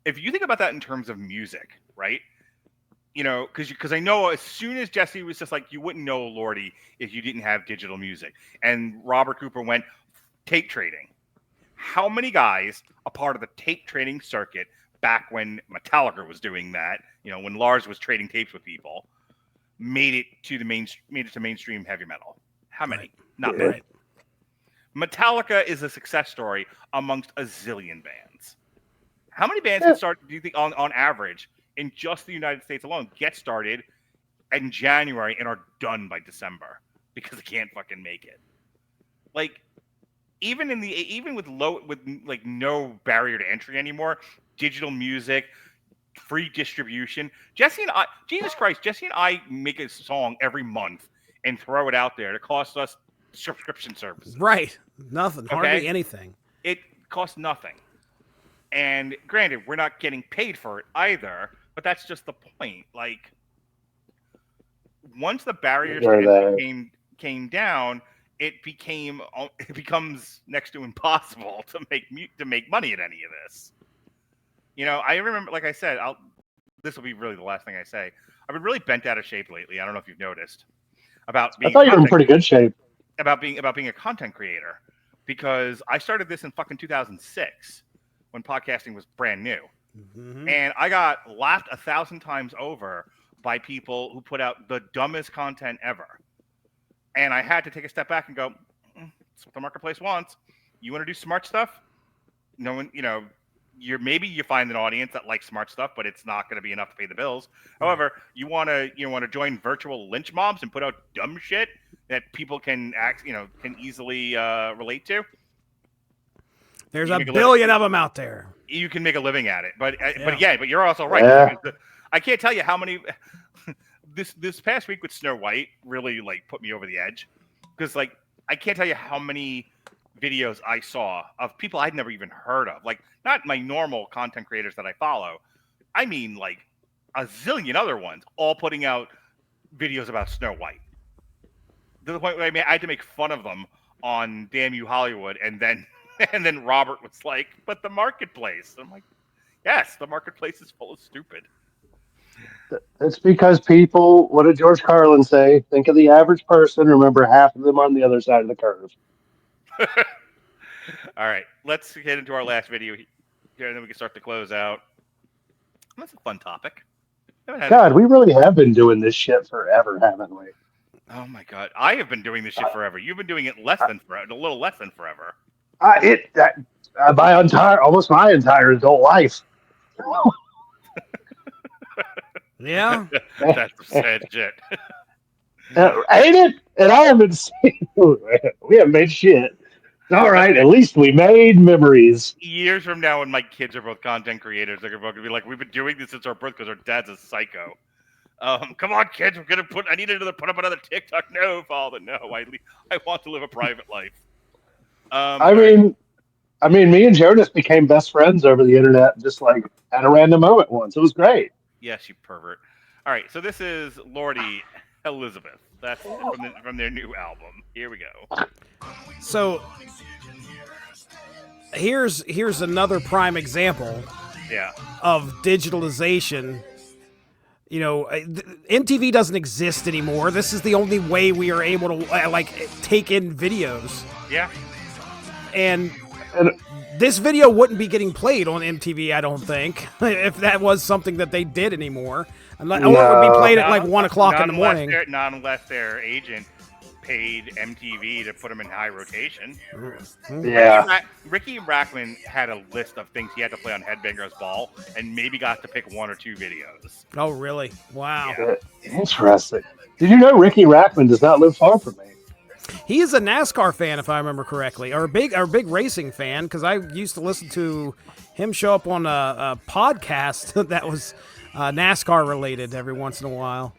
If you think about that in terms of music, right? Because I know as soon as Jesse was just like, you wouldn't know LORDI if you didn't have digital music. And Robert Cooper went tape trading. How many guys, a part of the tape trading circuit back when Metallica was doing that, when Lars was trading tapes with people, made it to mainstream heavy metal? How many? Right. Not many. Metallica is a success story amongst a zillion bands. How many bands do you think on average in just the United States alone get started in January and are done by December because they can't fucking make it? Like, even with no barrier to entry anymore, digital music, free distribution. Jesse and I make a song every month and throw it out there to cost us subscription services. Right. Nothing. Hardly anything. It costs nothing. And granted, we're not getting paid for it either, but that's just the point. Like, once the barriers came down, it becomes next to impossible to make money at any of this. I remember, like I said, this will be really the last thing I say. I've been really bent out of shape lately. I don't know if you've noticed. I thought you were in pretty good shape. About being a content creator, because I started this in fucking 2006 when podcasting was brand new. Mm-hmm. And I got laughed 1,000 times over by people who put out the dumbest content ever. And I had to take a step back and go, that's what the marketplace wants. You want to do smart stuff? No one, maybe you find an audience that likes smart stuff, but it's not going to be enough to pay the bills. However, you want to join virtual lynch mobs and put out dumb shit that people can can easily relate to. There's a billion of them out there. You can make a living at it, but you're also right. Yeah. I can't tell you how many. This past week with Snow White really put me over the edge, because I can't tell you how many videos I saw of people I'd never even heard of, not my normal content creators that I follow. I mean, a zillion other ones, all putting out videos about Snow White. To the point where I had to make fun of them on Damn You Hollywood, and then Robert was like, "But the marketplace." I'm like, "Yes, the marketplace is full of stupid." It's because people, what did George Carlin say? Think of the average person, remember half of them on the other side of the curve. All right, let's get into our last video here, and then we can start to close out. That's a fun topic. God, we really have been doing this shit forever, haven't we? Oh my god, I have been doing this shit forever. You've been doing it a little less than forever. Almost my entire adult life. Yeah. That's sad shit. Ain't it? And I haven't seen. We haven't made shit. All right, at least we made memories. Years from now, when my kids are both content creators, they're going to be like, "We've been doing this since our birth because our dad's a psycho." Come on, kids, we're gonna put up another TikTok. No, father, no. I want to live a private life. I mean, me and Jonas became best friends over the internet, just like at a random moment once. It was great. Yes, you pervert. All right, so this is LORDI, Hellizabeth. That's from their new album. Here we go. So here's another prime example. Yeah. Of digitalization. You know, MTV doesn't exist anymore. This is the only way we are able to take in videos. Yeah. And this video wouldn't be getting played on MTV, I don't think, if that was something that they did anymore. Or it would be played at like 1 o'clock in the morning. Not unless their agent paid MTV to put them in high rotation. Yeah. Ricky Rackman had a list of things he had to play on Headbangers Ball, and maybe got to pick 1 or 2 videos. Oh, really? Wow. Yeah. Interesting. Did you know Ricky Rackman does not live far from me? He is a NASCAR fan, if I remember correctly, or a big racing fan, because I used to listen to him show up on a podcast that was NASCAR related every once in a while.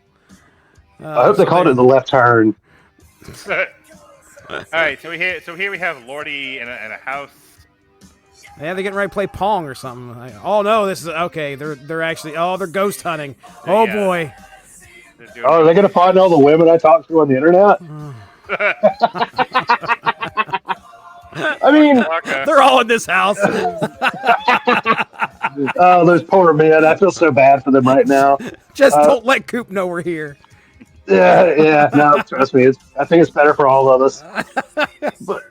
I hope they called it the left turn. All right, so here we have LORDI in a house. Yeah, they're getting ready to play Pong or something. Oh no, this is okay. They're actually they're ghost hunting. Oh boy. Are they gonna find all the women I talked to on the internet? I mean, they're all in this house. Oh, those poor men. I feel so bad for them right now. Just don't let Coop know we're here. Yeah. No, trust me. I think it's better for all of us. But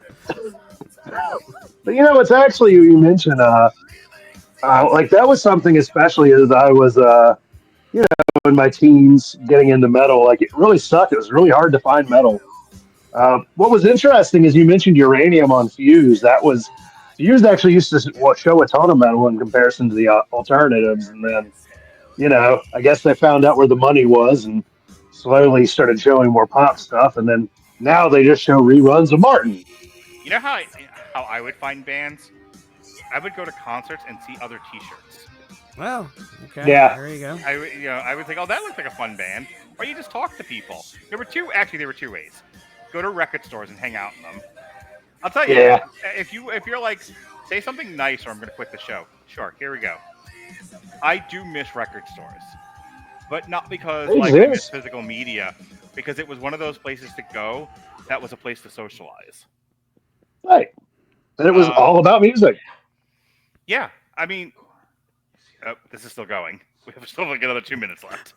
you know, it's actually, you mentioned, like that was something, especially as I was, in my teens getting into metal. Like it really sucked. It was really hard to find metal. What was interesting is you mentioned Uranium on Fuse. Fuse actually used to show a ton of metal in comparison to the alternatives, and then, I guess they found out where the money was and slowly started showing more pop stuff, and then now they just show reruns of Martin. You know how I would find bands? I would go to concerts and see other T-shirts. Well, okay. Yeah. There you go. I would think, oh, that looks like a fun band. Or you just talk to people. There were two ways. Go to record stores and hang out in them. I'll tell you, if you're like, say something nice or I'm going to quit the show. Sure, here we go. I do miss record stores. But not because I miss physical media, because it was one of those places to go that was a place to socialize. Right. And it was all about music. Yeah. I mean, this is still going. We have still like another 2 minutes left.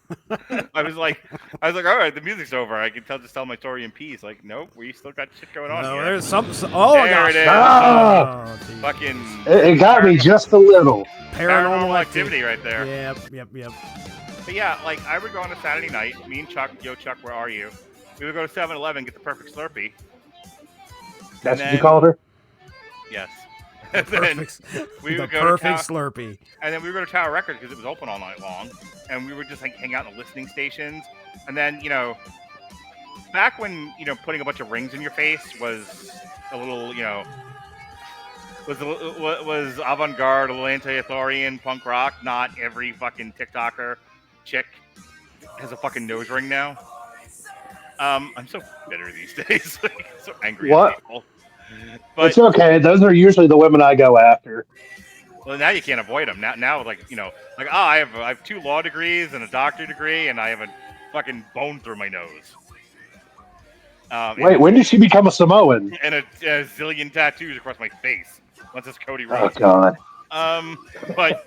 I was like, all right, the music's over. I can just tell my story in peace. Like, nope, we still got shit going on. No, here. there's something. Oh, there it is. Fucking. It got me just a little. Paranormal activity right there. Yep. But yeah, like I would go on a Saturday night. Me and Chuck, Chuck, where are you? We would go to 7-Eleven, get the perfect Slurpee. That's what you called her? Yes. We would go to Slurpee. And then we would go to Tower Records because it was open all night long. And we would just like hang out in the listening stations. And then, back when, putting a bunch of rings in your face was a little, was avant-garde, a little anti-authorian punk rock. Not every fucking TikToker chick has a fucking nose ring now. I'm so bitter these days. So angry at people. But it's okay. Those are usually the women I go after. Well, now you can't avoid them. Now, I have 2 law degrees and a doctorate degree, and I have a fucking bone through my nose. Wait, when did she become a Samoan? And a zillion tattoos across my face. Once it's Cody Rhodes. Oh God. But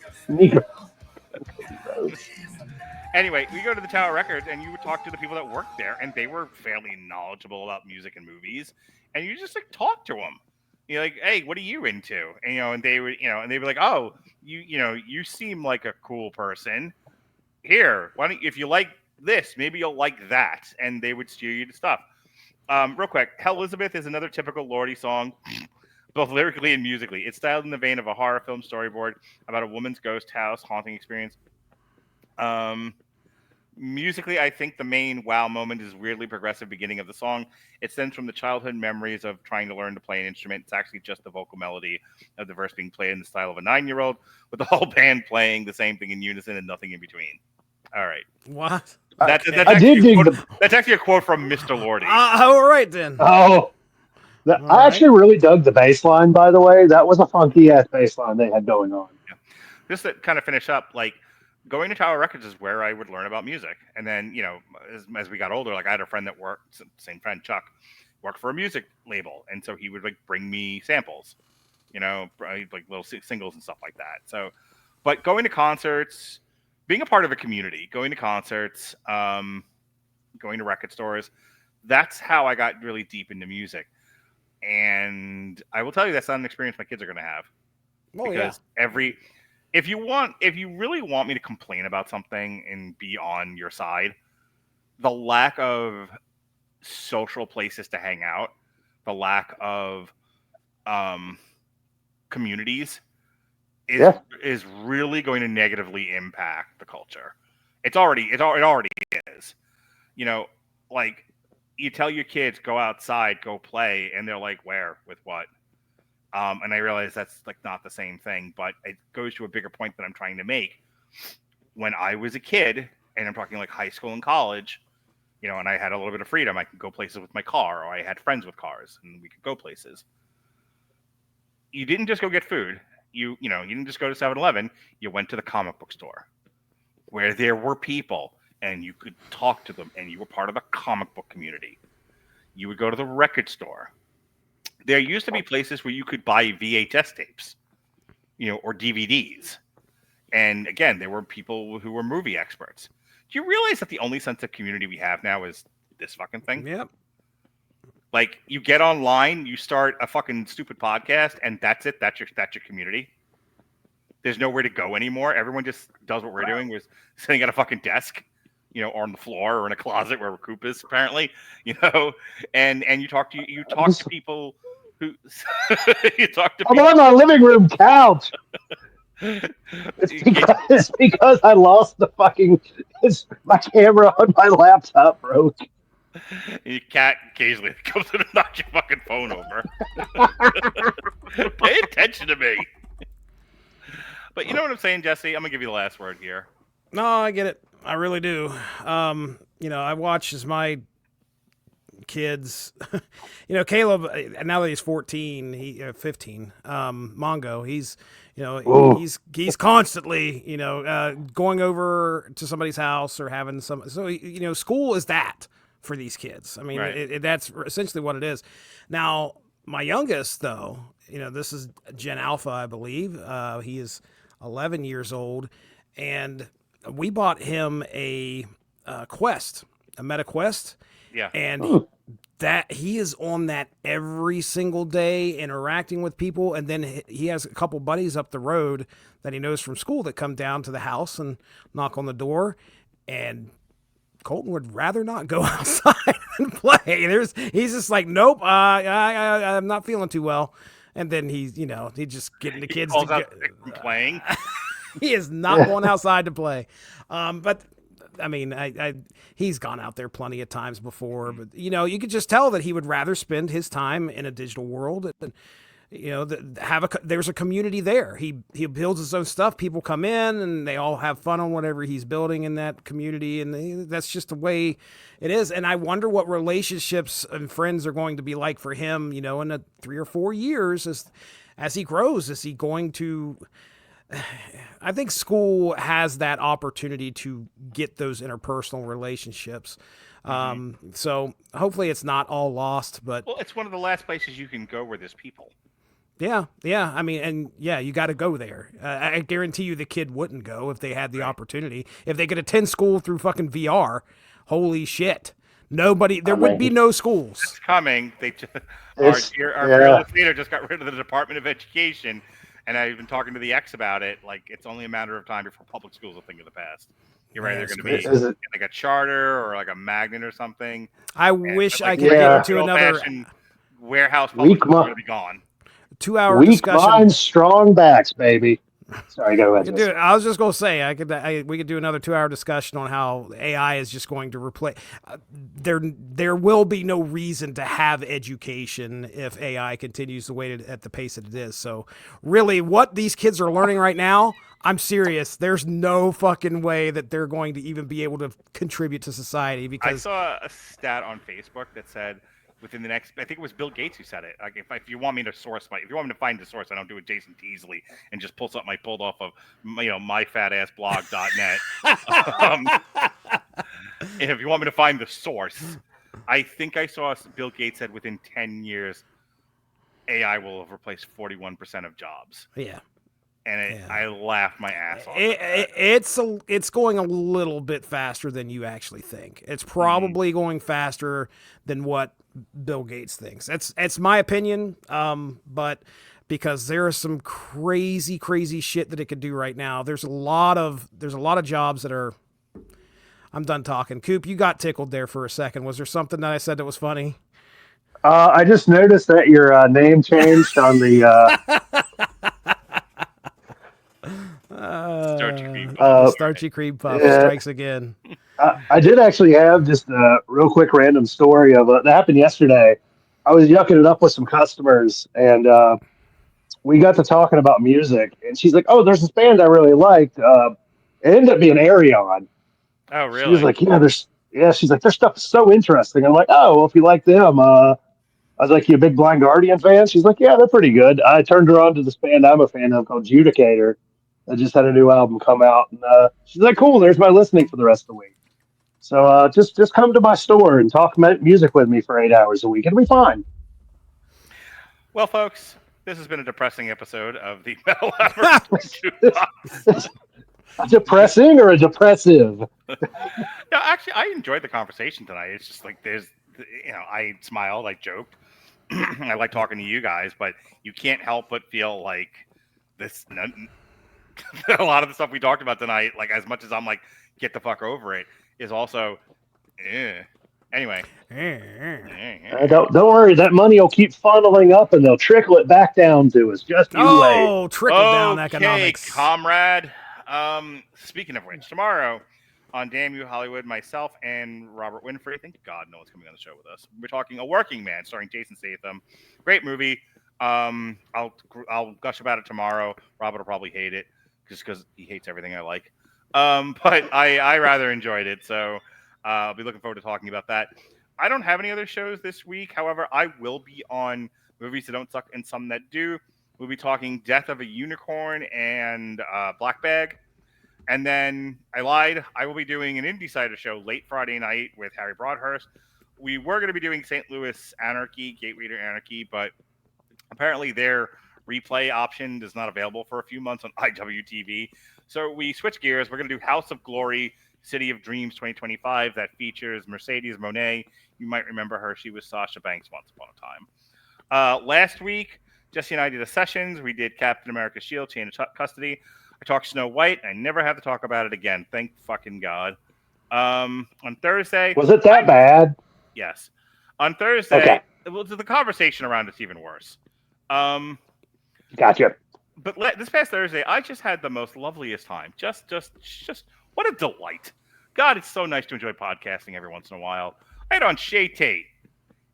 Anyway, we go to the Tower Records, and you would talk to the people that worked there, and they were fairly knowledgeable about music and movies, and you just like talk to them. You're like, hey, what are you into? And and they would, and they'd be like, oh, you seem like a cool person. Here, why don't if you like this, maybe you'll like that, and they would steer you to stuff. Real quick, Hellizabeth is another typical Lordi song, both lyrically and musically. It's styled in the vein of a horror film storyboard about a woman's ghost house haunting experience. Musically, I think the main wow moment is weirdly progressive beginning of the song. It stems from the childhood memories of trying to learn to play an instrument. It's actually just the vocal melody of the verse being played in the style of a 9-year-old, with the whole band playing the same thing in unison and nothing in between. All right. What? That's actually a quote from Mr. Lordi. All right, then. Oh, I actually really dug the bass line, by the way. That was a funky ass bass line they had going on. Yeah. Just to kind of finish up, like, going to Tower Records is where I would learn about music. And then, as we got older, like I had a friend that worked, same friend, Chuck, worked for a music label. And so he would like bring me samples, like little singles and stuff like that. So, but going to concerts, being a part of a community, going to concerts, going to record stores, that's how I got really deep into music. And I will tell you, that's not an experience my kids are going to have. Oh, because if you really want me to complain about something and be on your side, the lack of social places to hang out, the lack of communities is really going to negatively impact the culture. It already is. Like you tell your kids go outside, go play, and they're like, where, with what? And I realize that's like not the same thing, but it goes to a bigger point that I'm trying to make. When I was a kid, and I'm talking like high school and college, and I had a little bit of freedom, I could go places with my car, or I had friends with cars, and we could go places. You didn't just go get food. You didn't just go to 7-Eleven. You went to the comic book store, where there were people, and you could talk to them, and you were part of the comic book community. You would go to the record store. There used to be places where you could buy VHS tapes, or DVDs. And again, there were people who were movie experts. Do you realize that the only sense of community we have now is this fucking thing? Yep. Like, you get online, you start a fucking stupid podcast, and that's it. That's your community. There's nowhere to go anymore. Everyone just does what we're doing. We're sitting at a fucking desk, or on the floor or in a closet where Recoup is apparently, and you talk to people who you talk to. I'm on my living room couch. It's because I lost my camera on my laptop broke. Your cat occasionally comes in and knocks your fucking phone over. Pay attention to me. But you know what I'm saying, Jesse? I'm gonna give you the last word here. No, I get it. I really do. I watch as my kids, Caleb, now that he's 14, 15, Mongo, he's constantly, going over to somebody's house or having school is that for these kids. I mean, right. That's essentially what it is. Now, my youngest, though, this is Gen Alpha, I believe. He is 11 years old, and we bought him a Quest, a Meta Quest. Yeah. And he is on that every single day, interacting with people. And then he has a couple buddies up the road that he knows from school that come down to the house and knock on the door. And Colton would rather not go outside and play. He's just like, nope, I'm not feeling too well. And then he just getting the kids to playing. He is not going outside to play. But I mean, he's gone out there plenty of times before, but you could just tell that he would rather spend his time in a digital world. And, there's a community there. He builds his own stuff. People come in and they all have fun on whatever he's building in that community, and that's just the way it is. And I wonder what relationships and friends are going to be like for him, in 3 or 4 years as he grows. Is he going to? I think school has that opportunity to get those interpersonal relationships. So hopefully it's not all lost, but it's one of the last places you can go where there's people. Yeah, yeah. I mean, and yeah, you got to go there. I guarantee you the kid wouldn't go if they had the opportunity. If they could attend school through fucking VR, holy shit. Nobody, there I would be mean, no schools. It's coming. Our it's our yeah. fearless leader just got rid of the Department of Education, and I've been talking to the X about it. Like, it's only a matter of time before public schools will think of the past. You're right. They're That's going to be crazy. Is it? like a charter or like a magnet or something. I But wish like I could get Yeah. into another old-fashioned warehouse public Weak, schools are going to be gone. 2 hour weak discussion. minds, strong backs, baby. Sorry, go We ahead, could do Jesse. it. I was just gonna say we could do another 2 hour discussion on how AI is just going to replace. There will be no reason to have education if AI continues the way at the pace that it is. So really, what these kids are learning right now, I'm serious. There's no fucking way that they're going to even be able to contribute to society I because saw a stat on Facebook that said within the next, I think it was Bill Gates who said it. Like, if you want me to if you want me to find the source, I don't do it Jason Teasley and just pull something I pulled off of, myfatassblog.net. um, and if you want me to find the source, I think I saw Bill Gates said within 10 years, AI will have replaced 41% of jobs. yeah. And Yeah. I laughed my ass off. It's going a little bit faster than you actually think. It's probably going faster than what Bill Gates thinks. It's my opinion, but because there is some crazy shit that it could do right now. There's a lot of jobs that are. I'm done talking. Coop, you got tickled there for a second. Was there something that I said that was funny? I just noticed that your name changed on the. Starchy cream puff Yeah, strikes again. I did actually have just a real quick random story of that happened yesterday. I was yucking it up with some customers, and we got to talking about music. And she's like, "Oh, there's this band I really liked. It ended up being Arion." Oh, She was really? like, yeah." She's like, "Their stuff is so interesting." I'm like, "Oh, well, if you like them." I was like, "You a big Blind Guardian fan?" She's like, "Yeah, they're pretty good." I turned her on to this band I'm a fan of called Judicator. That just had a new album come out, and she's like, "Cool, there's my listening for the rest of the week." So just come to my store and talk music with me for 8 hours a week. It'll be fine. Well, folks, this has been a depressing episode of the Metal Jukebox. A depressing or a depressive? Yeah, actually, I enjoyed the conversation tonight. It's just like I smiled, I joked, I like talking to you guys, but you can't help but feel like this. A lot of the stuff we talked about tonight, like as much as I'm like, get the fuck over it, is also, anyway. Don't worry, that money will keep funneling up, and they'll trickle it back down to us. Just you wait. Oh, trickle down Okay, economics. comrade. Speaking of which, tomorrow on Damn You Hollywood, myself and Robert Winfrey, thank God no one's coming on the show with us. We're talking A Working Man, starring Jason Statham. Great movie. I'll gush about it tomorrow. Robert will probably hate it just because he hates everything I like. But I rather enjoyed it, so I'll be looking forward to talking about that. I don't have any other shows this week. However, I will be on Movies That Don't Suck and Some That Do. We'll be talking Death of a Unicorn and Black Bag. And then I lied. I will be doing an Indie-Cider show late Friday night with Harry Broadhurst. We were going to be doing St. Louis Anarchy, Gateway Anarchy, but apparently their replay option is not available for a few months on IWTV. So we switch gears. We're going to do House of Glory, City of Dreams 2025 that features Mercedes Monet. You might remember her. She was Sasha Banks once upon a time. Last week, Jesse and I did a sessions. We did Captain America Shield, Chain of Custody. I talked Snow White. I never have to talk about it again. Thank fucking God. On Thursday. Was it that bad? Yes. On Thursday, well, the conversation around it's even worse. Gotcha. But this past Thursday, I just had the most loveliest time. Just what a delight. God, it's so nice to enjoy podcasting every once in a while. I had on Shay Tate.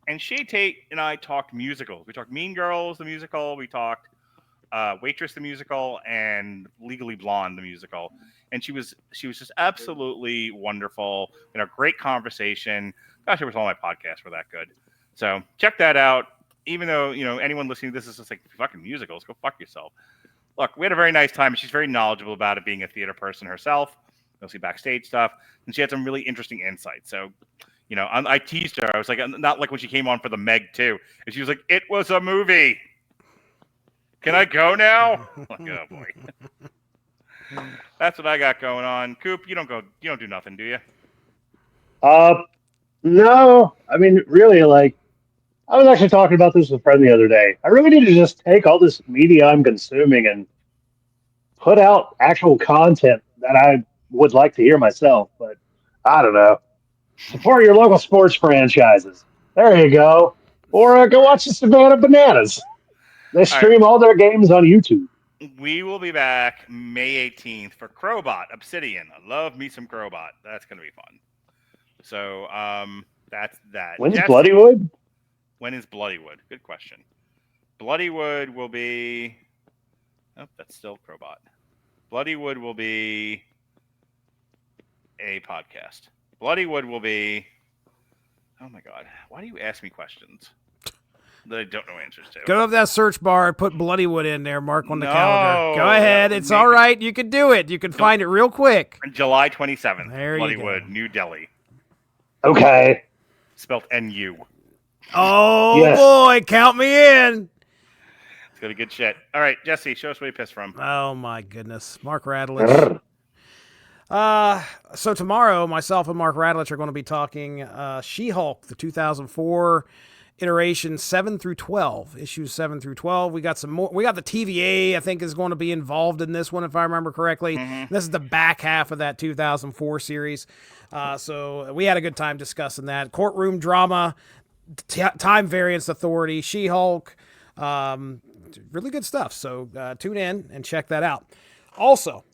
And Shay Tate and I talked musicals. We talked Mean Girls, the musical. We talked Waitress, the musical, and Legally Blonde, the musical. And she was just absolutely wonderful. A great conversation. Gosh, I wish all my podcasts were that good. So check that out. Even though anyone listening to this is just like fucking musicals, go fuck yourself. Look, we had a very nice time. She's very knowledgeable about it, being a theater person herself. You'll see backstage stuff, and she had some really interesting insights. So, I teased her. I was like, not like when she came on for the Meg 2, and she was like, "It was a movie." Can I go now? Oh boy. That's what I got going on. Coop, you don't do nothing, do you? No. I mean, really, like, I was actually talking about this with a friend the other day. I really need to just take all this media I'm consuming and put out actual content that I would like to hear myself. But I don't know. Support your local sports franchises. There you go. Or go watch the Savannah Bananas. They stream all their games on YouTube. We will be back May 18th for Crowbot Obsidian. I love me some Crowbot. That's going to be fun. So that's that. When's Bloodywood? When is Bloodywood? Good question. Bloodywood will be... Oh, that's still Crowbot. Bloodywood will be a podcast. Bloodywood will be... Oh my God. Why do you ask me questions that I don't know answers to? Go to that search bar, put Bloodywood in there, mark on the calendar. Go ahead. It's all right. You can do it. You can find it real quick. July 27th. There Bloodywood, you go. New Delhi. Okay. Spelled N-U. Oh, yes. Boy. Count me in. It's going to be good shit. All right, Jesse, show us where you pissed from. Oh, my goodness. Mark Radulich. So tomorrow, myself and Mark Radulich are going to be talking She-Hulk, the 2004 iteration 7 through 12, issues 7 through 12. We got some more. We got the TVA, I think, is going to be involved in this one, if I remember correctly. Mm-hmm. This is the back half of that 2004 series. So we had a good time discussing that. Courtroom drama, time variance authority, She-Hulk, really good stuff. So tune in and check that out. Also,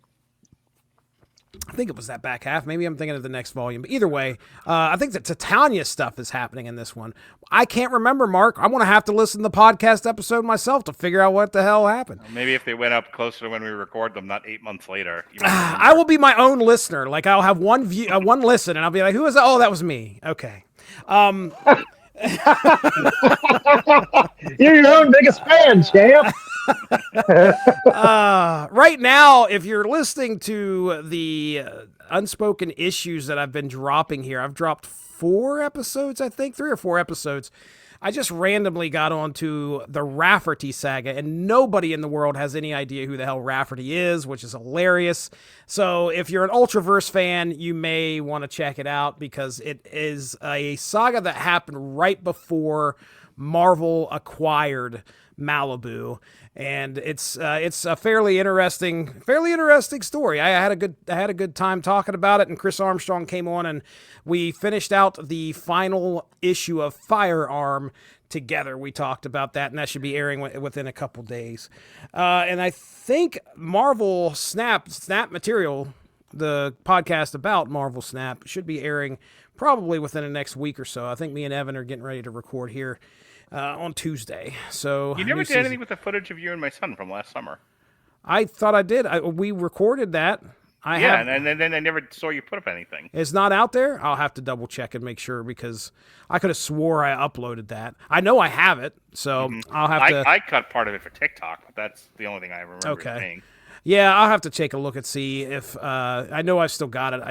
I think it was that back half. Maybe I'm thinking of the next volume. But either way, I think the Titania stuff is happening in this one. I can't remember, Mark. I'm going to have to listen to the podcast episode myself to figure out what the hell happened. Maybe if they went up closer to when we record them, not 8 months later. I will be my own listener. Like, I'll have one view, one listen, and I'll be like, who is that? Oh, that was me. Okay. You're your own biggest fan, champ. Right now, if you're listening to the unspoken issues that I've been dropping here, I've dropped 4 episodes, I think, 3 or 4 episodes. I just randomly got onto the Rafferty saga, and nobody in the world has any idea who the hell Rafferty is, which is hilarious. So if you're an Ultraverse fan, you may want to check it out because it is a saga that happened right before Marvel acquired Malibu, and it's a fairly interesting story. I had a good time talking about it, and Chris Armstrong came on, and we finished out the final issue of Firearm together. We talked about that, and that should be airing within a couple days. And I think Marvel Snap Material, the podcast about Marvel Snap, should be airing probably within the next week or so. I think me and Evan are getting ready to record here on Tuesday. So you never did anything with the footage of you and my son from last summer. I thought I did. We recorded that. And then I never saw you put up anything. It's not out there? I'll have to double check and make sure because I could have swore I uploaded that. I know I have it, so I'll have to... I cut part of it for TikTok, but that's the only thing I remember seeing. Yeah, I'll have to take a look and see if... I know I've still got it.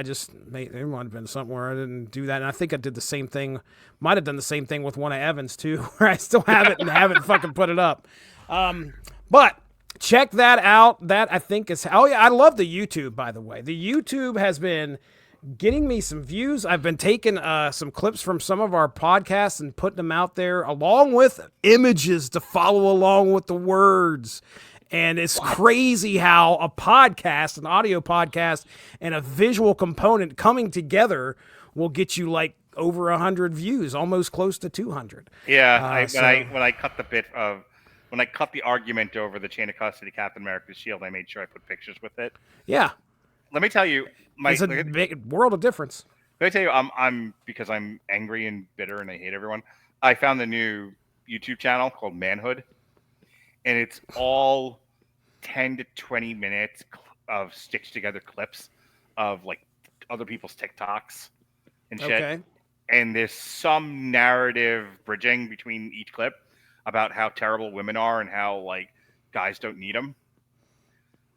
There might have been something where I didn't do that, and I think I did the same thing. Might have done the same thing with one of Evan's, too, where I still have it and haven't fucking put it up. But... check that out. That, I think, is... Oh, yeah, I love the YouTube, by the way. The YouTube has been getting me some views. I've been taking some clips from some of our podcasts and putting them out there, along with images to follow along with the words. And it's crazy how a podcast, an audio podcast, and a visual component coming together will get you, like, over 100 views, almost close to 200. Yeah, when I cut the bit of... When I cut the argument over the chain of custody Captain America's shield, I made sure I put pictures with it. Yeah. Let me tell you, it's a big world of difference. Let me tell you, I'm because I'm angry and bitter and I hate everyone. I found the new YouTube channel called MHOD, and it's all 10 to 20 minutes of stitched together clips of like other people's TikToks and shit. Okay. And there's some narrative bridging between each clip about how terrible women are and how, like, guys don't need them.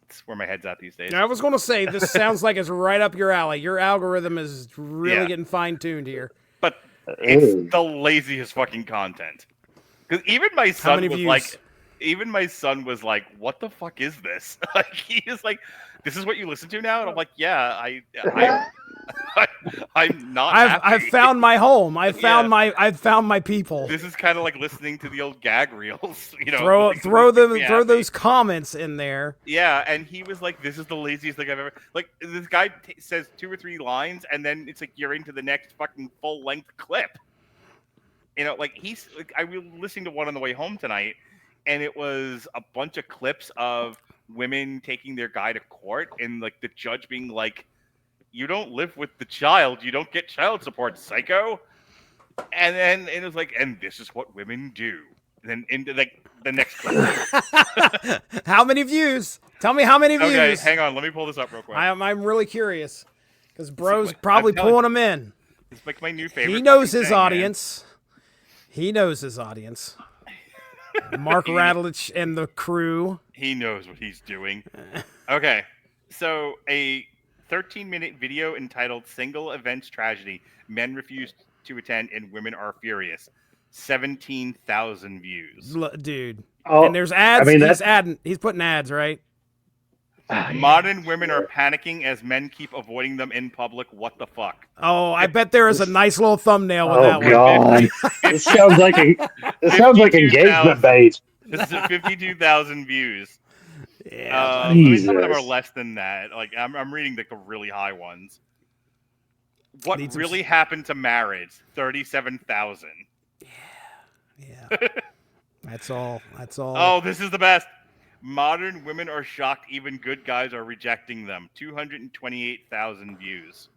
That's where my head's at these days. I was going to say, this sounds like it's right up your alley. Your algorithm is really getting fine-tuned here. But it's the laziest fucking content. Because even my son was like... even my son was like, "What the fuck is this?" Like he is like, "This is what you listen to now?" And I'm like, "Yeah, I'm not happy. I've found my home. I've Yeah. found my people. This is kind of like listening to the old gag reels, you know. Throw happy. those comments in there. Yeah, and he was like, "This is the laziest thing I've ever." Like this guy says 2 or 3 lines, and then it's like you're into the next fucking full length clip. You know, like he's like, I was listening to one on the way home tonight, and it was a bunch of clips of women taking their guy to court, and like the judge being like, "You don't live with the child, you don't get child support, psycho." And then it was like, "And this is what women do." And then into like the next clip. How many views? Tell me how many views. Okay, hang on, let me pull this up real quick. I'm really curious because bro's probably pulling them in. It's like my new favorite. He knows his thing, audience. He knows his audience. Mark Radulich and the crew. He knows what he's doing. Okay, so a 13-minute video entitled "Single Events Tragedy: Men Refuse to Attend and Women Are Furious." 17,000 views. Dude. Oh, And there's ads. I mean, he's putting ads, right? Modern women are panicking as men keep avoiding them in public. What the fuck? Oh, I bet there is a nice little thumbnail with Oh that one. God, this sounds like engagement bait. This is at 52,000 views. Yeah. I mean, some of them are Jesus. less than that. Like I'm reading like the really high ones. What Needs really happened to marriage? 37,000. Yeah. That's all. Oh, this is the best. Modern women are shocked even good guys are rejecting them. 228,000 views.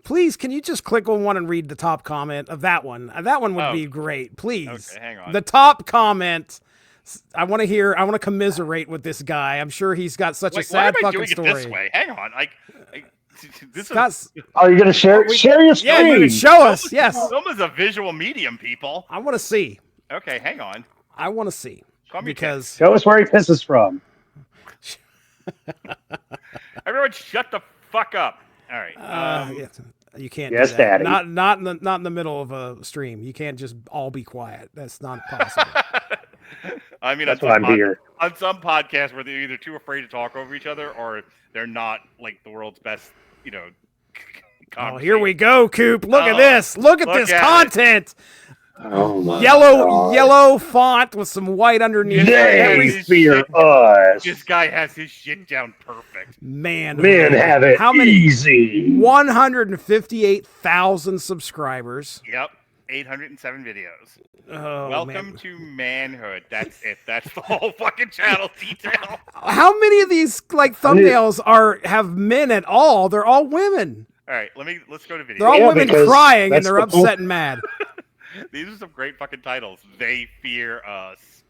Please, can you just click on one and read the top comment of that one? That one would be great. Please. Okay, hang on. The top comment. I want to commiserate with this guy. I'm sure he's got such a sad why am I fucking doing story. it this way? Hang on. This Scott's, is Are you gonna share your yeah, screen? you can show us. Yes. film is a visual medium, people. I want to see. Okay, hang on. I want to see. Call me Because Show us where he pisses from. Everyone, shut the fuck up. All right. yeah, you can't. Yes, do that. Daddy. Not in the middle of a stream. You can't just all be quiet. That's not possible. I mean, That's why I'm here. On some podcasts where they're either too afraid to talk over each other or they're not like the world's best, Oh, here we go, Coop. Look at this. Look at this at content. Oh my Yellow font with some white underneath. They fear us. This guy has his shit down perfect. Man, Men have it how many? easy. 158,000 subscribers. Yep. 807 videos. Oh, Welcome man. to manhood. That's it. That's the whole fucking channel detail. How many of these thumbnails have men at all? They're all women. All right, let's go to video. They're all women because crying and that's they're the upset point. and mad. These are some great fucking titles. They fear us.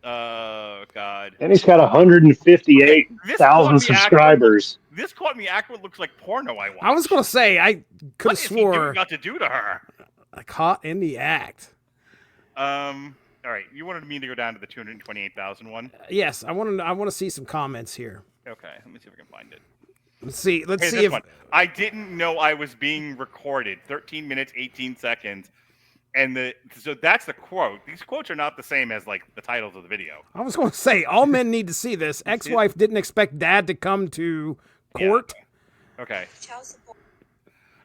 Oh God. And he's got 158,000 subscribers. This caught me acting looks like porno I watched. I was gonna say I could What have is he doing swore not to do to her? caught in the act. All right, you wanted me to go down to the 228,000 one? Yes, I want to see some comments here. Okay, let me see if I can find it. Let's see Hey, if this one. I didn't know I was being recorded. 13 minutes, 18 seconds. And so that's the quote. These quotes are not the same as like the titles of the video. I was going to say all men need to see this. Ex-wife didn't expect dad to come to court. Okay.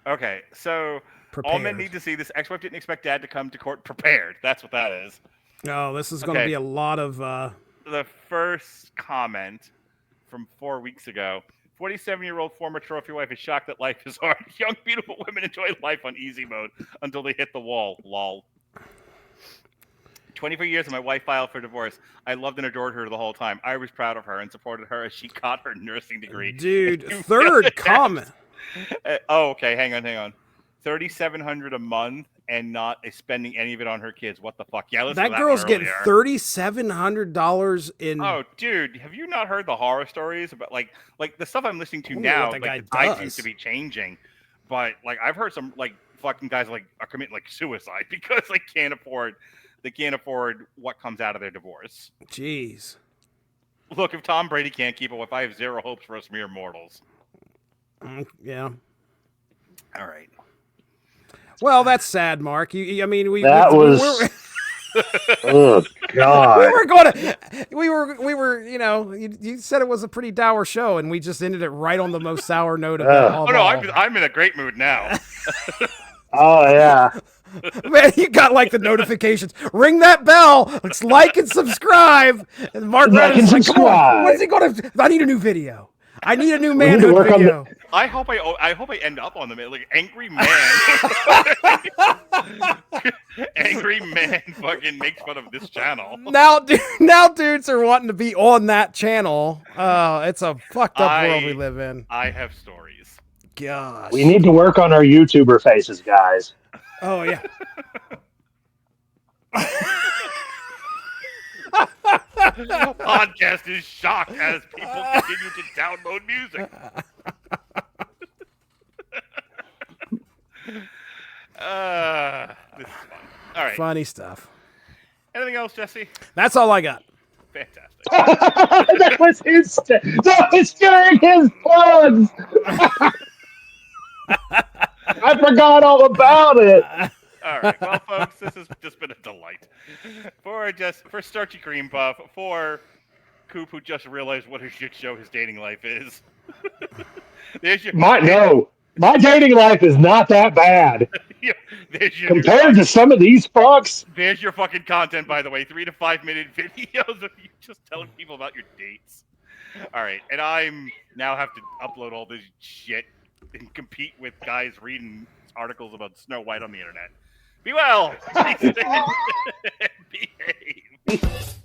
Okay, so all men Prepared. need to see this. Ex-wife didn't expect dad to come to court prepared. That's what that is. Oh, this is going to Okay. be a lot of. The first comment from 4 weeks ago. 47-year-old former trophy wife is shocked that life is hard. Young, beautiful women enjoy life on easy mode until they hit the wall. Lol. 24 years and my wife filed for divorce. I loved and adored her the whole time. I was proud of her and supported her as she got her nursing degree. Dude, third comment. Oh, okay. Hang on. 3,700 a month and not spending any of it on her kids. What the fuck? Yeah, listen to That girl's one getting earlier. $3,700 in. Oh, dude, have you not heard the horror stories about like the stuff I'm listening to wonder now? what that Like the guy tide seems does. to be changing, but like I've heard some like fucking guys like are committing like suicide because they can't afford what comes out of their divorce. Jeez. Look, if Tom Brady can't keep a wife, I have zero hopes for us mere mortals. Yeah. All right. Well, that's sad, Mark. I mean, That was Oh God. We were, you said it was a pretty dour show, and we just ended it right on the most sour note of Ugh. all. Oh no, I'm in a great mood now. Oh yeah. Man, you got like the notifications. Ring that bell. Let's like and subscribe. And Mark Like and Radden's like, come on. When's subscribe. he gonna? I need a new video. I need a new We need to manhood work on video. I hope I end up on the like angry man. Angry man fucking makes fun of this channel. Now dudes are wanting to be on that channel. It's a fucked up world we live in. I have stories. Gosh. We need to work on our YouTuber faces, guys. Oh yeah. Podcast is shocked as people continue to download music. This is fun. All right. Funny stuff. Anything else, Jesse? That's all I got. Fantastic. That was during his plugs. I forgot all about it. All right, well, folks, this has just been a delight for Starchy Cream Puff, for Coop, who just realized what a shit show his dating life is. My dating life is not that bad compared to some of these fucks. There's your fucking content, by the way. 3 to 5 minute videos of you just telling people about your dates. All right, and I'm now have to upload all this shit and compete with guys reading articles about Snow White on the internet. Be well. Be safe. Behave.